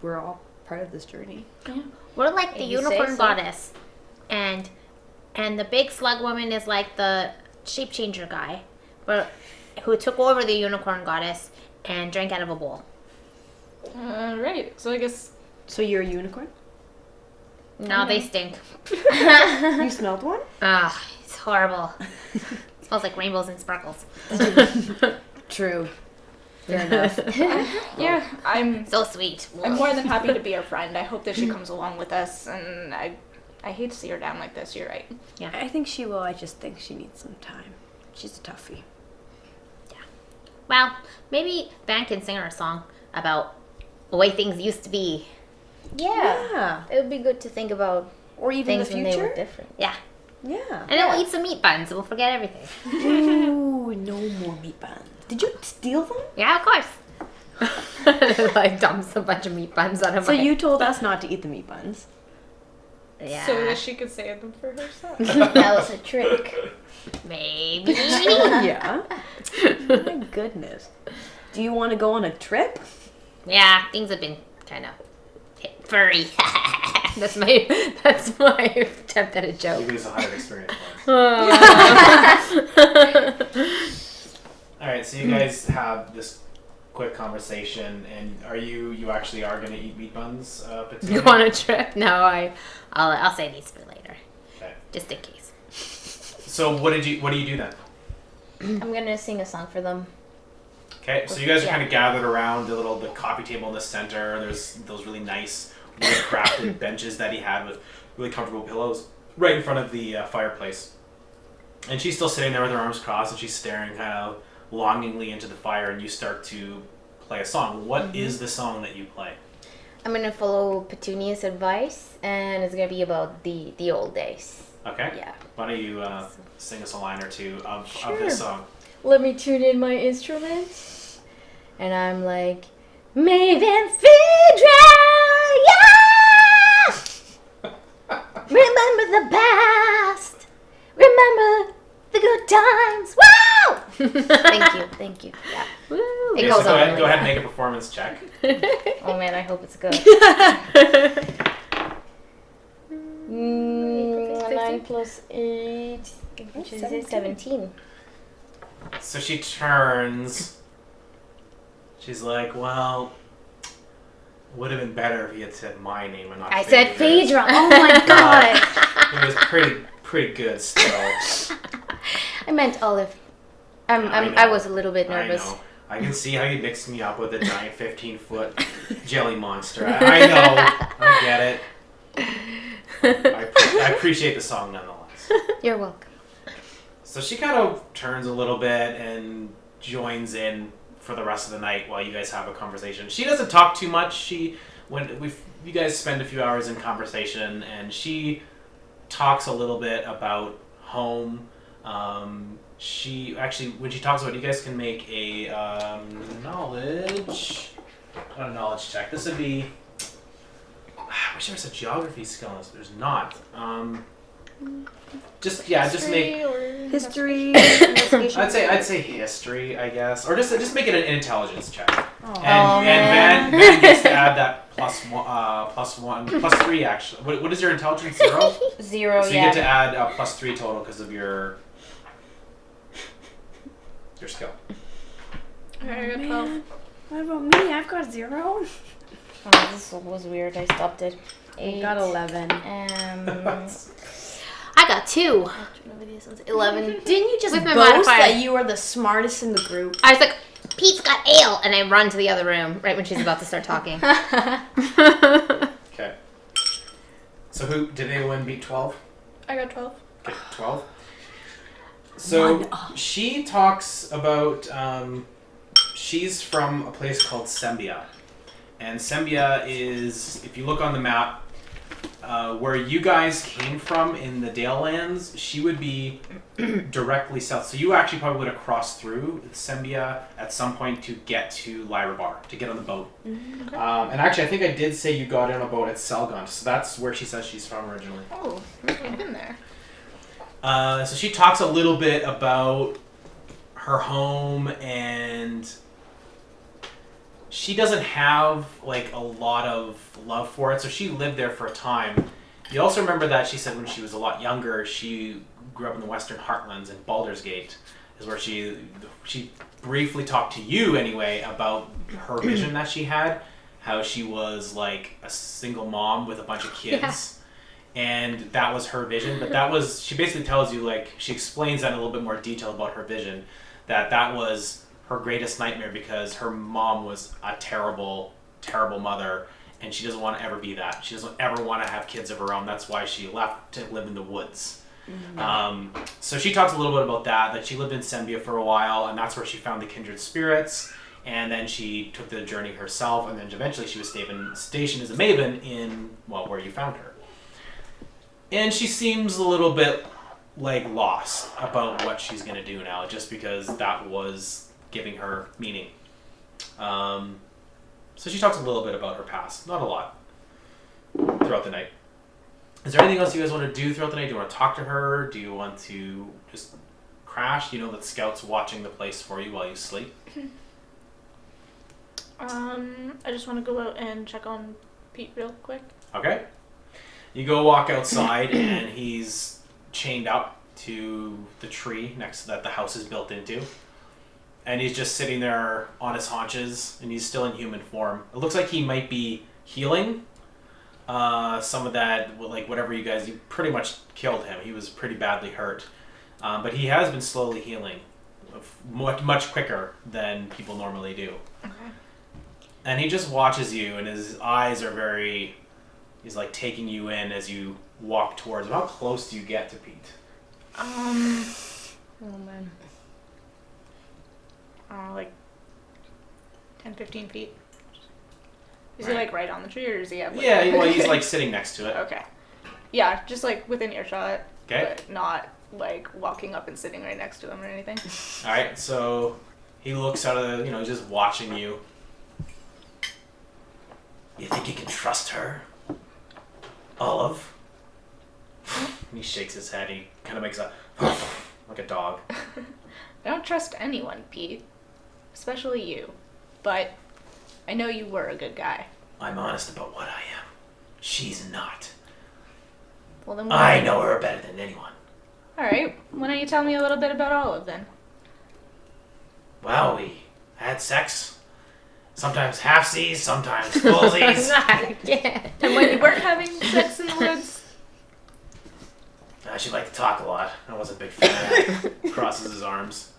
we're all part of this journey. Yeah. We're like the If you say unicorn so. goddess, and the big slug woman is like the shape changer guy, who took over the unicorn goddess and drank out of a bowl. Right. So I guess... So you're a unicorn? No, they stink. You smelled one? Ah, it's horrible. It smells like rainbows and sparkles. True. Fair enough. Yeah, I'm So sweet. I'm more than happy to be her friend. I hope that she comes along with us, and I hate to see her down like this. You're right. I think she will. I just think she needs some time. She's a toughie. Well, maybe Van can sing her a song about the way things used to be. Yeah. It would be good to think about Or even things the when they were future. different. Yeah. Yeah. And then we'll eat some meat buns. We'll forget everything. Ooh, no more meat buns. Did you steal them? Yeah, of course. Like dumps a bunch of meat buns out of So my... you told us not to eat the meat buns. Yeah. So that she could save them for herself. That was a trick. Maybe. Yeah. My goodness. Do you want to go on a trip? Yeah, things have been kind of furry. That's my attempt at a joke. Maybe it's a higher experience. All right, so you guys have this quick conversation, and you actually are going to eat meat buns? You go on a trip? No, I'll say these for later, Okay. just in case. So what do you do then? I'm gonna sing a song for them. Okay, so you guys are kind of gathered around the coffee table in the center. There's those really nice wood-crafted benches that he had with really comfortable pillows right in front of the fireplace. And she's still sitting there with her arms crossed, and she's staring kind of longingly into the fire, and you start to play a song. What is the song that you play? I'm gonna follow Petunia's advice, and it's gonna be about the old days. Okay. Yeah. Why don't you sing us a line or two of this song? Let me tune in my instrument, and I'm like, Maven Phaedra, yeah! Remember the past, remember the good times, wow! Thank you. Yeah. Woo. It Okay, goes so on. go ahead and make a performance check. Oh man, I hope it's good. 9 plus 8, which is 17. So she turns She's like, well, would have been better if he had said my name and not I said Phaedra's. Phaedra. Oh my god. It was pretty good still. I meant Olive. I I was a little bit nervous. I know. I can see how you mixed me up with a giant 15-foot jelly monster. I know. I get it. I appreciate the song nonetheless. You're welcome. So she kind of turns a little bit and joins in for the rest of the night while you guys have a conversation. She doesn't talk too much. You guys spend a few hours in conversation, and she talks a little bit about home. She actually, when she talks about it, you guys can make a knowledge check. This would be. I wish there was a geography skill. There's not. Just make History, investigation. I'd say history, I guess, or just make it an intelligence check. Oh. And Van gets to add that plus 3 actually. What is your intelligence? 0? 0. So you get to add a plus 3 total because of your skill. Alright, I got 12. What about me? I've got 0. Oh, this was weird. I stopped it. I got 11. I got 2. 11. Didn't you just With my boast modifier. that you are the smartest in the group? I was like, Pete's got ale, and I run to the other room right when she's about to start talking. Okay. So did anyone beat 12? I got 12. Okay, 12. So she talks about she's from a place called Sembia. And Sembia is, if you look on the map, where you guys came from in the Dale Lands, she would be directly south. So you actually probably would have crossed through Sembia at some point to get to Lyra Bar, to get on the boat. Okay. And actually, I think I did say you got on a boat at Selgon, so that's where she says she's from originally. Oh, I've been there. So she talks a little bit about her home, and she doesn't have like a lot of love for it, so she lived there for a time. You also remember that she said when she was a lot younger, she grew up in the Western Heartlands, and Baldur's Gate is where she briefly talked to you anyway about her vision that she had, how she was like a single mom with a bunch of kids. And that was her vision, but she basically tells you, like, she explains that in a little bit more detail about her vision, that was her greatest nightmare because her mom was a terrible, terrible mother, and she doesn't want to ever be that. She doesn't ever want to have kids of her own. That's why she left to live in the woods. Mm-hmm. So she talks a little bit about that she lived in Sembia for a while, and that's where she found the kindred spirits, and then she took the journey herself, and then eventually she was stationed as a maven in, well, where you found her. And she seems a little bit, like, lost about what she's going to do now, just because that was giving her meaning. So she talks a little bit about her past. Not a lot. Throughout the night. Is there anything else you guys want to do throughout the night? Do you want to talk to her? Do you want to just crash? You know that Scout's watching the place for you while you sleep. I just want to go out and check on Pete real quick. Okay. You go walk outside, and he's chained up to the tree next to that the house is built into. And he's just sitting there on his haunches, and he's still in human form. It looks like he might be healing some of that, like whatever you pretty much killed him. He was pretty badly hurt. But he has been slowly healing, much quicker than people normally do. Okay. And he just watches you, and his eyes are he's like taking you in as you walk towards him. How close do you get to Pete? Oh man. Like 10, 15 feet. Is he like right on the tree, or is he at he's like sitting next to it. Okay. Yeah, just like within earshot. Okay. But not like walking up and sitting right next to him or anything. Alright, so he looks out of he's just watching you. You think you can trust her? Olive? And he shakes his head. He kind of makes a like a dog. I don't trust anyone, Pete. Especially you. But I know you were a good guy. I'm honest about what I am. She's not. Well, then I know her better than anyone. Alright, why don't you tell me a little bit about Olive then? Well, we had sex. Sometimes halfsies, sometimes fullsies. Yeah. And when you weren't having sex in the woods, She liked to talk a lot. I wasn't a big fan of that. Crosses his arms.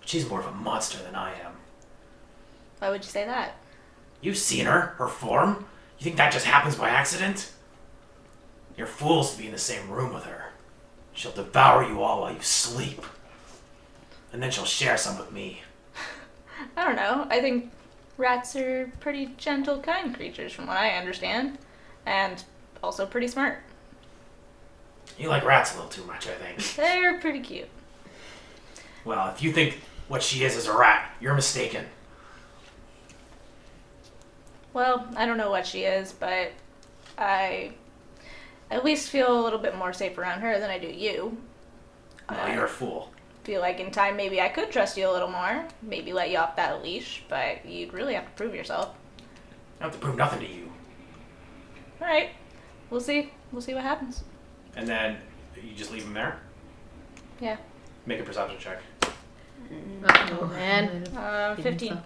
She's more of a monster than I am. why would you say that? You've seen her, her form. You think that just happens by accident? You're fools to be in the same room with her. She'll devour you all while you sleep. And then she'll share some with me. I don't know. I think rats are pretty gentle, kind creatures from what I understand. And also pretty smart. You like rats a little too much, I think. They're pretty cute. Well, if you think what she is a rat, you're mistaken. Well, I don't know what she is, but I at least feel a little bit more safe around her than I do you. Well, you're a fool. Feel like in time maybe I could trust you a little more. Maybe let you off that leash, but you'd really have to prove yourself. I don't have to prove nothing to you. Alright. We'll see. We'll see what happens. And then you just leave him there? Yeah. Make a perception check. Oh, man. 15.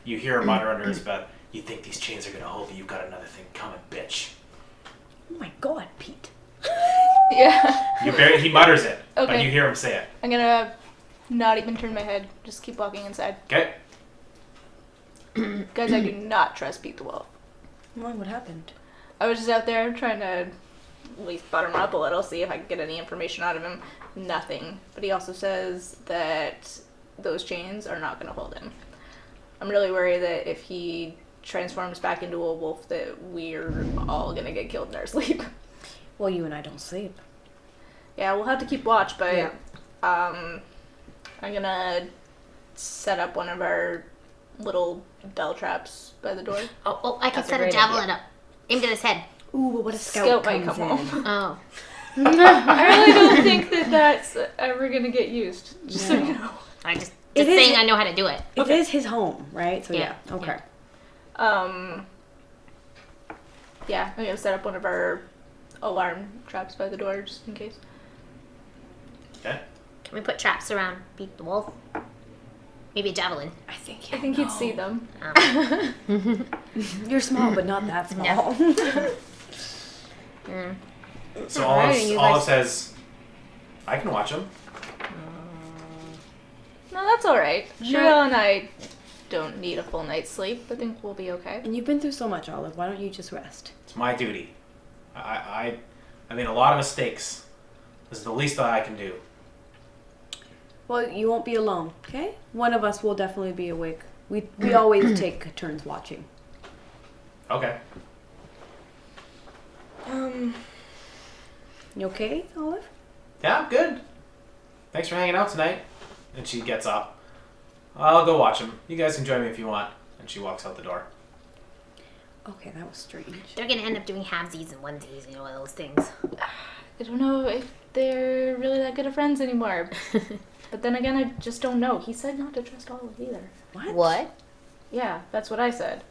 You hear a mutter under his breath. You think these chains are gonna hold you? You've got another thing coming, bitch. Oh my god, Pete. Yeah. He mutters it, but Okay. you hear him say it. I'm gonna not even turn my head. Just keep walking inside. Okay? Guys, I do not trust Pete the Wolf. Why? What happened? I was just out there trying to at least butter him up a little, see if I could get any information out of him. Nothing. But he also says that those chains are not going to hold him. I'm really worried that if he transforms back into a wolf that we're all going to get killed in our sleep. Well, you and I don't sleep. Yeah, we'll have to keep watch, but Yeah. I'm going to set up one of our little bell traps by the door. Oh, I can That's a set a great javelin up. Aimed at his head. Ooh, but what if Scout Scout might comes come in? home. Oh. I really don't think that that's ever going to get used, just so you know. I just It is- saying I know how to do it. It is his home, right? So Yeah. yeah. Okay. Yeah, I'm gonna set up one of our alarm traps by the door just in case. Okay? Can we put traps around Pete the Wolf? Maybe a javelin. I think I think he'd see them. you're small, but not that small. So Alright, you Olive guys- says, I can watch him. No, that's alright. Cheryl and I don't need a full night's sleep. I think we'll be okay. And you've been through so much, Olive. Why don't you just rest? It's my duty. I made a lot of mistakes. This is the least that I can do. Well, you won't be alone, okay? One of us will definitely be awake. We always take turns watching. Okay. You okay, Olive? Yeah, I'm good. Thanks for hanging out tonight. And she gets up. I'll go watch him. You guys can join me if you want. And she walks out the door. Okay, that was strange. They're gonna end up doing halvesies and onesies, you know, those things. I don't know if they're really that good of friends anymore. But then again, I just don't know. He said not to trust Olive either. What? Yeah, that's what I said.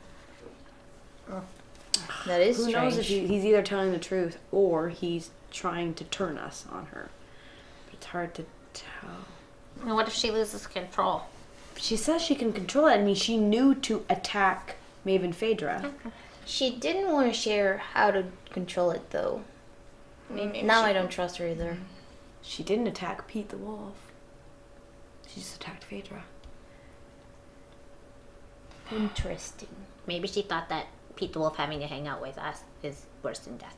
That is Who strange. knows if he's either telling the truth or he's trying to turn us on her. But it's hard to tell. And what if she loses control? She says she can control it. I mean, she knew to attack Maven Phaedra. She didn't want to share how to control it, though. Maybe Now she- I don't trust her either. She didn't attack Pete the Wolf. She just attacked Phaedra. Interesting. Maybe she thought that Pete the Wolf having to hang out with us is worse than death.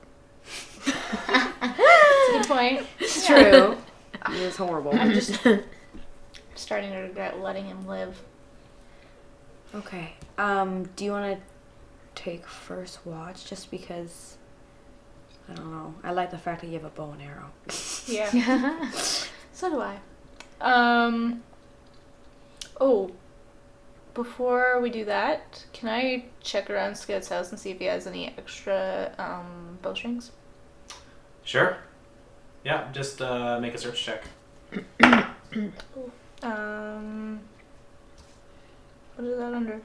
That's a good point. It's true. It was horrible. I'm just starting to regret letting him live. Okay. Do you want to take first watch just because I don't know. I like the fact that you have a bow and arrow. Yeah. So do I. Oh, before we do that, can I check around Scout's house and see if he has any extra bowstrings? Sure. Yeah, just make a search check. What is that under?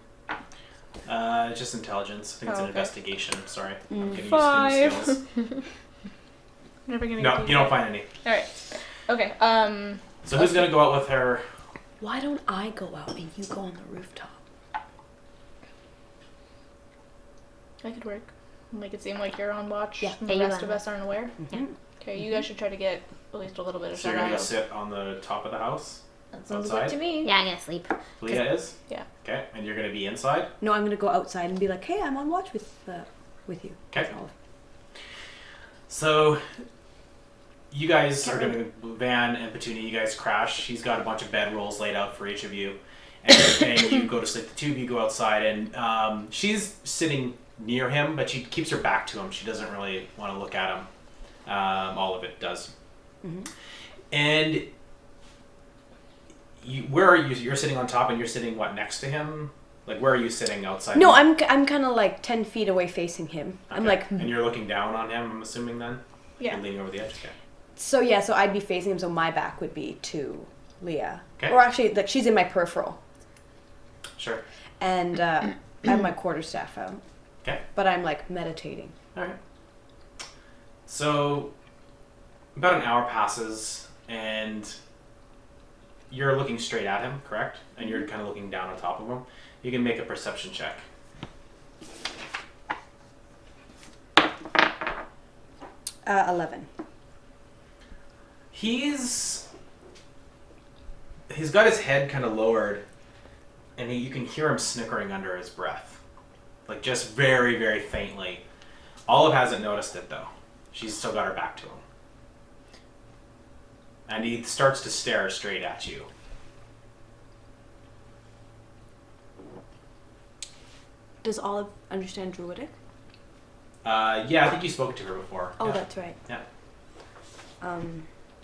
It's just intelligence. I think it's Oh, an okay. investigation. Sorry. I'm getting used to new 5. skills. Never gonna No, get you don't find any. All right. Okay. So who's gonna go out with her? Why don't I go out and you go on the rooftop? That could work. Make it seem like you're on watch. Yeah. And Yeah, the you rest are. of us aren't aware. Yeah. Okay, you guys should try to get at least a little bit of So you're gonna go shadow. sit on the top of the house? That sounds Outside? good to me. Yeah, I'm gonna sleep. Leah is? Yeah. Okay, and you're gonna be inside? No, I'm gonna go outside and be like, hey, I'm on watch with you. Okay. That's all. So, you guys are gonna, Van and Petunia, you guys crash. He's got a bunch of bed rolls laid out for each of you. And you go to sleep. The two of you go outside, and she's sitting near him, but she keeps her back to him. She doesn't really want to look at him. All of it does. Mhm. And where are you? You're sitting on top, and you're sitting, what, next to him? Like, where are you sitting outside? No, I'm kind of like 10 feet away facing him. I'm Okay. like, And you're looking down on him, I'm assuming, then? Yeah. You're leaning over the edge? Okay. so I'd be facing him, so my back would be to Leah. Okay. Or actually, like, she's in my peripheral. Sure. And I have my quarterstaff out. Okay. But I'm like meditating. All right. So, about an hour passes, and you're looking straight at him, correct? And you're kind of looking down on top of him. You can make a perception check. Uh, 11. He's got his head kind of lowered, and you can hear him snickering under his breath, like just very, very faintly. Olive hasn't noticed it though. She's still got her back to him, and he starts to stare straight at you. Does Olive understand Druidic? Yeah, I think you spoke to her before. Oh, Yeah. that's right. Yeah.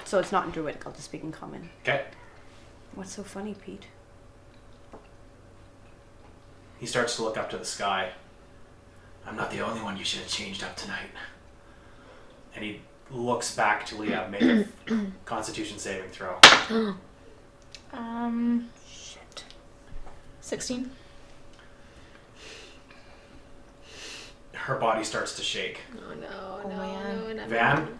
So it's not in Druidic, I'll just speak in common. Okay. What's so funny, Pete? He starts to look up to the sky. I'm not the only one you should have changed up tonight. And he looks back to Leah, make a Constitution saving throw. Shit. 16. Her body starts to shake. Oh no, Oh, no, man. no, not Van,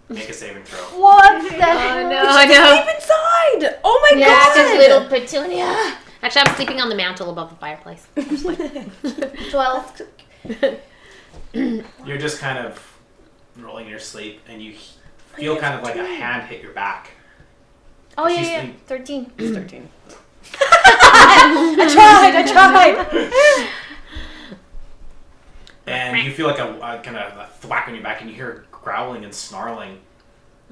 make a saving throw. What the Oh hell? no, no. Sleep inside! Oh my Yeah, god! because little Petunia. Actually, I'm sleeping on the mantle above the fireplace. 12. You're just kind of rolling in your sleep, and you feel kind of like a hand hit your back. Oh, She's yeah. sleeping. 13. It's 13. I tried! And you feel like a kind of a thwack on your back, and you hear growling and snarling.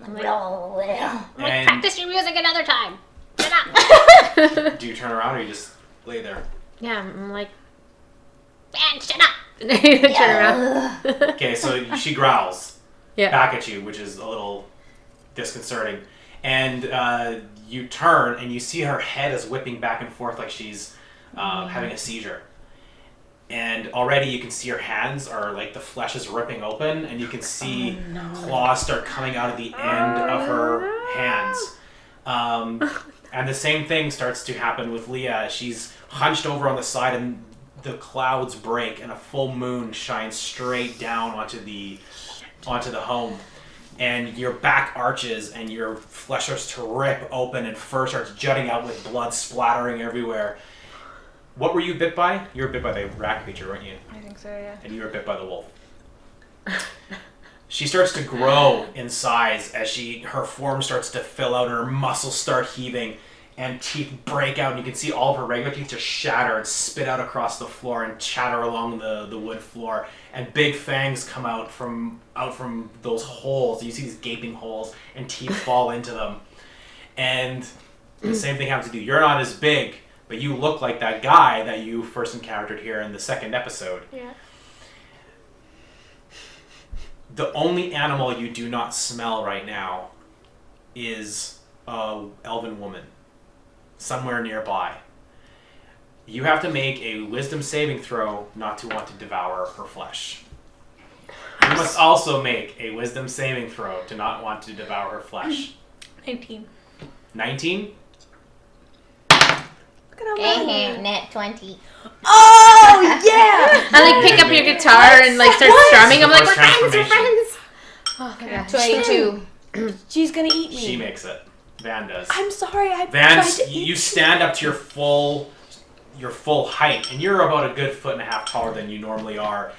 I'm like, And practice your music another time. Shut up. do you turn around, or you just lay there? Yeah, I'm like, man, shut up. Turn around. Okay, so she growls Yeah. back at you, which is a little disconcerting. And you turn, and you see her head is whipping back and forth like she's having a seizure. And already you can see her hands are like the flesh is ripping open, and you can see claws start coming out of the end of her hands. And the same thing starts to happen with Leah. She's hunched over on the side, and the clouds break, and a full moon shines straight down onto the home. And your back arches, and your flesh starts to rip open, and fur starts jutting out with blood splattering everywhere. What were you bit by? You were bit by the rat creature, weren't you? I think so, yeah. And you were bit by the wolf. She starts to grow in size as her form starts to fill out, and her muscles start heaving, and teeth break out, and you can see all of her regular teeth just shatter and spit out across the floor and chatter along the wood floor, and big fangs come out from those holes. You see these gaping holes, and teeth fall into them. And the same thing happens to you. You're not as big, but you look like that guy that you first encountered here in the second episode. Yeah. The only animal you do not smell right now is a elven woman somewhere nearby. You have to make a wisdom saving throw not to want to devour her flesh. You must also make a wisdom saving throw to not want to devour her flesh. 19. 19? Net 20. Oh, yeah! I like pick up your guitar and like start strumming. I'm like, we're friends, we're Transformation. friends. Oh my gosh. 22. She's gonna eat me. She makes it. Van does. I'm sorry, I Van, tried to eat you stand up to your full height, and you're about a good 1.5 feet taller than you normally are.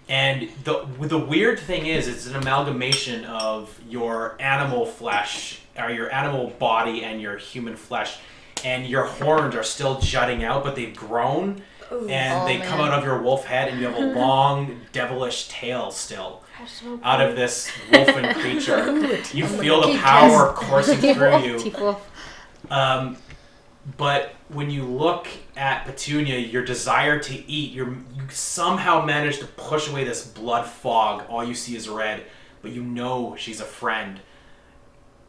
And the weird thing is, it's an amalgamation of your animal flesh, or your animal body and your human flesh, and your horns are still jutting out, but they've grown, and they come out of your wolf head, and you have a long, devilish tail still out of this wolfen creature. You feel the power coursing through you. But when you look at Petunia, your desire to eat, you somehow manage to push away this blood fog. All you see is red, but you know she's a friend.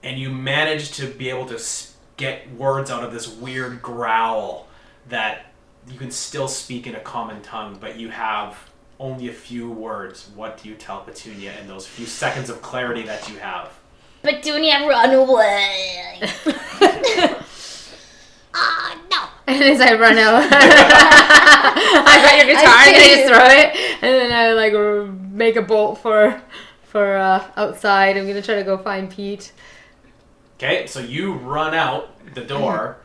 And you manage to be able to get words out of this weird growl that you can still speak in a common tongue, but you have only a few words. What do you tell Petunia in those few seconds of clarity that you have? Petunia, run away. No. And as I run out, I got your guitar and I just throw it, and then I like make a bolt for outside. I'm gonna try to go find Pete. Okay, so you run out the door,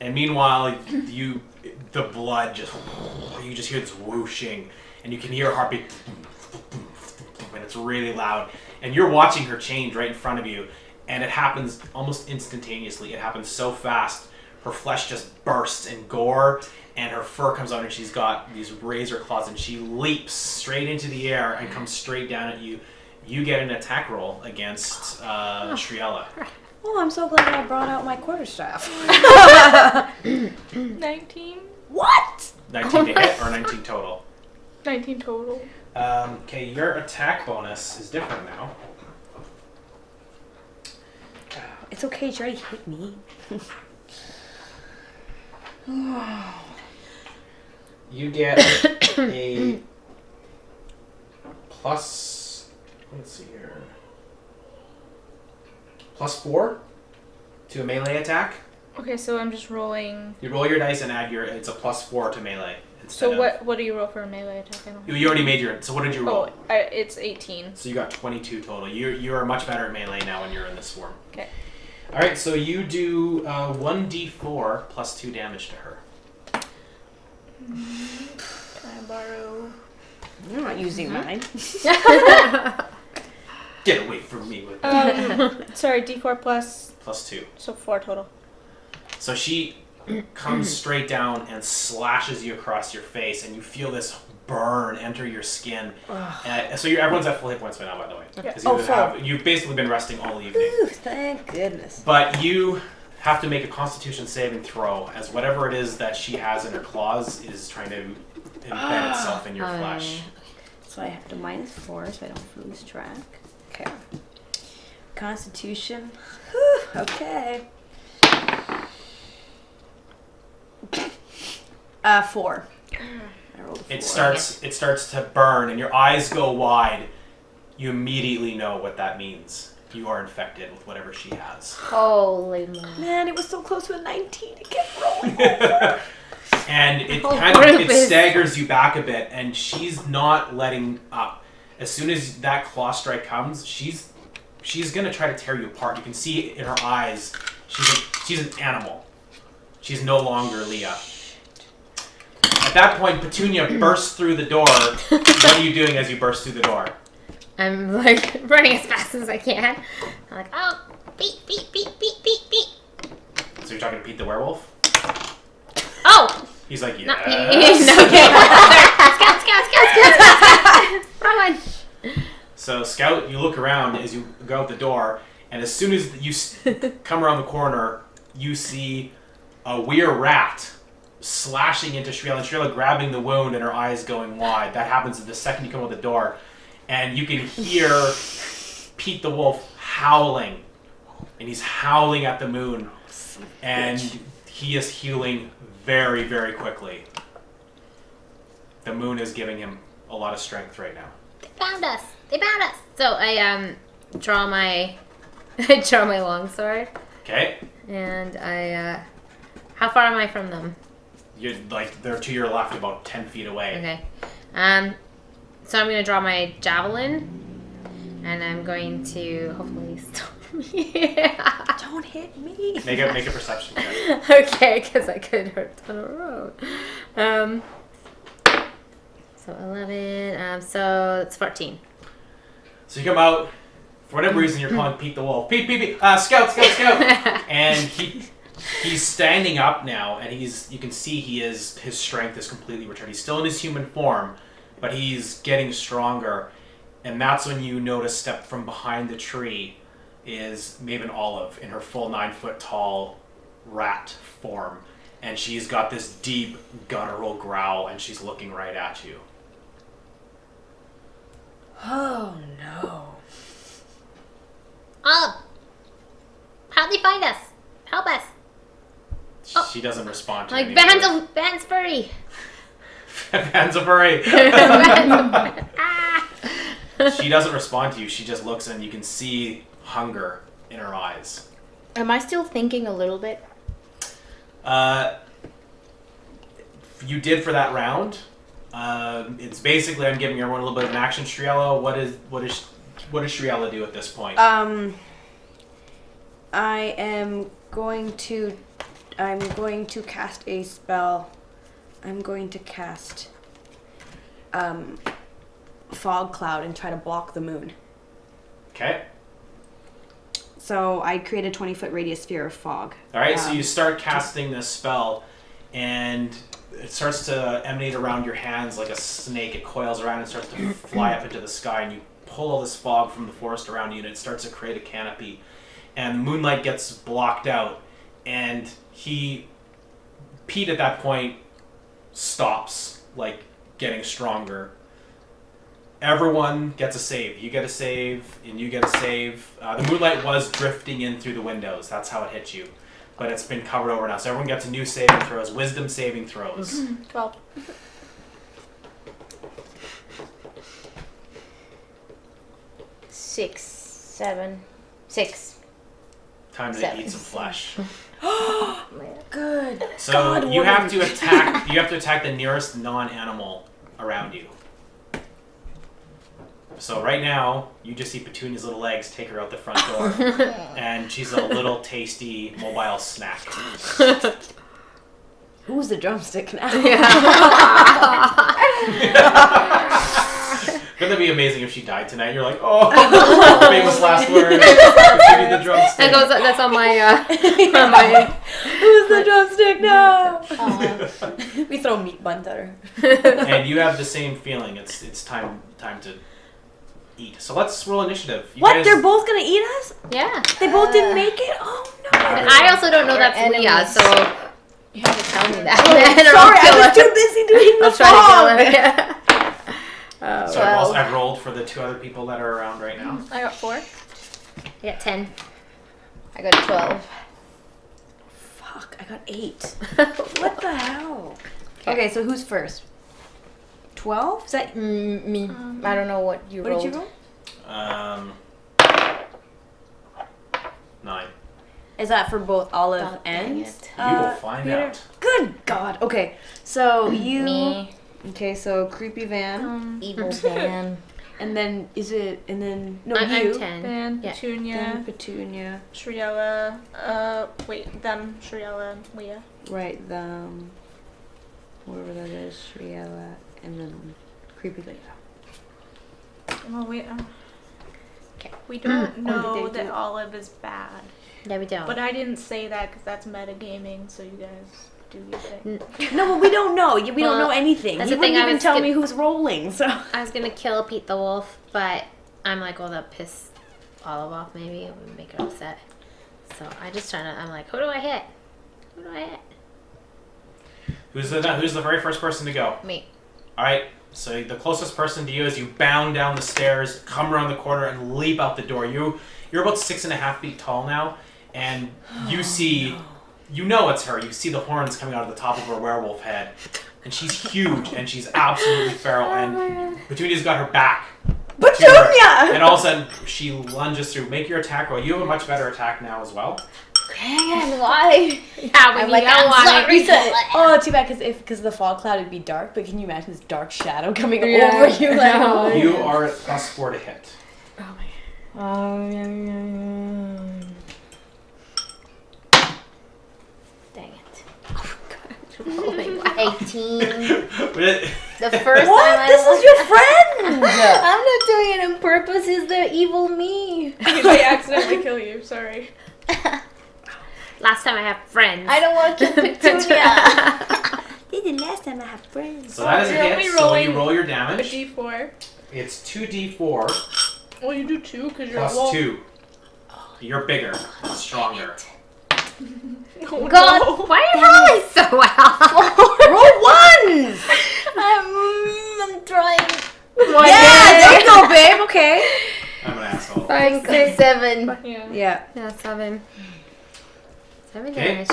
and meanwhile the blood you just hear this whooshing, and you can hear her heartbeat, and it's really loud, and you're watching her change right in front of you, and it happens almost instantaneously. It happens so fast. Her flesh just bursts in gore, and her fur comes out, and she's got these razor claws, and she leaps straight into the air and comes straight down at you. You get an attack roll against Shriela. Oh, I'm so glad I brought out my quarterstaff. 19. What? 19 to hit or 19 total? 19 total. Okay, your attack bonus is different now. It's okay, she already hit me. You get a plus, let's see here, +4 to a melee attack. Okay, so I'm just rolling. You roll your dice and add it's a +4 to melee. So what do you roll for a melee attack? I don't know. You already made your, so what did you roll? Oh, it's 18. So you got 22 total. You are much better at melee now when you're in this form. Okay. All right, so you do 1d4 plus 2 damage to her. Can I borrow? I'm not using mine. Get away from me with Sorry, D4 plus +2. So 4 total. So she comes straight down and slashes you across your face, and you feel this burn enter your skin. So everyone's at full hit points by now, by the way. Yeah. You've basically been resting all evening. Ooh, thank goodness. But you have to make a Constitution saving throw, as whatever it is that she has in her claws is trying to embed itself in your flesh. So I have to -4 so I don't lose track. Okay. Constitution. Whew, okay. 4. I rolled a 4. It starts to burn, and your eyes go wide. You immediately know what that means. You are infected with whatever she has. Holy moly. Man, it was so close to a 19. It kept rolling over. And it it staggers you back a bit, and she's not letting up. As soon as that claw strike comes, she's gonna try to tear you apart. You can see in her eyes, she's an animal. She's no longer Leah. At that point, Petunia bursts through the door. What are you doing as you burst through the door? I'm like running as fast as I can. I'm like, oh, beep, beep, beep, beep, beep, beep. So you're talking to Pete the werewolf? Oh! He's like, yeah. Not Pete. No, okay. Scout. Wrong one. So Scout, you look around as you go out the door, and as soon as you come around the corner, you see a weird rat slashing into Shriela, and Shriela grabbing the wound and her eyes going wide. That happens the second you come out the door, and you can hear Pete the wolf howling, and he's howling at the moon, and he is healing very, very quickly. The moon is giving him a lot of strength right now. They found us. So I draw my longsword, Okay? and I how far am I from them? You're like, they're to your left about 10 feet away. Okay. So I'm gonna draw my javelin, and I'm going to hopefully stop me. Don't hit me. Make a perception check. Okay, because I could hurt down the road. So 11. So it's 14. So you come out. For whatever reason, you're calling Pete the Wolf. Pete, scout. And he's standing up now, and you can see his strength is completely returned. He's still in his human form, but he's getting stronger. And that's when you notice step from behind the tree is Maven Olive in her full 9-foot tall rat form. And she's got this deep guttural growl, and she's looking right at you. Oh no. How'd they find us? Help us. She doesn't respond to Like any Van's furry. Van's a furry. She doesn't respond to you. She just looks, and you can see hunger in her eyes. Am I still thinking a little bit? You did for that round. It's basically I'm giving everyone a little bit of an action. Shriella, what does Shriella do at this point? I'm going to cast a spell. I'm going to cast fog cloud and try to block the moon. Okay. So I create a 20-foot radius sphere of fog. All right. So you start casting this spell, and it starts to emanate around your hands like a snake. It coils around and starts to fly up into the sky, and you pull all this fog from the forest around you, and it starts to create a canopy. And moonlight gets blocked out, and Pete at that point stops, like getting stronger. Everyone gets a save. You get a save, and you get a save. The moonlight was drifting in through the windows. That's how it hit you. But it's been covered over now. So everyone gets a new saving throws. Wisdom saving throws. 12. 6, 7, 6. Time to Seven. eat some flesh. Good. So God, you have woman. to attack. You have to attack the nearest non-animal around you. So right now, you just see Petunia's little legs take her out the front door, and she's a little tasty mobile snack. Who's the drumstick now? Wouldn't that be amazing if she died tonight? You're like, oh, famous last words. Petunia the drumstick. That's on my on my. Who's the drumstick now? We throw meat buns at her. And you have the same feeling. It's time to eat. So let's roll initiative. You What? guys- They're both gonna eat us? Yeah. They both didn't make it? Oh no. And I also don't know that's Leah, enemies. so you have to tell me that. Sorry, I was too busy doing the I'll try to kill fog. her. Oh, So I've rolled for the 2 other people that are around right now. I got 4. I got 10. I got 12. Fuck, I got 8. What the hell? Okay, so who's first? 12? Is that Me. I don't know what you what rolled. did you roll? 9. Is that for both Olive God dang and it. You will find Peter? out. Good God. Okay, so you. Me. Okay, so creepy Van, Evil Van. and then no I'm you. 10. Then Yeah. Petunia, Then Petunia. Shriella, Shriella, and Leah. Right, whatever that is, Shriella, and then creepy Leah. Oh wait. Okay. We don't did know they that do- Olive is bad, Yeah, we don't. but I didn't say that because that's metagaming. So you guys do your thing. No, but we don't know. We don't Well, know anything. that's He the thing, wouldn't I even was tell skip- me who's rolling. So I was gonna kill Pete the Wolf, but I'm like, well, that piss Olive off maybe. It would make her upset. So I'm like, who do I hit? Who do I hit? Who's the very first person to go? Me. All right. So the closest person to you is you bound down the stairs, come around the corner, and leap out the door. You're about 6.5 feet tall now, and you see, you know it's her. You see the horns coming out of the top of her werewolf head, and she's huge and she's absolutely feral. And Petunia's got her back. Petunia! And all of a sudden she lunges through. Make your attack roll. You have a much better attack now as well. Man, why? Yeah, when I'm you like, don't I'm want sorry. it. Oh, too bad because the fog cloud would be dark. But can you imagine this dark shadow coming over you? Like, No. You are at +4 to hit. Dang it. 18. The first What? time This is your friend! I'm not doing it on purpose. It's the evil me. They accidentally kill you. Sorry. Last time I have friends. I don't want to kill Petunia. This is the last time I have friends. So that is a You're hit. only So you rolling roll your A damage. D4. It's 2d4 Well, you do 2 because you're plus 2. You're bigger and stronger. Oh, God, no. why are you rolling so well? Roll ones! I'm trying. Yeah, there you go, babe. Okay. I'm an asshole. 5, 6, 7. Yeah. Yeah. yeah, 7. 7 Okay.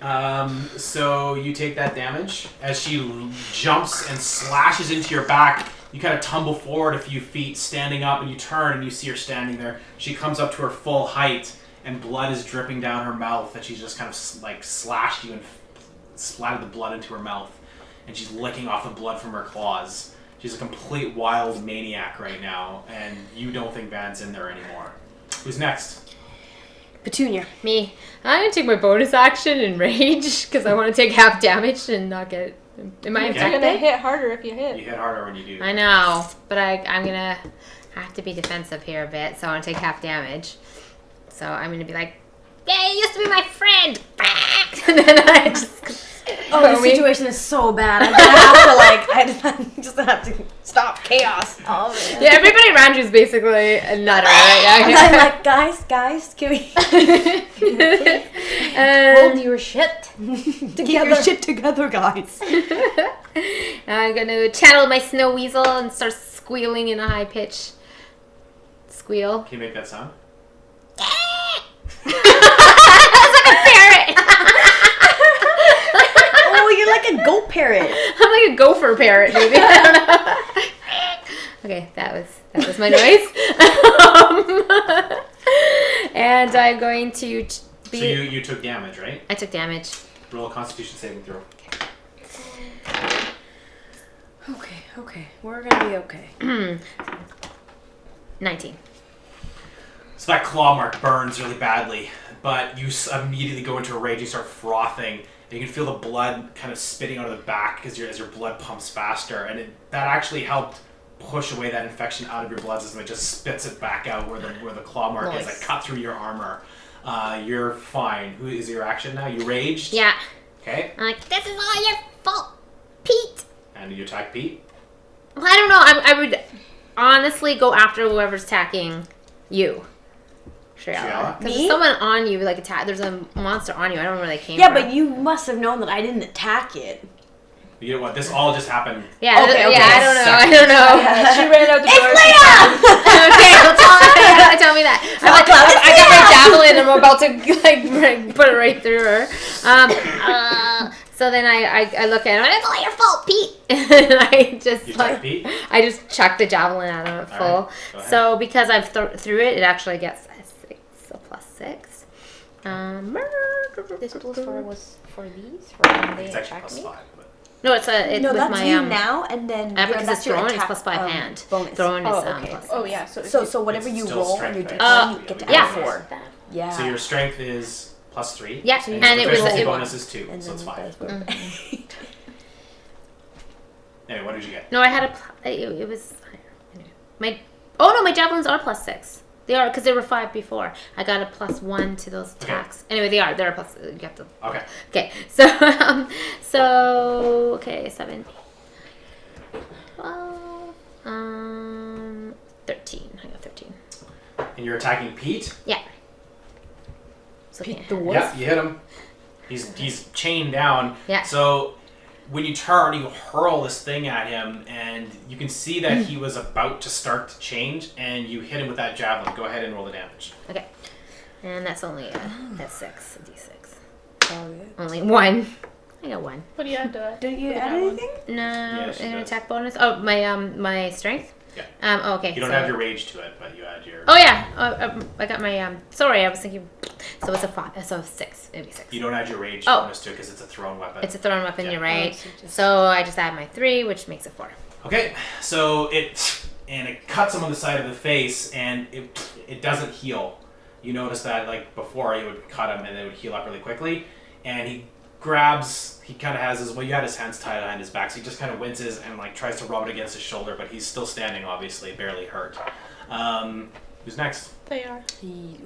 damage. So you take that damage as she jumps and slashes into your back. You kind of tumble forward a few feet, standing up, and you turn and you see her standing there. She comes up to her full height, and blood is dripping down her mouth, and she's just kind of like slashed you and splattered the blood into her mouth, and she's licking off the blood from her claws. She's a complete wild maniac right now, and you don't think Van's in there anymore. Who's next? Petunia. Me. I'm gonna take my bonus action and rage because I want to take half damage and not get. Am I You're gonna infected? hit harder if you hit. You hit harder when you do. I know, but I'm gonna have to be defensive here a bit, so I want to take half damage. So I'm gonna be like, Yeah, you used to be my friend. and then I just. Oh, the Foamy. situation is so bad. I'm gonna have to I just have to stop chaos. Oh, Yeah, everybody around you is basically a nutter right And now. I'm like, guys, can we hold your shit. get your shit together, guys? I'm gonna channel my snow weasel and start squealing in a high pitch squeal. Can you make that sound? Oh, you're like a goat parrot. I'm like a gopher parrot, maybe. I don't know. Okay, that was my noise. And I'm going to be. So you took damage, right? I took damage. Roll a Constitution saving throw. Okay. We're gonna be okay. 19. So that claw mark burns really badly, but you immediately go into a rage. You start frothing, and you can feel the blood kind of spitting out of the back as your blood pumps faster, and that actually helped push away that infection out of your blood system. It just spits it back out where the claw mark is. Like cut through your armor. You're fine. Who is your action now? You raged. Yeah. Okay. I'm like, this is all your fault, Pete. And you attack Pete. Well, I don't know. I would honestly go after whoever's attacking you. Shiala? Because Me? there's someone on you, like there's a monster on you. I don't know where they came Yeah, from. but you must have known that I didn't attack it. You know what? This all just happened. Yeah, Okay, yeah, okay. I don't know. I don't know. She ran out the door. Okay, well, tell me that. I got my javelin and I'm about to put it right through her. So then I look at him. It's all your fault, Pete. And I just You attack Pete. I just chuck the javelin at him at full. All right, go ahead. So because I've threw it, it actually gets a 6, so plus 6. This plus 4 was for these? For when they It's actually attack plus me? 5. But No, it's No, with that's my you now, and then because that's it's your thrown, it's attack, plus 5 hand. bonus. Throwing is okay. plus. Oh yeah, so So whatever It's you still roll on strength, your right? D20, you get to yeah. add 4. Yeah. So your strength is plus 3. Yeah, So you and it was proficiency it, bonus is 2, And so it's then 5. Anyway, what did you get? No, I had it was my my javelins are plus 6. They are because they were 5 before. I got a plus 1 to those attacks. Anyway, they're a plus. You have to. Okay. Okay, so 7, 12, 13. I got 13. And you're attacking Pete? Yeah. So Pete the wolf? Yeah, you hit him. He's chained down. Yeah. So when you turn, you hurl this thing at him, and you can see that he was about to start to change, and you hit him with that javelin. Go ahead and roll the damage. Okay, and that's only that's 6, a d6. Oh, yeah. Only 1. I got 1. what do you add to that? Didn't you For add that one? anything? No, she an does. attack bonus. Oh, my strength. Yeah. Okay. You don't so- have your rage to it, but you add your... Oh yeah. I got my Sorry, I was thinking. So it's a 5. So 6. It'd be 6. You don't add your rage Oh. bonus to it because it's a thrown weapon. It's a thrown weapon. Yeah. You're right. so just- So I just add my 3, which makes it 4. Okay, so it cuts him on the side of the face, and it doesn't heal. You notice that, like before, you would cut him and it would heal up really quickly, and he grabs. He kind of has his. Well, you had his hands tied behind his back, so he just kind of winces and like tries to rub it against his shoulder, but he's still standing, obviously, barely hurt. Who's next? They are.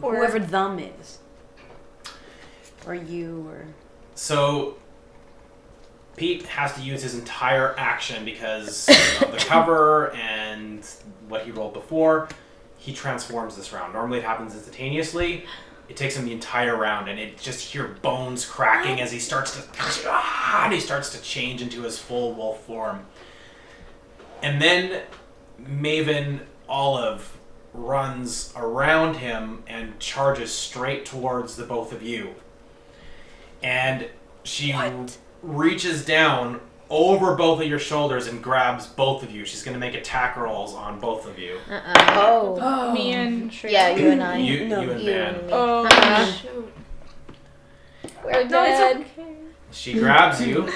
Whoever them is. Or you, or... So, Pete has to use his entire action because of the cover and what he rolled before. He transforms this round. Normally it happens instantaneously. It takes him the entire round, and it just hear bones cracking as he starts to change into his full wolf form. And then Maven Olive runs around him and charges straight towards the both of you. And she reaches down over both of your shoulders and grabs both of you. She's going to make attack rolls on both of you. Oh. Me and Shreya. Yeah, you and I. You and you Van. and me. Oh, shoot. We're No, dead. it's okay. She grabs you.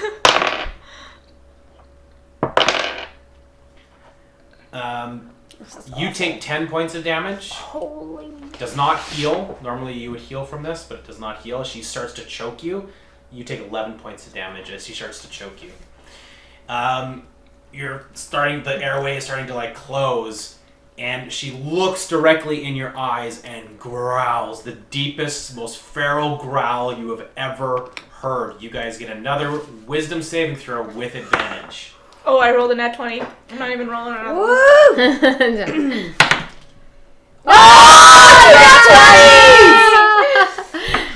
You take 10 points of damage. Holy. Does not heal. Normally you would heal from this, but it does not heal. She starts to choke you. You take 11 points of damage as she starts to choke you. The airway is starting to like close, and she looks directly in your eyes and growls the deepest, most feral growl you have ever heard. You guys get another wisdom saving throw with advantage. Oh, I rolled a nat 20. I'm not even rolling another one. Woo!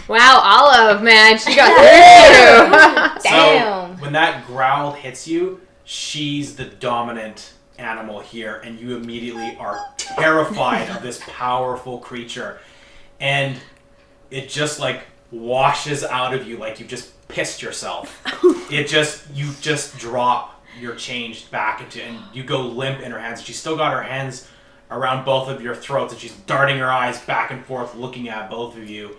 Wow, Olive, man, she got through. Damn. So when that growl hits you, she's the dominant animal here, and you immediately are terrified of this powerful creature. And it just like washes out of you like you just pissed yourself. You just drop your changed back into, and you go limp in her hands. She's still got her hands around both of your throats, and she's darting her eyes back and forth looking at both of you.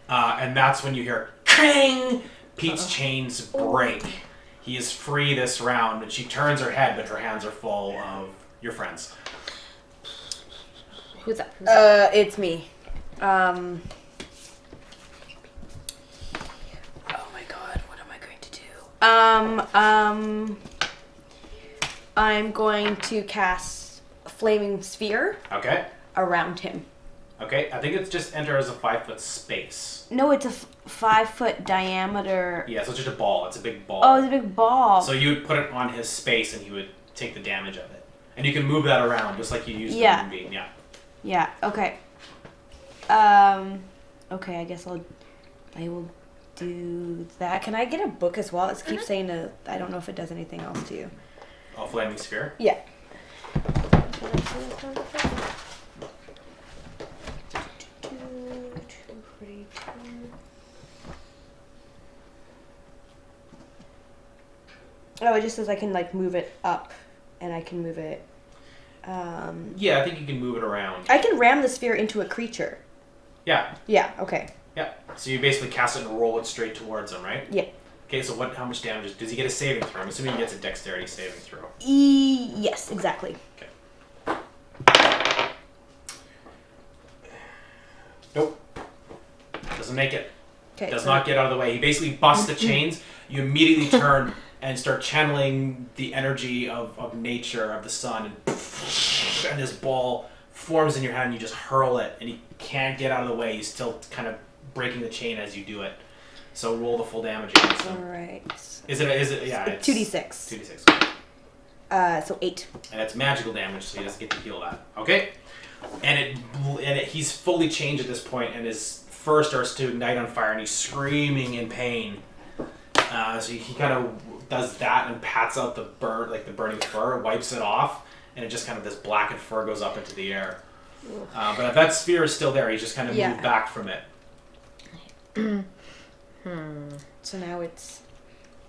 And that's when you hear "Kring!" Pete's chains break. He is free this round, and she turns her head, but her hands are full of your friends. Who's that? It's me. Oh my god, what am I going to do? I'm going to cast a flaming sphere Okay? around him. Okay, I think it's just enter as a 5-foot space. No, it's a 5-foot diameter. Yeah, so it's just a ball. It's a big ball. Oh, it's a big ball. So you would put it on his space, and he would take the damage of it. And you can move that around, just like you used the moonbeam. Yeah. Yeah, okay. Okay, I guess I will do that. Can I get a book as well? It keeps saying I don't know if it does anything else to you. Oh, flaming sphere? Yeah. Oh, it just says I can like move it up, and I can move it. Yeah, I think you can move it around. I can ram the sphere into a creature. Yeah. Yeah. Okay. Yeah. So you basically cast it and roll it straight towards him, right? Yeah. Okay, so how much damage does he get? A saving throw? I'm assuming he gets a dexterity saving throw. Yes, exactly. Okay. Nope. Doesn't make it. Okay. Does not get out of the way. He basically busts the chains. You immediately turn and start channeling the energy of nature, of the sun, and this ball forms in your hand, and you just hurl it, and he can't get out of the way. He's still kind of breaking the chain as you do it. So roll the full damage against him. All right. Is it? Yeah. It's 2d6. 2d6. So 8. And it's magical damage, so he doesn't get to heal that. Okay. And he's fully changed at this point, and his fur starts to ignite on fire, and he's screaming in pain. So he kind of does that and pats out the burning fur, wipes it off, and it just kind of this blackened fur goes up into the air. But if that sphere is still there, he's just kind of moved back from it. So now it's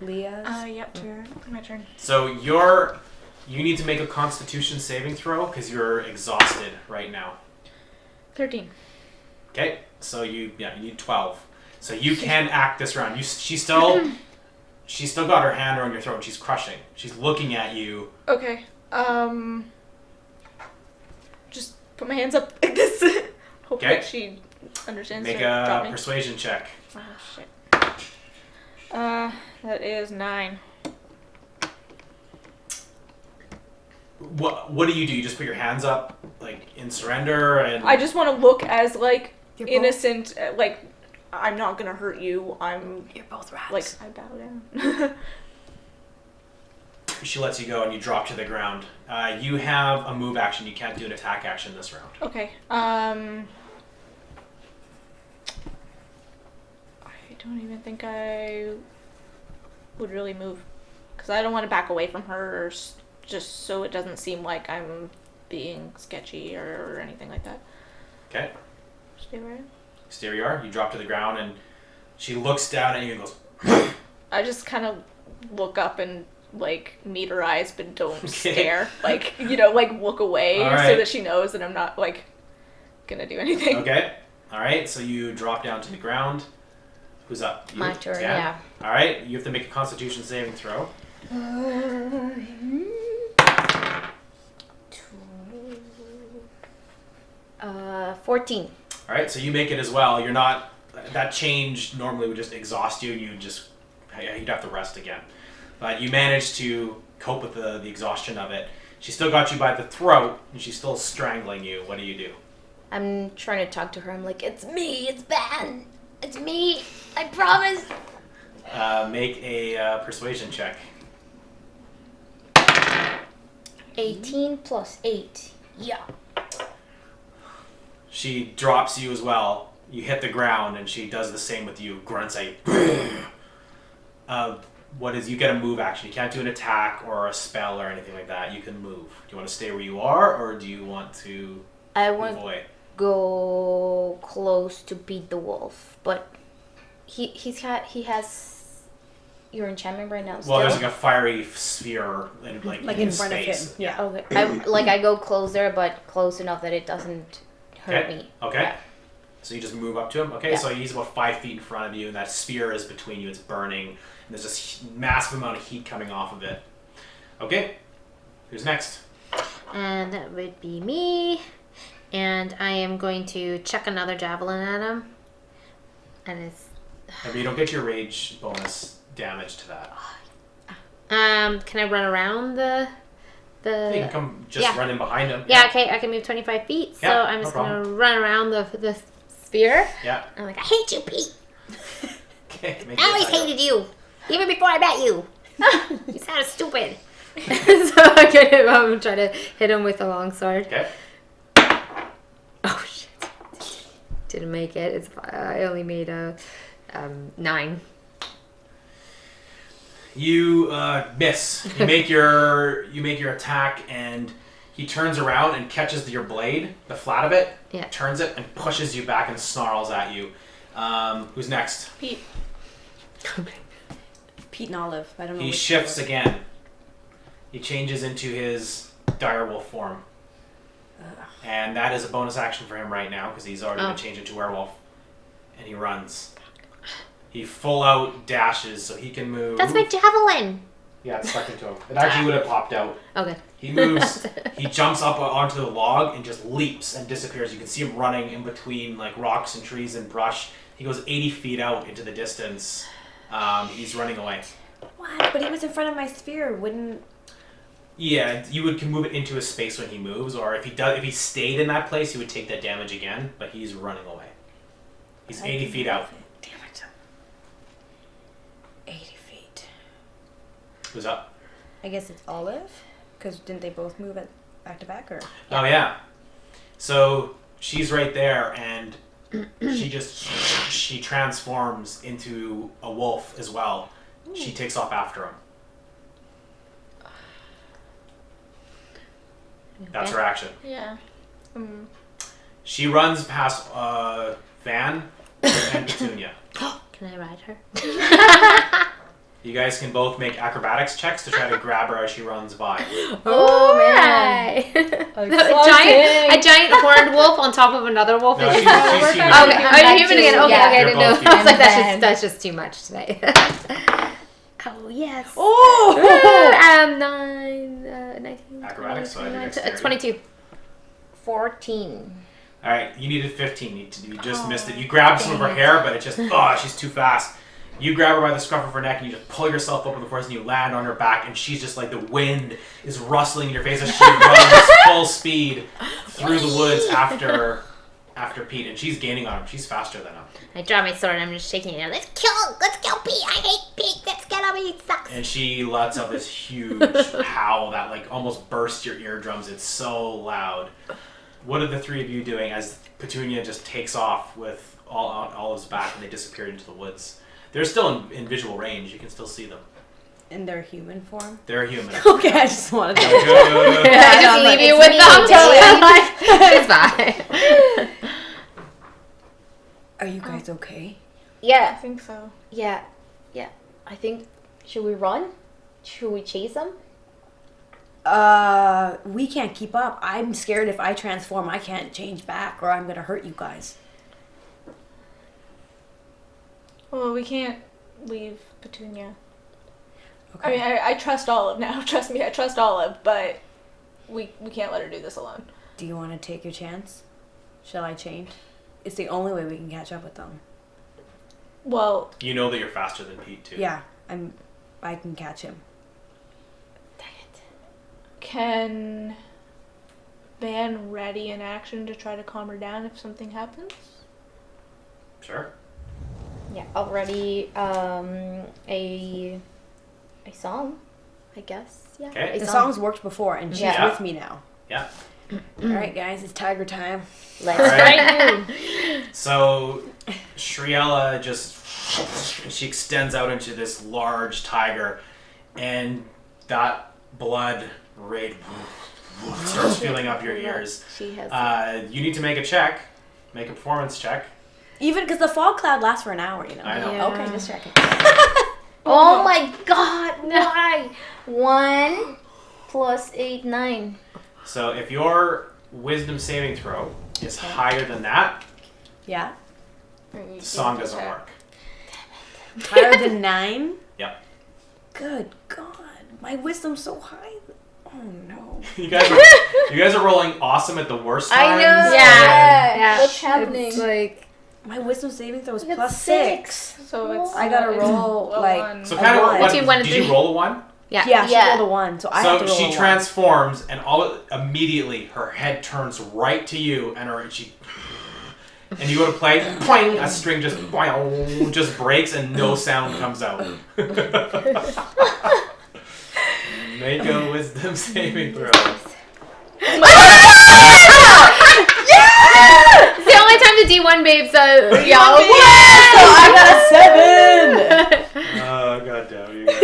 Leah's. Yep. My turn. So you need to make a Constitution saving throw because you're exhausted right now. 13. Okay, so you need 12. So you can act this round. She's still got her hand around your throat. She's crushing. She's looking at you. Okay. Just put my hands up like this. Hope that she understands. Make to drop a me. persuasion check. Oh shit. That is 9. What do? You just put your hands up, like, in surrender, and... I just want to look as, like, You're innocent, like, I'm not gonna hurt you, You're both rats. like, I bow down. She lets you go, and you drop to the ground. You have a move action. You can't do an attack action this round. Okay, I don't even think I would really move. Because I don't want to back away from her, or just so it doesn't seem like I'm being sketchy or anything like that. Okay. Stay where I am. Stay where you are. You drop to the ground, and she looks down at you and goes... I just kind of look up and, like, meet her eyes, but don't Okay. stare. Like, you know, like, look away All so right. that she knows that I'm not, like, gonna do anything. Okay. All right, so you drop down to the ground. Who's up? You? My turn, Dan? yeah. All right, you have to make a Constitution saving throw. 14. All right, so you make it as well. You're not... That change normally would just exhaust you, and you'd have to rest again. But you managed to cope with the exhaustion of it. She still got you by the throat, and she's still strangling you. What do you do? I'm trying to talk to her. I'm like, It's me. It's bad. It's me. I promise. Make a persuasion check. 18 plus 8. Yeah. She drops you as well. You hit the ground, and she does the same with you. Grunts a... you get a move action. You can't do an attack or a spell or anything like that. You can move. Do you want to stay where you are, or do you want to I move want to away? go close to beat the wolf, but he has your enchantment right now. Well, there's still? like a fiery sphere in, like in in front space. of him. Yeah. Okay. I go closer, but close enough that it doesn't hurt Okay. me. Okay. Yeah. So you just move up to him. Okay, Yeah. so he's about 5 feet in front of you, and that sphere is between you. It's burning, and there's this massive amount of heat coming off of it. Okay, who's next? And that would be me. And I am going to chuck another javelin at him. And it's... Remember, you don't get your rage bonus damage to that. Can I run around the... You can come just yeah. run in behind him. Yeah, okay, I can move 25 feet. So Yeah, I'm no just problem. going to run around the sphere. Yeah. I'm like, I hate you, Pete. Okay. Make I your always attack. hated you. Even before I met you. You sounded stupid. So I'm trying to hit him with the long sword. Okay. Oh shit! Didn't make it. I only made a 9. You miss. You make your attack, and he turns around and catches your blade, the flat of it. Yeah. Turns it and pushes you back and snarls at you. Who's next? Pete. Pete and Olive. I don't know. He which shifts one. again. He changes into his direwolf form. And that is a bonus action for him right now because he's already been changed into werewolf. And he runs. He full out dashes so he can move. That's my javelin. Yeah, it's stuck into him. It actually would have popped out. Okay. He moves. He jumps up onto the log and just leaps and disappears. You can see him running in between like rocks and trees and brush. He goes 80 feet out into the distance. He's running away. What? But he was in front of my sphere. Wouldn't... Yeah, you can move it into his space when he moves, or if he stayed in that place, he would take that damage again. But he's running away. He's 80 feet out. Damn it. 80 feet. Who's up? I guess it's Olive? Because didn't they both move at back to back, or? Oh yeah. So she's right there, and she transforms into a wolf as well. She takes off after him. That's her action. Yeah. She runs past Van and Petunia. Can I ride her? You guys can both make acrobatics checks to try to grab her as she runs by. Oh man! a giant horned wolf on top of another wolf. No, is she's just- human. Okay, oh, you're human again. Okay, Yeah. okay, I didn't know. You're both I was like, human. that's just too much today. Oh, yes. Oh! 19, Acrobatics, so I 29, think it's 22. 14. All right, you needed 15. You just missed it. You grabbed some of her hair, but it just she's too fast. You grab her by the scruff of her neck and you just pull yourself up with the force and you land on her back, and she's just like the wind is rustling in your face as she runs full speed through the woods after Pete, and she's gaining on him. She's faster than him. I draw my sword and I'm just shaking it out. Let's kill Pete. I hate Pete. Let's get him. He sucks. And she lets out this huge howl that like almost bursts your eardrums. It's so loud. What are the three of you doing as Petunia just takes off with Olive's back and they disappear into the woods? They're still in visual range. You can still see them. In their human form? They're human. Okay, I just wanted to... I just leave you with them. It's fine. Are you guys okay? I Yeah. think so. Yeah. I think. Should we run? Should we chase them? We can't keep up. I'm scared if I transform, I can't change back, or I'm gonna hurt you guys. Well, we can't leave Petunia. Okay. I mean, I trust Olive now. Trust me, I trust Olive, but we can't let her do this alone. Do you want to take your chance? Shall I change? It's the only way we can catch up with them. Well, You know that you're faster than Pete too. Yeah, I can catch him. can Van ready in action to try to calm her down if something happens? Sure. Yeah, already a song, I guess. Yeah. Okay. A The song. song's worked before, and she's Yeah. with me now. Yeah. All right, guys, it's tiger time. Let's Alright. go. So Shriela she extends out into this large tiger, and that blood raid starts filling up your ears. She has. You need to make a check, make a performance check. Even because the fog cloud lasts for an hour, you know. I know. Yeah. Okay, just checking. Oh my God! Why? 1 + 8, 9. So if your wisdom saving throw is higher than that, Yeah. the song doesn't work. Higher than 9? Yep. Good God. My wisdom's so high. Oh no. You guys are rolling awesome at the worst I times. know. Yeah. Yeah. What's happening? It's like My wisdom saving throw is Look at plus 6. So it's I gotta it's roll, a like- one. So kind of A one. Between 1 and did you 3. roll a 1? yeah. Yeah, she Yeah. rolled a 1, so I have So to roll she a 1. transforms, and immediately her head turns right to you, and you go to play, boing, a string just boing, just breaks, and no sound comes out. Make a wisdom saving throw. It's the only time the D1 babes yell. So I got a 7! Oh god damn you guys.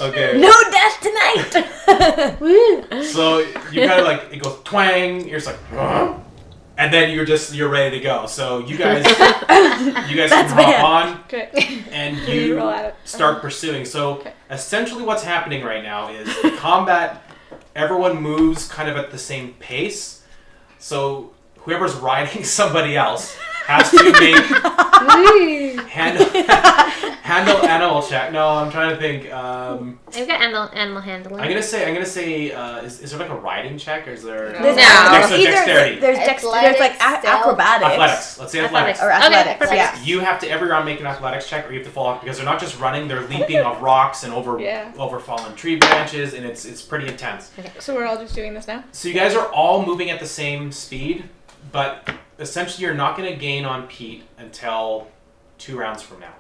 Okay. No death tonight! So you kind of like, it goes twang, you're just like, huh? And then you're ready to go. So you guys can hop on Okay. and You roll you at it. start pursuing. So Okay. essentially what's happening right now is the combat, everyone moves kind of at the same pace. So whoever's riding somebody else has to make handle animal check. No, I'm trying to think. I've got animal handling. I'm gonna say. Is there like a riding check, or is there There's No. dexterity? There's like Stealth. acrobatics. Athletics. Let's say athletics. Or Okay, athletics, perfect. yeah. You have to every round make an athletics check, or you have to fall off, because they're not just running; they're leaping off rocks and over fallen tree branches, and it's pretty intense. So we're all just doing this now? So you guys are all moving at the same speed, but essentially you're not going to gain on Pete until 2 rounds from now.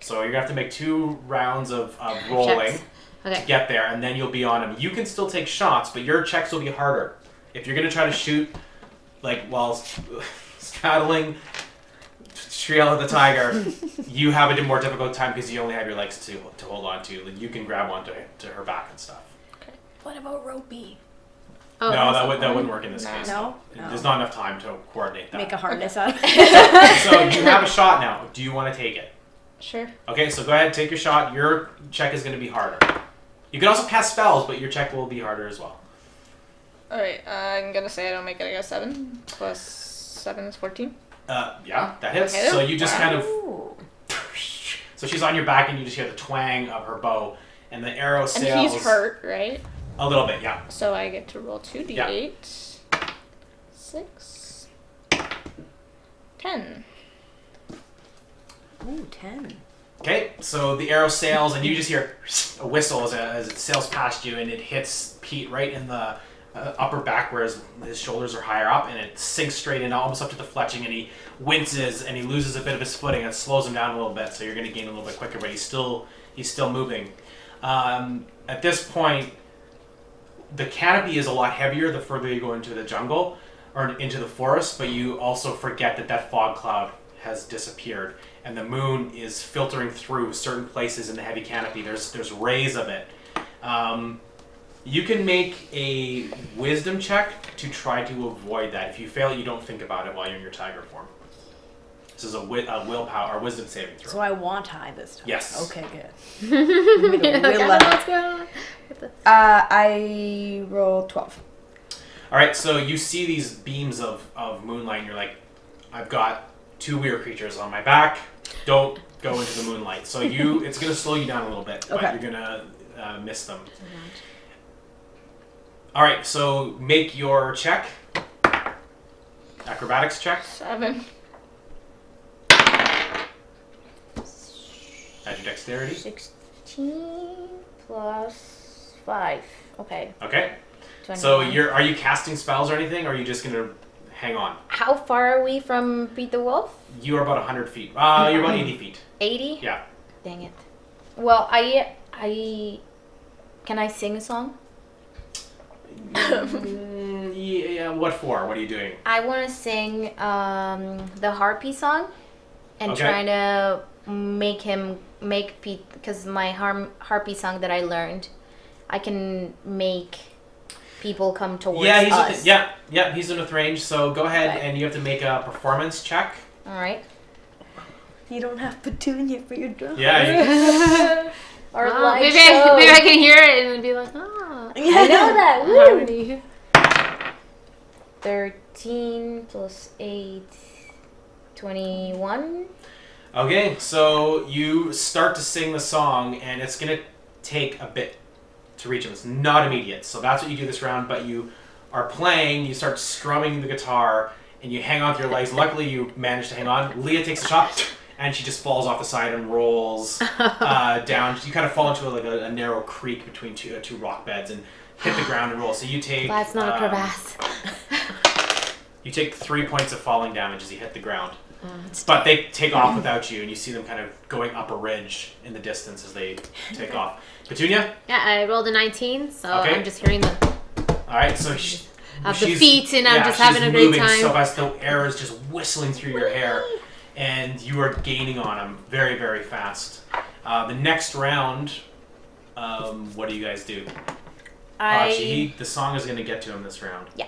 So you're going to have to make 2 rounds of rolling Checks. Okay. to get there, and then you'll be on him. You can still take shots, but your checks will be harder. If you're going to try to shoot like while straddling Shriela the tiger, you have a more difficult time because you only have your legs to hold on to. Like, you can grab onto her back and stuff. What about ropey? Oh, No, that wouldn't work in this case. No? There's not enough time to coordinate that. Make a harness out of it. So you have a shot now. Do you want to take it? Sure. Okay, so go ahead, take your shot. Your check is going to be harder. You can also cast spells, but your check will be harder as well. Alright, I'm gonna say I don't make it. I got 7. Plus 7 is 14. Yeah, that hits. Okay. So you just kind of... Ooh. So she's on your back, and you just hear the twang of her bow, and the arrow And sails... he's hurt, right? A little bit, yeah. So I get to roll 2d8. Yeah. 6. 10. Ooh, 10. Okay, so the arrow sails, and you just hear a whistle as it sails past you, and it hits Pete right in the upper back where his shoulders are higher up, and it sinks straight in, almost up to the fletching, and he winces, and he loses a bit of his footing, and it slows him down a little bit, so you're going to gain a little bit quicker, but he's still moving. At this point, the canopy is a lot heavier the further you go into the jungle, or into the forest, but you also forget that fog cloud has disappeared, and the moon is filtering through certain places in the heavy canopy. There's rays of it. You can make a wisdom check to try to avoid that. If you fail, you don't think about it while you're in your tiger form. This is a willpower or wisdom saving throw. So I want high this time. Yes. Okay, good. I'm gonna will What's going on? I roll 12. All right, so you see these beams of moonlight, and you're like, I've got 2 weird creatures on my back. Don't go into the moonlight. So it's going to slow you down a little bit, but you're going to miss them. All right, so make your check. Acrobatics check. 7. Add your dexterity. 16 plus 5. Okay. Okay. 21. So are you casting spells or anything, or are you just going to hang on? How far are we from Pete the Wolf? You are about 100 feet. You're about 80 feet. 80? Yeah. Dang it. Well, I can I sing a song? Yeah. What for? What are you doing? I want to sing the harpy song and Okay. trying to make Pete, because my harpy song that I learned, I can make people come towards us. He's in with range, so go ahead and you have to make a performance check. All right. You don't have Petunia for your drum. Yeah. Or Oh, live maybe show. I can hear it and be like, oh. I know that. Woo. Harmony. 13 plus 8, 21. Okay, so you start to sing the song, and it's going to take a bit to reach him. It's not immediate, so that's what you do this round, but you are playing, you start strumming the guitar, and you hang on to your legs. Luckily, you manage to hang on. Leah takes a shot, and she just falls off the side and rolls down. You kind of fall into a narrow creek between two rock beds and hit the ground and roll. So you take... That's not a crevasse. You take 3 points of falling damage as you hit the ground. But they take off without you, and you see them kind of going up a ridge in the distance as they take off. Petunia? Yeah, I rolled a 19, so Okay. I'm just hearing the All right, so of the she's- feet, and I'm just she's having a great moving time. so fast, the air is just whistling through your hair, and you are gaining on him very, very fast. The next round, what do you guys do? Actually, the song is going to get to him this round. Yeah.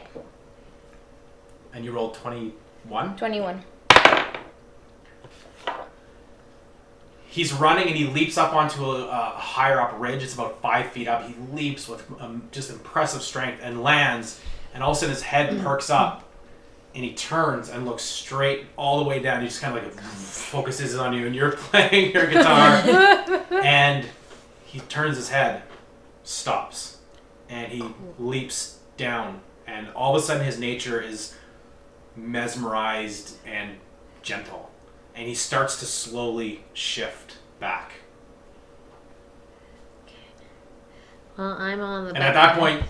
And you rolled 21? 21. He's running and he leaps up onto a higher up ridge. It's about 5 feet up. He leaps with just impressive strength and lands. And all of a sudden his head perks up and he turns and looks straight all the way down. He just kind of like focuses on you and you're playing your guitar. And he turns his head, stops, and he leaps down. And all of a sudden his nature is mesmerized and gentle. And he starts to slowly shift back. Well, I'm on the And at that point,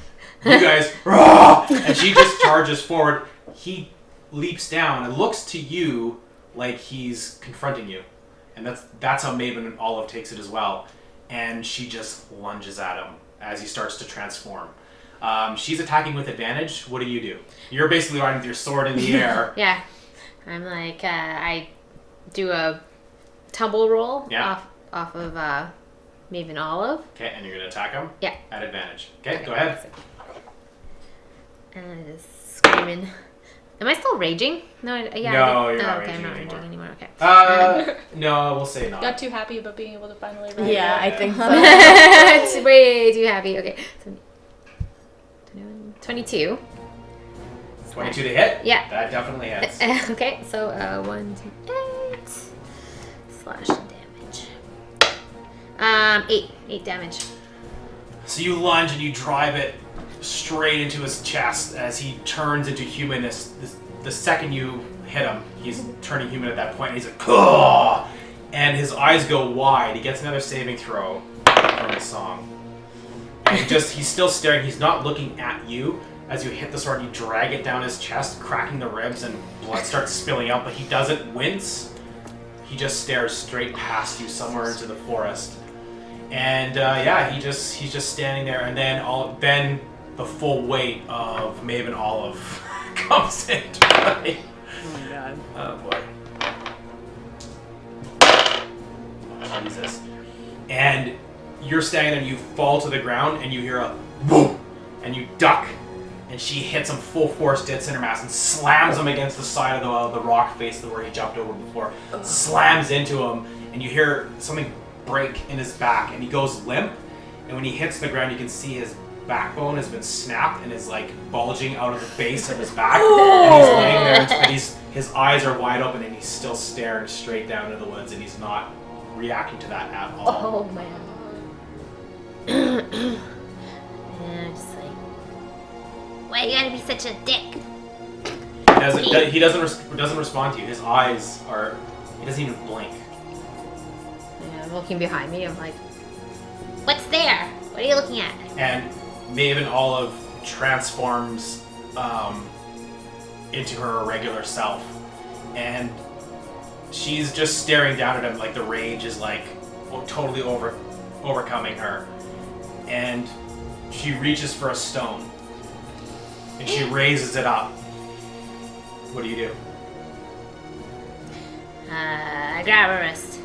you guys, "Rah!" And she just charges forward. He leaps down and looks to you like he's confronting you. And that's how Maven and Olive takes it as well. And she just lunges at him as he starts to transform. She's attacking with advantage. What do? You're basically riding with your sword in the air. Yeah. I'm like, I do a tumble roll off of Maven Olive. Okay, and you're going to attack him? Yeah. At advantage. Okay, go ahead. And I'm just screaming. Am I still raging? No, No, you're not okay, I'm raging not anymore. raging anymore. Okay. No, we'll say not. Got too happy about being able to finally ride. Yeah, I think so. It's way too happy. Okay. So, 22. 22 to hit? Yeah. That definitely hits. Okay, so 1, 2, 8 slash damage. 8 damage. So you lunge and you drive it straight into his chest as he turns into humanness. The second you hit him, he's turning human at that point. And he's like, "Caw!" and his eyes go wide. He gets another saving throw from his song. And he's still staring. He's not looking at you. As you hit the sword, you drag it down his chest, cracking the ribs, and blood starts spilling out, but he doesn't wince. He just stares straight past you somewhere into the forest. And he's just standing there, and then the full weight of Maven Olive comes into play. Oh my god. Oh boy. Jesus. And you're standing there and you fall to the ground and you hear a boom and you duck and she hits him full force, dead center mass, and slams him against the side of the rock face where he jumped over before. Slams into him and you hear something break in his back and he goes limp, and when he hits the ground you can see his backbone has been snapped and is like bulging out of the base of his back. And he's laying there, but his eyes are wide open and he's still staring straight down into the woods and he's not reacting to that at all. Oh man. And I'm just like, why you gotta be such a dick? He doesn't respond to you. His eyes are. He doesn't even blink. Yeah, I'm looking behind me. I'm like, What's there? What are you looking at? And Maven Olive transforms into her regular self, and she's just staring down at him like the rage is like totally overcoming her, and she reaches for a stone and she raises it up. What do you do? I grab her wrist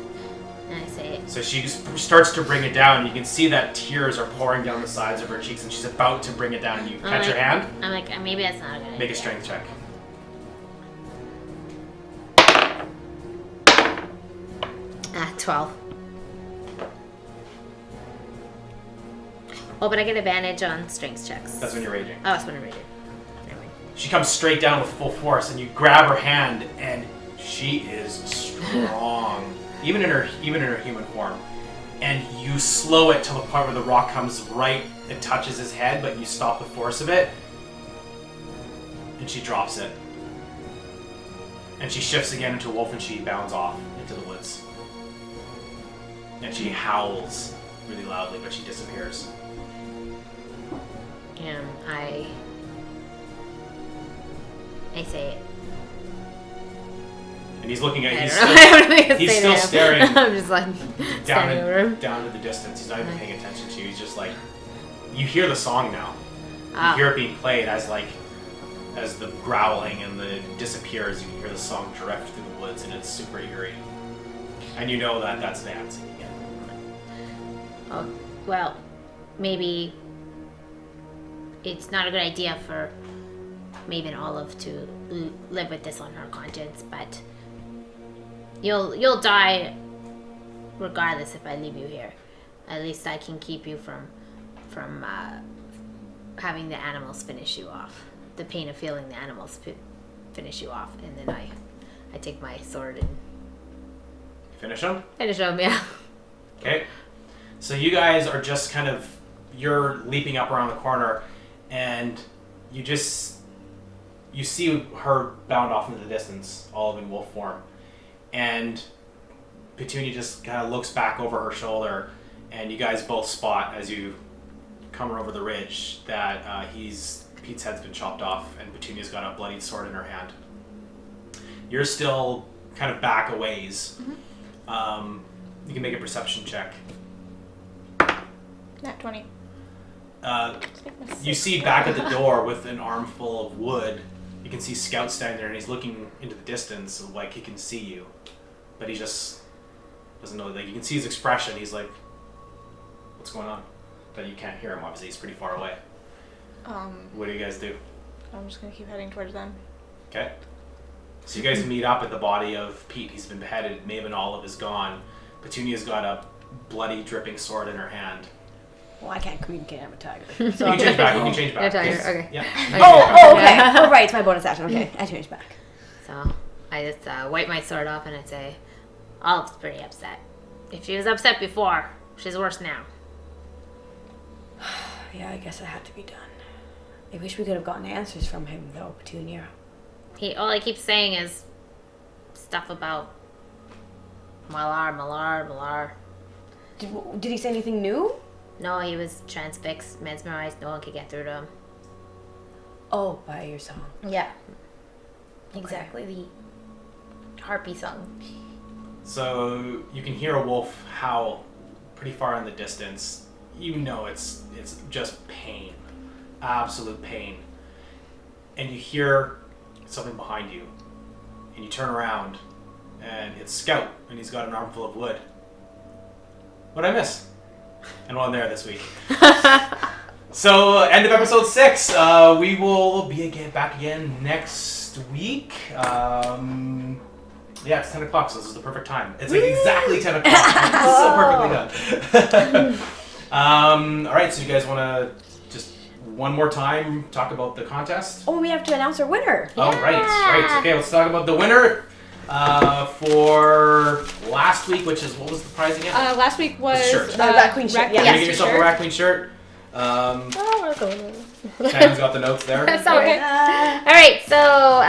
and I say, So she starts to bring it down. You can see that tears are pouring down the sides of her cheeks, and she's about to bring it down. And you catch her hand. I'm like, maybe that's not a good idea. Make a strength check. ah, 12. Oh, but I get advantage on strength checks. That's when you're raging. Oh, that's when I'm raging. Never mind. She comes straight down with full force, and you grab her hand, and she is strong, even in her human form. And you slow it till the point where the rock comes right and touches his head, but you stop the force of it, and she drops it. And she shifts again into a wolf, and she bounds off into the woods. And she howls really loudly, but she disappears. And I say, And he's looking at you. I don't know what to He's say still to him. staring I'm just like standing over him. down to the distance. He's not even paying attention to you. He's just like, you hear the song now. Ah. You hear it being played as the growling and the disappears. You can hear the song drift through the woods, and it's super eerie. And you know that that's Vance again. oh, well, maybe it's not a good idea for Maven Olive to live with this on her conscience, but you'll die regardless if I leave you here. At least I can keep you from having the animals finish you off. The pain of feeling the animals finish you off, and then I take my sword and Finish him? Finish him, yeah. Okay. So you guys are just you're leaping up around the corner, and you see her bound off into the distance, Olive in wolf form. And Petunia just kind of looks back over her shoulder, and you guys both spot as you come over the ridge that Pete's head's been chopped off, and Petunia's got a bloodied sword in her hand. You're still kind of back a ways. Mm-hmm. You can make a perception check. Nat 20. You see back at the door with an armful of wood, you can see Scout standing there, and he's looking into the distance like he can see you, but he just doesn't know. Like, you can see his expression. He's like, "What's going on?" But you can't hear him. Obviously, he's pretty far away. What do you guys do? I'm just gonna keep heading towards them. Okay. So you guys meet up at the body of Pete. He's been beheaded. Maven Olive is gone. Petunia's got a bloody, dripping sword in her hand. Well, I can't communicate. I'm a tiger. You can change back. You can change back. You're a tiger, Yes. okay. Yeah. Oh, okay. Oh, right. It's my bonus action. Okay, I changed back. So I just wipe my sword off and I say, Olive's pretty upset. If she was upset before, she's worse now. Yeah, I guess it had to be done. I wish we could have gotten answers from him, though, Petunia. All he keeps saying is stuff about Malar. Did he say anything new? No, he was transfixed, mesmerized. No one could get through to him. Oh, by your song. Yeah. Exactly. The harpy song. So you can hear a wolf howl pretty far in the distance. You know it's just pain. Absolute pain. And you hear something behind you. And you turn around, and it's Scout, and he's got an armful of wood. What'd I miss? And one there this week. So, end of episode 6. We will be back again next week. Yeah, it's 10 o'clock, so this is the perfect time. It's like exactly 10 o'clock. It's so perfectly done. Alright, so you guys want to just one more time talk about the contest? Oh, we have to announce our winner. Oh, right. Okay, let's talk about the winner for last week, which is, what was the prize again? Last week was shirt. Rat Queen shirt, yeah. You're gonna get yourself a Rat Queen shirt. Shannon's got the notes there. That's okay. All right, so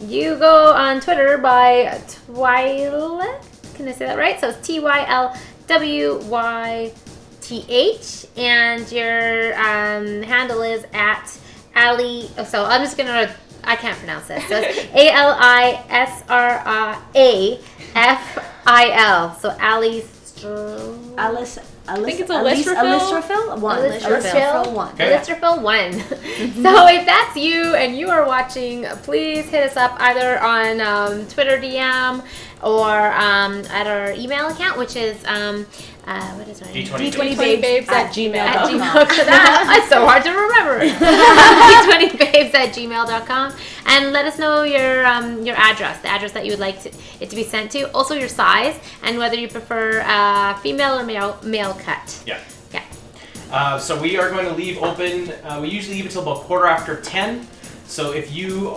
you go on Twitter by Twilight. Can I say that right? So it's TYLWYTH, and your handle is at Ali. Oh, so I'm just gonna. I can't pronounce this. So it's ALISRAAFIL. So Alice. I think it's Alistrafil. Alistrafil 1. Okay. Alistrafil 1. So if that's you and you are watching, please hit us up either on Twitter DM or at our email account, which is what is our D20 D20babes at gmail.com. That's so hard to remember. D20babes@gmail.com, and let us know your address, the address that you would like it to be sent to. Also your size and whether you prefer female or male cut. Yeah. Yeah. So we are going to leave open. We usually leave until about 10:15. So if you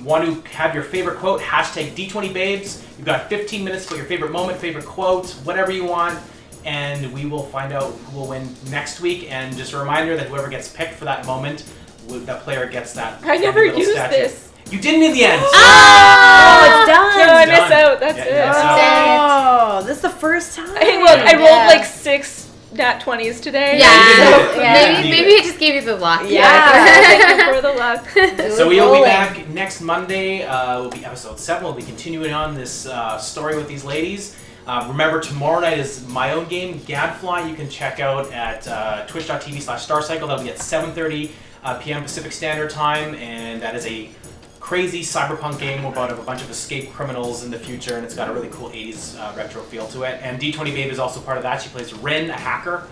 want to have your favorite quote, hashtag D20babes. You've got 15 minutes for your favorite moment, favorite quote, whatever you want. And we will find out who will win next week. And just a reminder that whoever gets picked for that moment, that player gets that. I never little used statue. this. You didn't in the end. Oh, it's done. No, I It's missed done. out. That's Yeah, it. yeah, Oh, this is the first time. I rolled like 6 nat 20s today. Maybe it just gave you the luck. Thank you for the luck. So we will be back next Monday. Will be episode 7. We'll be continuing on this story with these ladies. Remember, tomorrow night is my own game, Gadfly. You can check out at twitch.tv/starcycle. That'll be at 7:30 p.m. Pacific Standard Time, and that is a crazy cyberpunk game about a bunch of escaped criminals in the future, and it's got a really cool 80s retro feel to it. And D20 Babe is also part of that. She plays Rin, a hacker.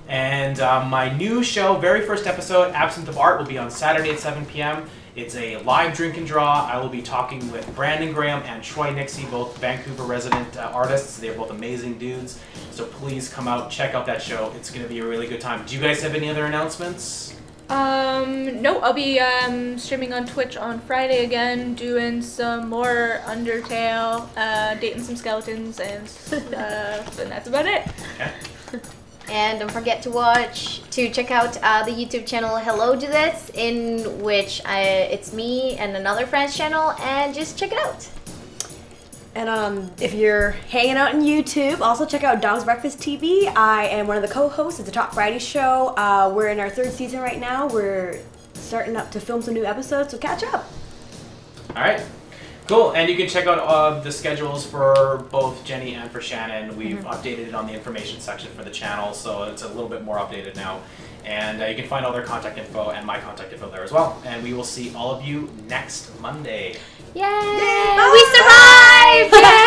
And my new show, very first episode, Absinthe of Art, will be on Saturday at 7 p.m. It's a live drink and draw. I will be talking with Brandon Graham and Troy Nixie, both Vancouver resident artists. They're both amazing dudes. So please come out, check out that show. It's going to be a really good time. Do you guys have any other announcements? No, I'll be streaming on Twitch on Friday again, doing some more Undertale, dating some skeletons and stuff, and that's about it. Okay. And don't forget to check out the YouTube channel Hello to This, in which it's me and another friend's channel, and just check it out. And if you're hanging out on YouTube, also check out Dog's Breakfast TV. I am one of the co-hosts. It's a Top Friday show. We're in our 3rd season right now. We're starting up to film some new episodes, so catch up. All right. Cool. And you can check out the schedules for both Jenny and for Shannon. We've updated it on the information section for the channel, so it's a little bit more updated now. And you can find all their contact info and my contact info there as well. And we will see all of you next Monday. Yay! We survived! Yay!